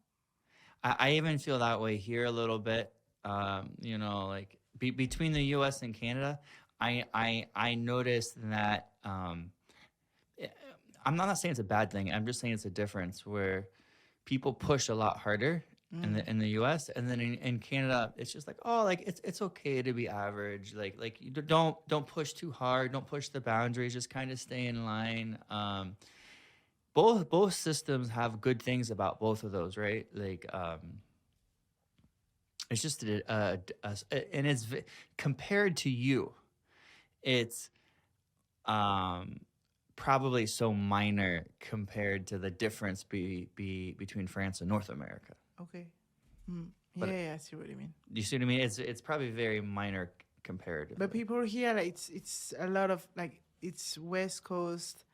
I even feel that way here a little bit. You know, like between the U.S. and Canada, I noticed that eh, I'm not saying it's a bad thing. I'm just saying it's a difference where people push a lot harder Mm. in the U.S. and then in Canada, it's just like, oh, like it's okay to be average. Like you don't push too hard. Don't push the boundaries. Just kind of stay in line. Both systems have good things about both of those, right? Like It's just and it's compared to you, it's probably so minor compared to the difference between France and North America. Okay. Mm. But Yeah, I see what you mean. you see what I mean? It's probably very minor But comparatively. people here, like, it's a lot of like it's West Coast.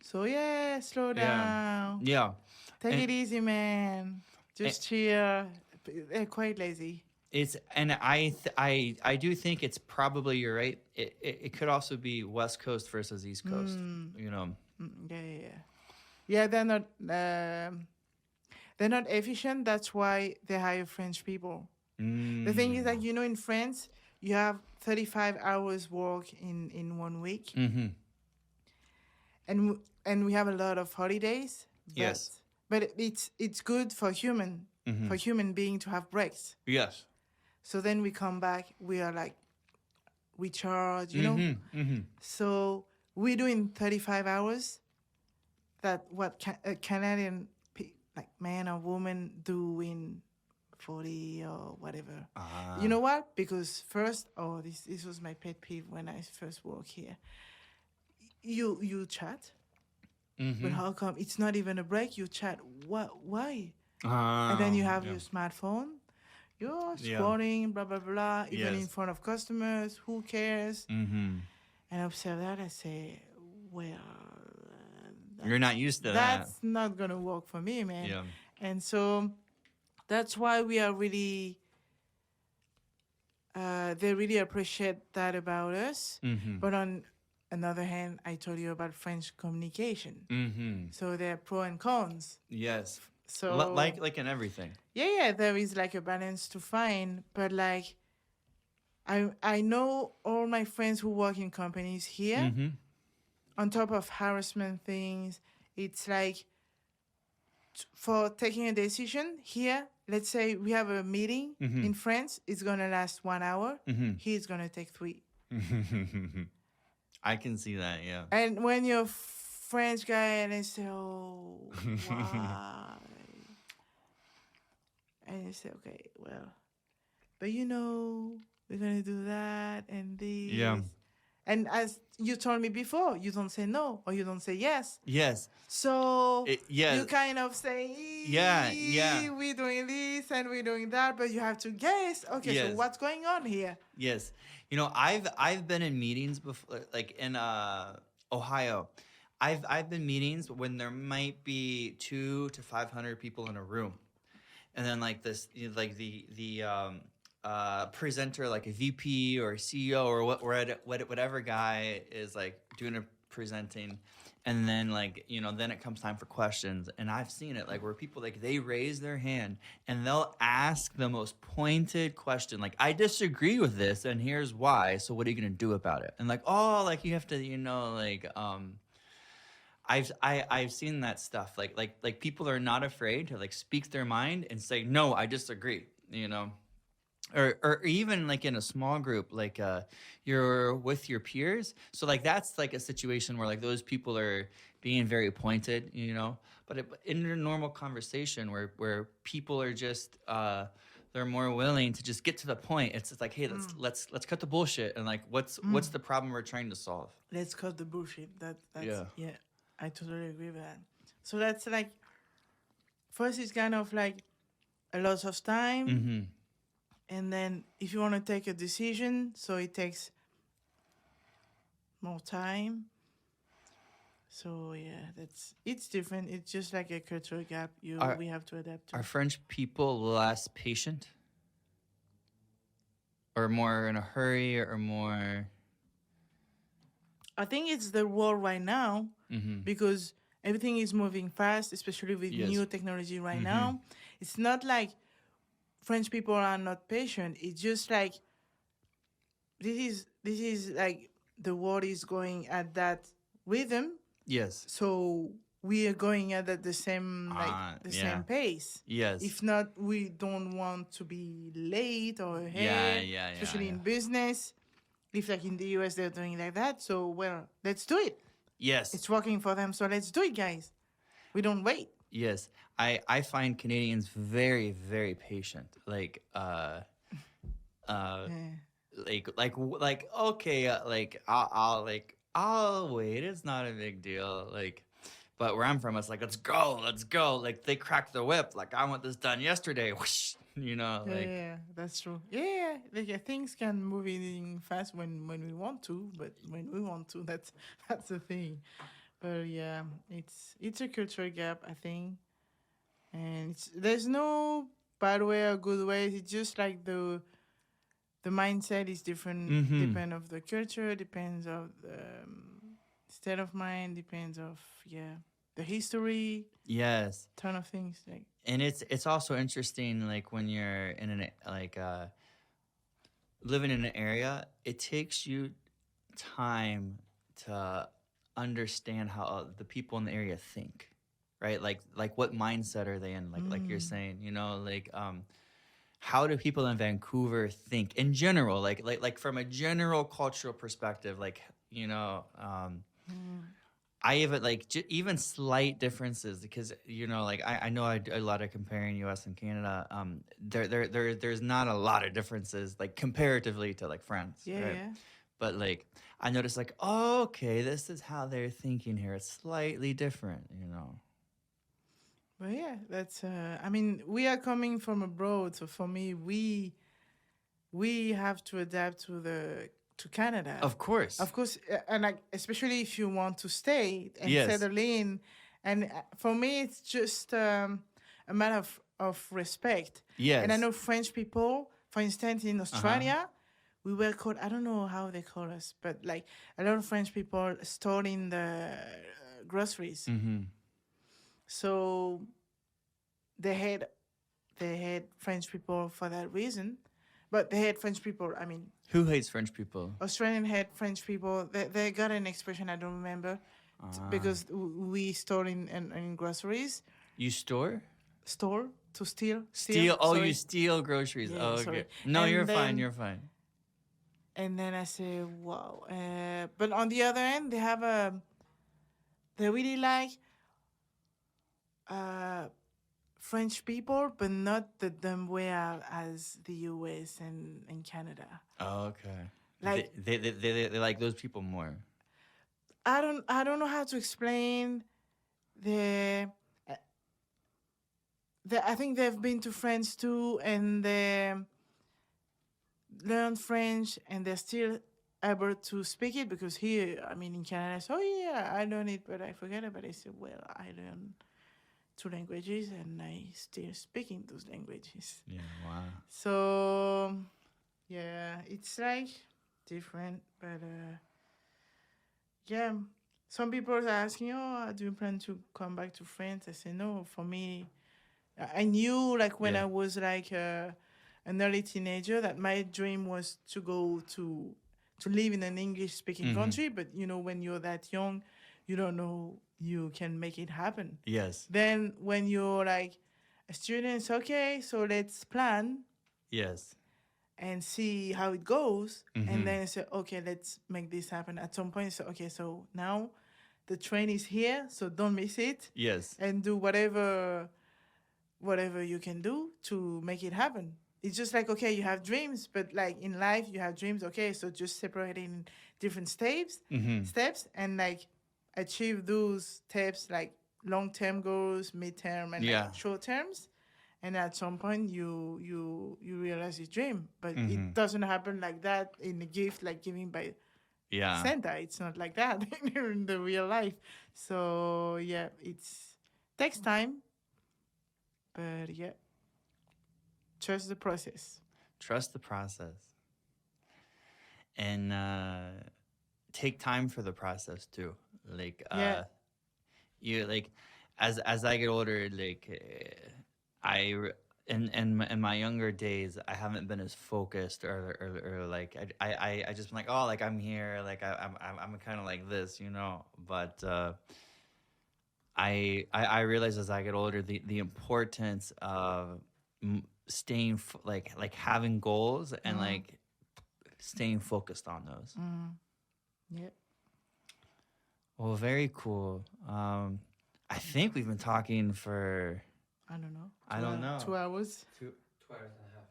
So yeah, slow Yeah, down. yeah, Take and, it easy, man. and Just chill. They're quite lazy. it's and I do think it's probably you're right. It could also be West Coast versus East Coast. Mm, You know. yeah, yeah, yeah. Yeah, they're not efficient. That's why they hire French people. The thing is, Mm. like, in France, you have 35 hours work in 1 week, Mm-hmm. and we have a lot of holidays. But Yes. it's good for Mm-hmm. human being to have breaks. Yes. So then we come back, we are like recharge. Mm-hmm. Mm-hmm. So we're doing 35 hours. That what a Canadian like man or woman do in 40 or whatever. You know what? Because first, this was my pet peeve when I first work here. You chat, but Mm-hmm. how come it's not even a break? You chat. What? Why? And then you have Yeah. your smartphone. You're Yeah. scrolling, blah blah blah. Even in Yes. front of customers, who cares? Mm-hmm. And I observe that. I say, well, You're not used to that. that's not gonna work for me, man. Yeah. And so that's why we are really they really appreciate that about us. Mm-hmm. But on another hand, I told you about French communication. Mm-hmm. So there are pro and cons. Yes. So Like in everything. yeah, there is like a balance to find. But like I know all my friends who work in companies here. Mm-hmm. On top of harassment things, it's like for taking a decision here, let's say we have a meeting Mm-hmm. in France, it's gonna last 1 hour. Mm-hmm. He's gonna take 3. I can see that. Yeah. And when you're a French guy and they say, "Oh, why?" and you say, "Okay, well, but we're gonna do that and this." Yeah. And as you told me before, you don't say no or you don't say yes. Yes. So Yeah. you kind of say, Yeah, yeah. we're doing this and we're doing that, but you have to guess. Okay, so Yes. what's going on here? Yes. I've been in meetings before, like in Ohio. I've been meetings when there might be 200 to 500 people in a room, and then like this, like the presenter, like a VP or a CEO or whatever guy is like doing a presenting, and then like then it comes time for questions, and I've seen it like where people like they raise their hand and they'll ask the most pointed question, like, I disagree with this and here's why, so what are you gonna do about it? And like, oh, like you have to like I've seen that stuff, like people are not afraid to like speak their mind and say, no, I disagree, or even like in a small group, like you're with your peers, so like that's like a situation where like those people are being very pointed, but in a normal conversation where people are just they're more willing to just get to the point. It's like, hey, let's cut the bullshit, and like what's the problem we're trying to solve. Let's cut the bullshit. That's Yeah. yeah, I totally agree with that. So that's like first it's kind of like a lot of time. Mm-hmm. And then if you want to take a decision, so it takes more time. So yeah, it's different. It's just like a cultural gap we have to adapt to. Are French people less patient, or more in a hurry, or more? I think it's the world right now because everything is moving fast, especially with Yes. new technology right now. It's not like French people are not patient. It's just like this is like the world is going at that rhythm. Yes. So we are going at the same same pace. Yes. If not, we don't want to be late or ahead. Yeah, Especially in yeah. business. If like in the US they're doing like that, so well, let's do it. Yes. It's working for them, so let's do it, guys. We don't wait. Yes. I find Canadians very, very patient. Like Uh, Yeah. okay, I'll wait. It's not a big deal. But where I'm from, it's like let's go. Like they cracked the whip. Like I want this done yesterday. Whoosh, Yeah, yeah, that's true. Yeah, like, yeah, things can move in fast when we want to, but when we want to, that's the thing. But yeah, it's a culture gap, I think, and there's no bad way or good way. It's just like the mindset is different, Mm-hmm. depend of the culture, depends of the state of mind, depends of the history, Yes, ton of things like and it's also interesting. Like when you're in an living in an area, it takes you time to understand how the people in the area think, right? Like what mindset are they in? Like you're mm, saying, how do people in Vancouver think in general? Like from a general cultural perspective, mm, I even even slight differences because like I know I do a lot of comparing U.S. and Canada. There's not a lot of differences like comparatively to like France, yeah, right? yeah. But like I noticed like, oh, okay, this is how they're thinking here. It's slightly different. But yeah, that's. I mean, we are coming from abroad, so for me, we have to adapt to Canada, Of course. of course, and like especially if you want to stay and Yes. settle in, and for me, it's just a matter of respect. And I Yes. know French people, for instance, in Uh-huh. Australia, we were called. I don't know how they call us, but like a lot of French people storing the groceries, Mm-hmm. so they had French people for that reason, but they had French people. I mean, Who hates French people? Australian had French people. They got an expression I don't remember Ah. because we store in groceries You store? store to steal. Steal. Oh, you Sorry, steal groceries. yeah, Oh, yeah, okay. sorry. No, you're And fine. then You're fine. I say, wow. But on the other end, they really like uh French people, but not the dumb way as the US and Canada. Oh, okay. Like They like those people more. I don't know how to explain the I think they've been to France too, and they learn French, and they're still able to speak it because here, I mean, in Canada, so yeah, I learned it, but I forget about it. I said, well, I learned two languages, and I still speaking those languages. Yeah. Wow. So yeah, it's like different, but yeah. Some people are asking, "Oh, do you plan to come back to France?" I say, "No. For me, I knew like when Yeah. I was like an early teenager that my dream was to go to live in an English speaking Mm-hmm. country. But when you're that young, you don't know you can make it happen. Yes. Then when you're like a student, it's okay. So let's plan Yes. and see how it goes. And Mm-hmm. then say, okay, let's make this happen. At some point, so okay, so now the train is here, so don't miss it, Yes. and do whatever you can do to make it happen. It's just like, okay, you have dreams, but like in life, you have dreams. Okay, so just separate in different Mm-hmm. steps, and like achieve those steps, like long term goals, mid term, and like Yeah. short terms. And at some point, you realize your dream, but Mm-hmm. it doesn't happen like that in a gift, like giving by Yeah. Santa. It's not like that in the real life. So yeah, it's takes time, but yeah, trust the process. Trust the process and take time for the process too. Like Yeah. you like as I get older, I re- in my younger days, I haven't been as focused or like I just been like, oh, like I'm here, like I'm kind of like this. But I realize as I get older the importance of staying like having goals and Mm, like staying focused on those. mm, yeah. Well, very cool. I think we've been talking for I don't know. I don't know. 2 hours. 2 hours and a half.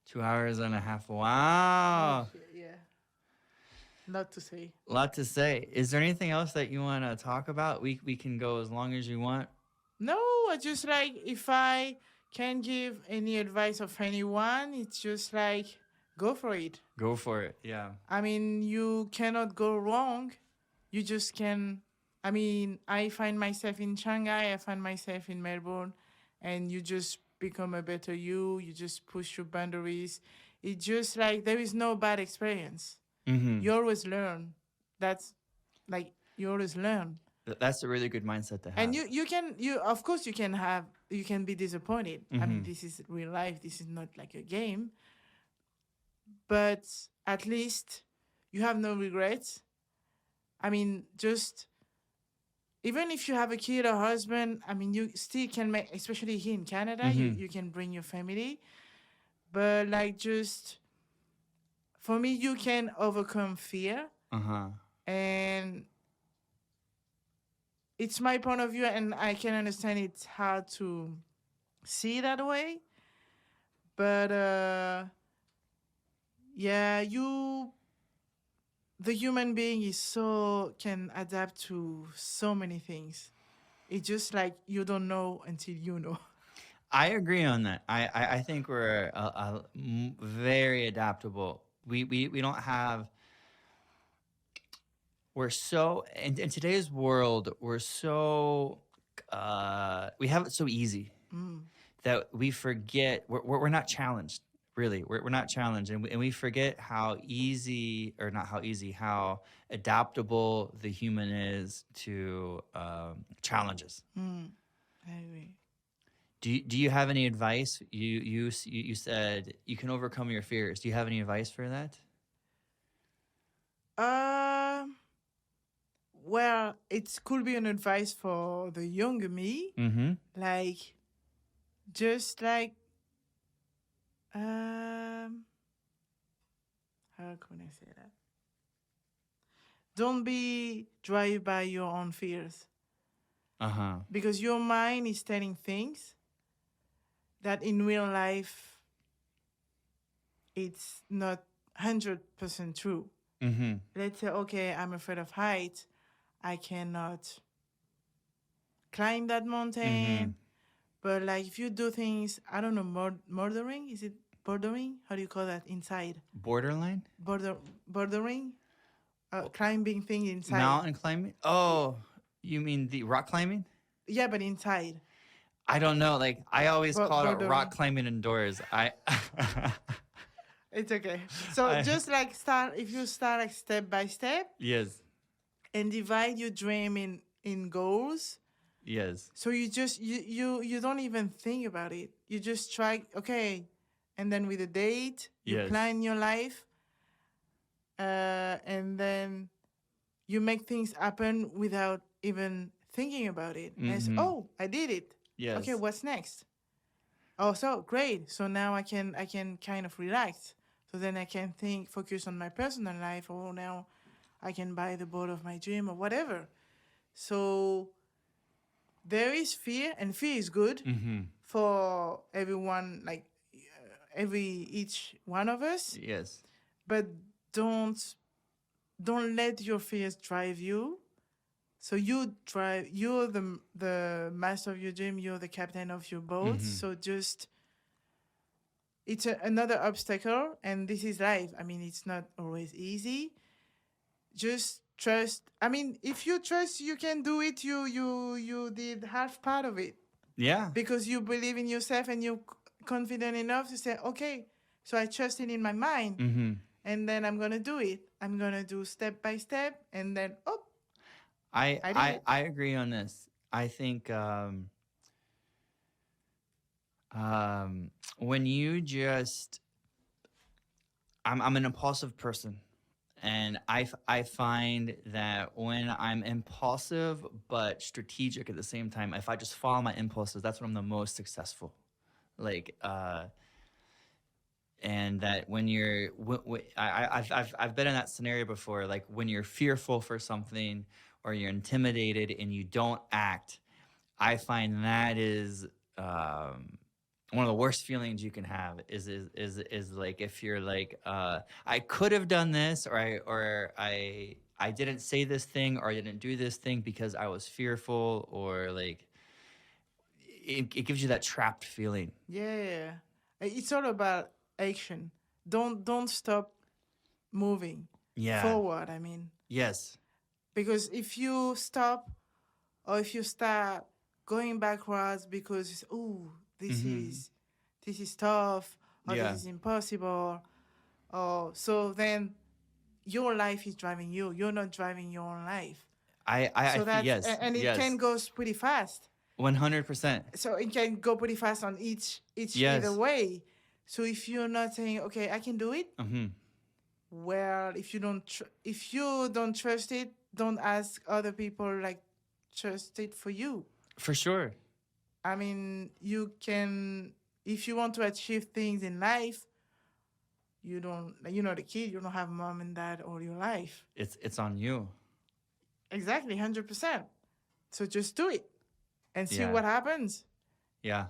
2 hours and a half. Oh Wow. shit, yeah. Not to say. A lot to say. Is there anything else that you want to talk about? We can go as long as you want. No, I just like if I can give any advice of anyone, it's just like go for it. Go for it. Yeah. I mean, you cannot go wrong. You just can. I mean, I find myself in Shanghai, I find myself in Melbourne, and you just become a better you. You just push your boundaries. It's just like there is no bad experience. Mm-hmm. You always learn. That's like you always learn. That's a really good mindset to And have. you of course you can be disappointed. I mean, Mm-hmm. this is real life. This is not like a game. But at least you have no regrets. I mean, just even if you have a kid or husband, I mean, you still can make, especially here in Canada, Mm-hmm. you can bring your family. But like, just for me, you can overcome fear. Uh-huh. And it's my point of view, and I can understand it's hard to see that way. But yeah, the human being is so can adapt to so many things. It's just like you don't know until you know. I agree on that. I think we're very adaptable. We don't have. We're so in today's world. We're so we have it so easy Mm. that we forget we're not challenged. Really, we're not challenged, and we forget how easy, or not how easy, how adaptable the human is to challenges. Mm. I agree. Do you have any advice? You said you can overcome your fears. Do you have any advice for that? Um. Well, it could be an advice for the younger me, Mm-hmm. like just like um. How can I say that? Don't be driven by your own fears, Uh-huh. because your mind is telling things that in real life it's not 100% true. Mm-hmm. Let's say, okay, I'm afraid of heights. I cannot climb that Mm-hmm. mountain. But like if you do things, I don't know, murdering? Is it bordering? How do you call that inside? Borderline? Bordering? Climbing thing inside. Mountain climbing? Oh, you mean the rock climbing? Yeah, but inside. I don't know. Like I always call it rock Bordering. climbing indoors. I It's okay. So I just like start, if you start like step by step yes. and divide your dream in goals. Yes. So you just you don't even think about it. You just try, okay, and then with a date, you Yes. plan your life, and then you make things happen without even thinking about it. And it's, Mm-hmm. oh, I did it. Okay, Yes. what's next? Oh, so great. So now I can kind of relax. So then I can focus on my personal life. Oh, now I can buy the boat of my dream or whatever. So there is fear, and fear is good Mm-hmm. for everyone, like each one of us. Yes. But don't let your fears drive you. So you're the master of your dream, you're the captain of your boat. Mm-hmm. So just it's another obstacle, and this is life. I mean, it's not always easy. Just trust. I mean, if you trust you can do it, you did half part of it, Yeah. because you believe in yourself and you're confident enough to say, okay, so I trust it in my mind, Mm-hmm. and then I'm gonna do it. I'm gonna do step by step, and then oh, I I did I it. I agree on this. I think when you just I'm an impulsive person, and I find that when I'm impulsive but strategic at the same time, if I just follow my impulses, that's when I'm the most successful. Like and that when you're I've been in that scenario before, like when you're fearful for something or you're intimidated and you don't act. I find that is one of the worst feelings you can have is like if you're like I could have done this, or I didn't say this thing, or I didn't do this thing because I was fearful, or like it gives you that trapped feeling. Yeah, it's all about action. Don't stop moving Yeah. forward. I mean, Yes. because if you stop or if you start going backwards because oh Mm-hmm. this is tough or this Yeah. is impossible, or so then your life is driving you. You're not driving your own life. So Yes, and it can yes. go pretty fast. 100%. So it can go pretty fast on each either Yes. way. So if you're not saying okay, I can do it, Mm-hmm. well, if you don't trust it, don't ask other people like trust it for you. For sure. I mean, you can if you want to achieve things in life, you don't you're not a kid, you don't have mom and dad all your life. It's on you. Exactly, 100%. So just do it and see Yeah. what happens. Yeah.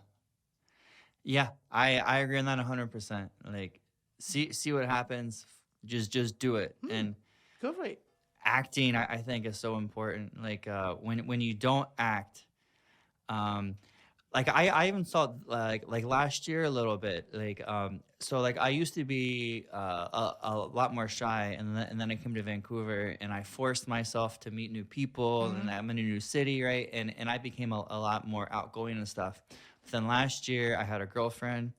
Yeah. I agree on that 100%. Like see what happens. Just do it. And Go for it. acting, I think, is so important. Like when you don't act, um like I even saw like last year a little bit, like so like I used to be a lot more shy, and then I came to Vancouver and I forced myself to meet new people, and I'm in a new city, right? And I became a lot more outgoing and stuff. But then last year I had a girlfriend,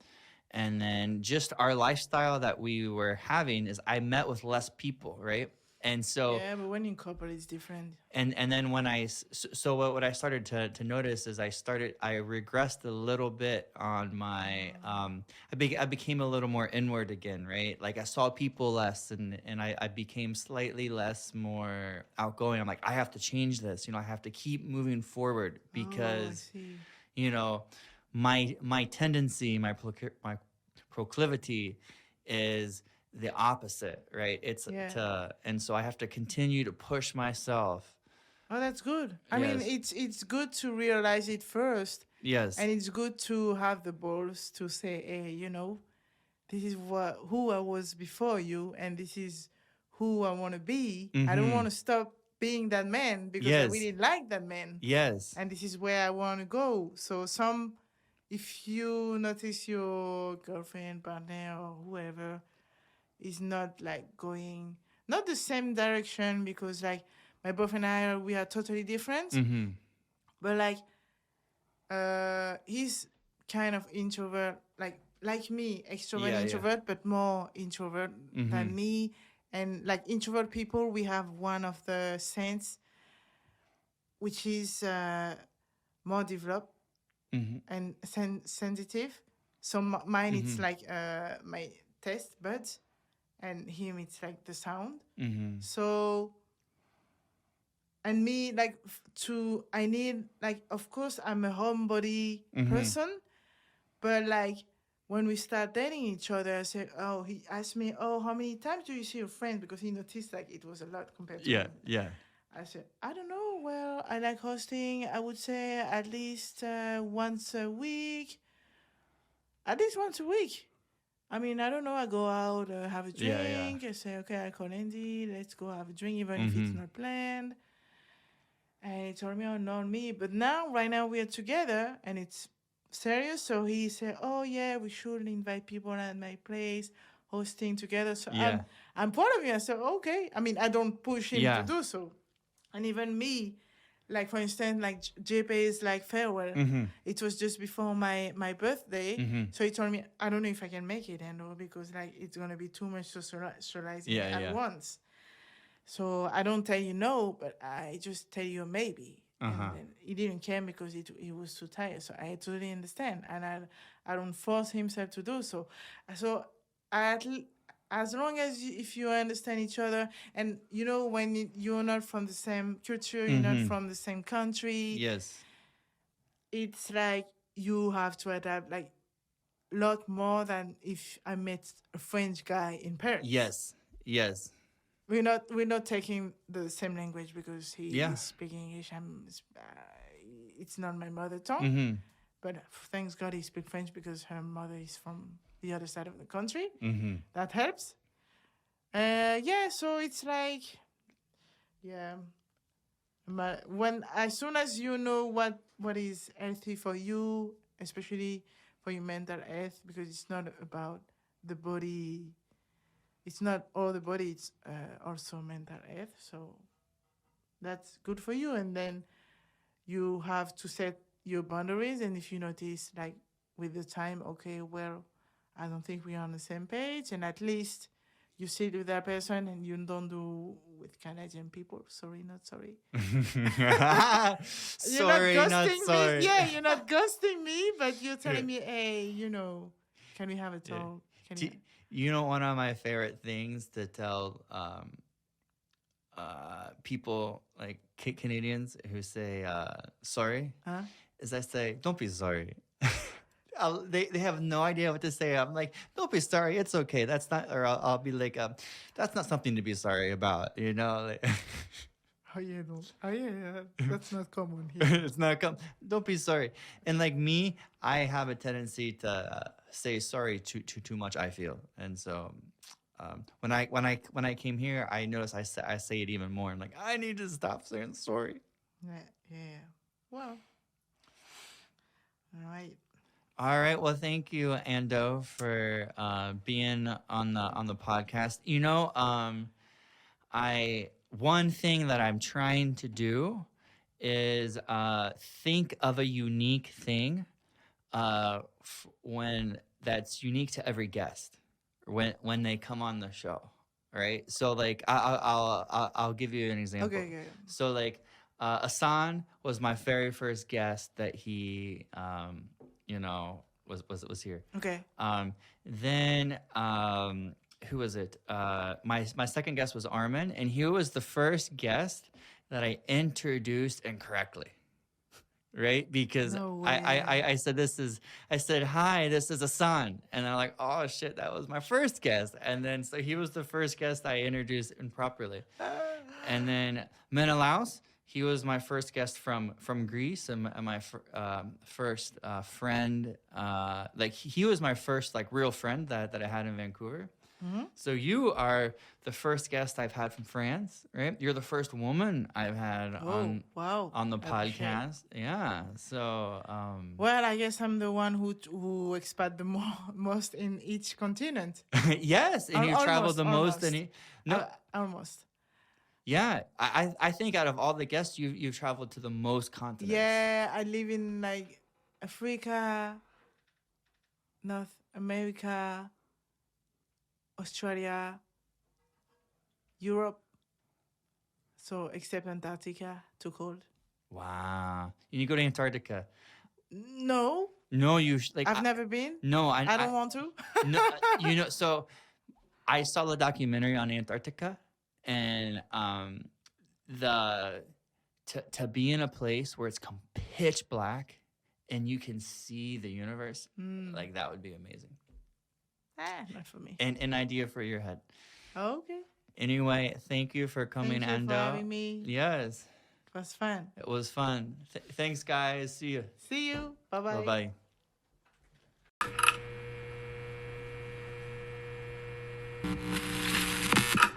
and then just our lifestyle that we were having is I met with less people, right? And so Yeah, but when in couple, it's different. and then when so what I started to notice is I regressed a little bit on my I became a little more inward again, right? Like I saw people less, and I became slightly less more outgoing. I'm like, I have to change this, I have to keep moving forward, Oh, I because see. you know my tendency, my proclivity is the opposite, right? It's Yeah. to And so I have to continue to push myself. Oh, that's good. I mean, Yes. it's good to realize it first, Yes. and it's good to have the balls to say, "Hey, this is who I was before you, and this is who I want to be. I don't want Mm-hmm. to stop being that man because I Yes. really like that man, Yes. and this is where I want to go." So if you notice your girlfriend, partner, or whoever is not like going not the same direction, because like my boyfriend and we are totally different, Mm-hmm. but like he's kind of introvert, like me, extrovert Yeah, yeah. introvert, but more introvert Mm-hmm. than me. And like introvert people, we have one of the sense which is more developed Mm-hmm. and sensitive. So mine it's Mm-hmm. like my taste buds, and him it's like the sound. Mm-hmm. So and me like to I need like, of course I'm a homebody Mm-hmm. person, but like when we start dating each other, I said, oh, he asked me, oh, how many times do you see your friends, because he noticed like it was a lot compared to Yeah, me. yeah. I said, I don't know, well, I like hosting, I would say at least once a week, at least once a week. I mean, I don't know. I go out, have a Yeah, yeah. drink. I say, okay, I call Andy. Let's go have a drink, even if it's Mm-hmm. not planned. And he told me, oh, not me. But now, right now, we are together and it's serious. So he said, oh, yeah, we should invite people at my place, hosting together. So Yeah. I'm proud of you. I said, okay. I mean, I don't push him to Yeah. do so. And even me, like, for instance, like JP's like farewell. Mm-hmm. It was just before my birthday. Mm-hmm. So he told me, I don't know if I can make it, and all, because like it's going to be too much socializing Yeah, at yeah. once. So I don't tell you no, but I just tell you maybe. Uh-huh. And then he didn't care because he was too tired. So I totally understand. And I don't force himself to do so. So at, as long as if you understand each other, and when you're not from the same culture, you're not Mm-hmm. from the same country, Yes. it's like you have to adapt like a lot more than if I met a French guy in Paris. Yes. Yes. We're not taking the same language because he Yeah. is speaking English. It's not my mother tongue. Mm-hmm. But thanks God he speaks French because her mother is from the other side of the country. Mm-hmm. That helps. Yeah, so it's like, yeah. But as soon as you know what is healthy for you, especially for your mental health, because it's not about the body, it's not all the body, it's also mental health. So that's good for you. And then you have to set your boundaries. And if you notice, like with the time, okay, well, I don't think we're on the same page, and at least you sit with that person and you don't do with Canadian people. Sorry, not sorry. You're not Sorry, not ghosting me. sorry. Yeah, you're not ghosting me, but you're Yeah. telling me, hey, can we have a Yeah. talk? Can Do, you? you know, one of my favorite things to tell people like Canadians who say sorry Huh? is I say, don't be sorry. They have no idea what to say. I'm like, don't be sorry. It's okay. That's not, or I'll be like, that's not something to be sorry about. You know, like, Oh yeah, no. Oh yeah. That's not common here. it's not don't be sorry. And like me, I have a tendency to say sorry too much. I feel, and so when I came here, I noticed I say it even more. I'm like, I need to stop saying sorry. Yeah. Well, all right. All right. Well, thank you, Ando, for being on the podcast. You know, I one thing that I'm trying to do is think of a unique thing when that's unique to every guest when they come on the show. Right. So like I'll give you an example. Okay. So like Asan was my very first guest that he you know was here. Okay. Then who was it? My second guest was Armin, and he was the first guest that I introduced incorrectly. Right? Because No I said I said, hi, this is Asan. And they're like, oh shit, that was my first guest. And then so he was the first guest I introduced improperly. And then Menelaus, he was my first guest from Greece, and my first friend. Like he was my first like real friend that I had in Vancouver. Mm-hmm. So you are the first guest I've had from France, right? You're the first woman I've had wow. on the I appreciate it. podcast. Yeah. So Well, I guess I'm the one who expat the most in each continent. yes, and you've traveled the most. Almost. No, Almost. yeah. I think out of all the guests, you've traveled to the most continents. Yeah, I live in like Africa, North America, Australia, Europe. So except Antarctica, too cold. Wow. And you go to Antarctica. No, No, like I've never been. No, I don't want to. No, you know. So I saw the documentary on Antarctica, and to be in a place where it's pitch black and you can see the universe, like that would be amazing. Not for me. And an idea for your head. Okay. Anyway, thank you for coming, Thank you Ando. for having me. Yes, It was fun. it was fun. Thanks, guys. See you. See you. Bye-bye. Bye bye.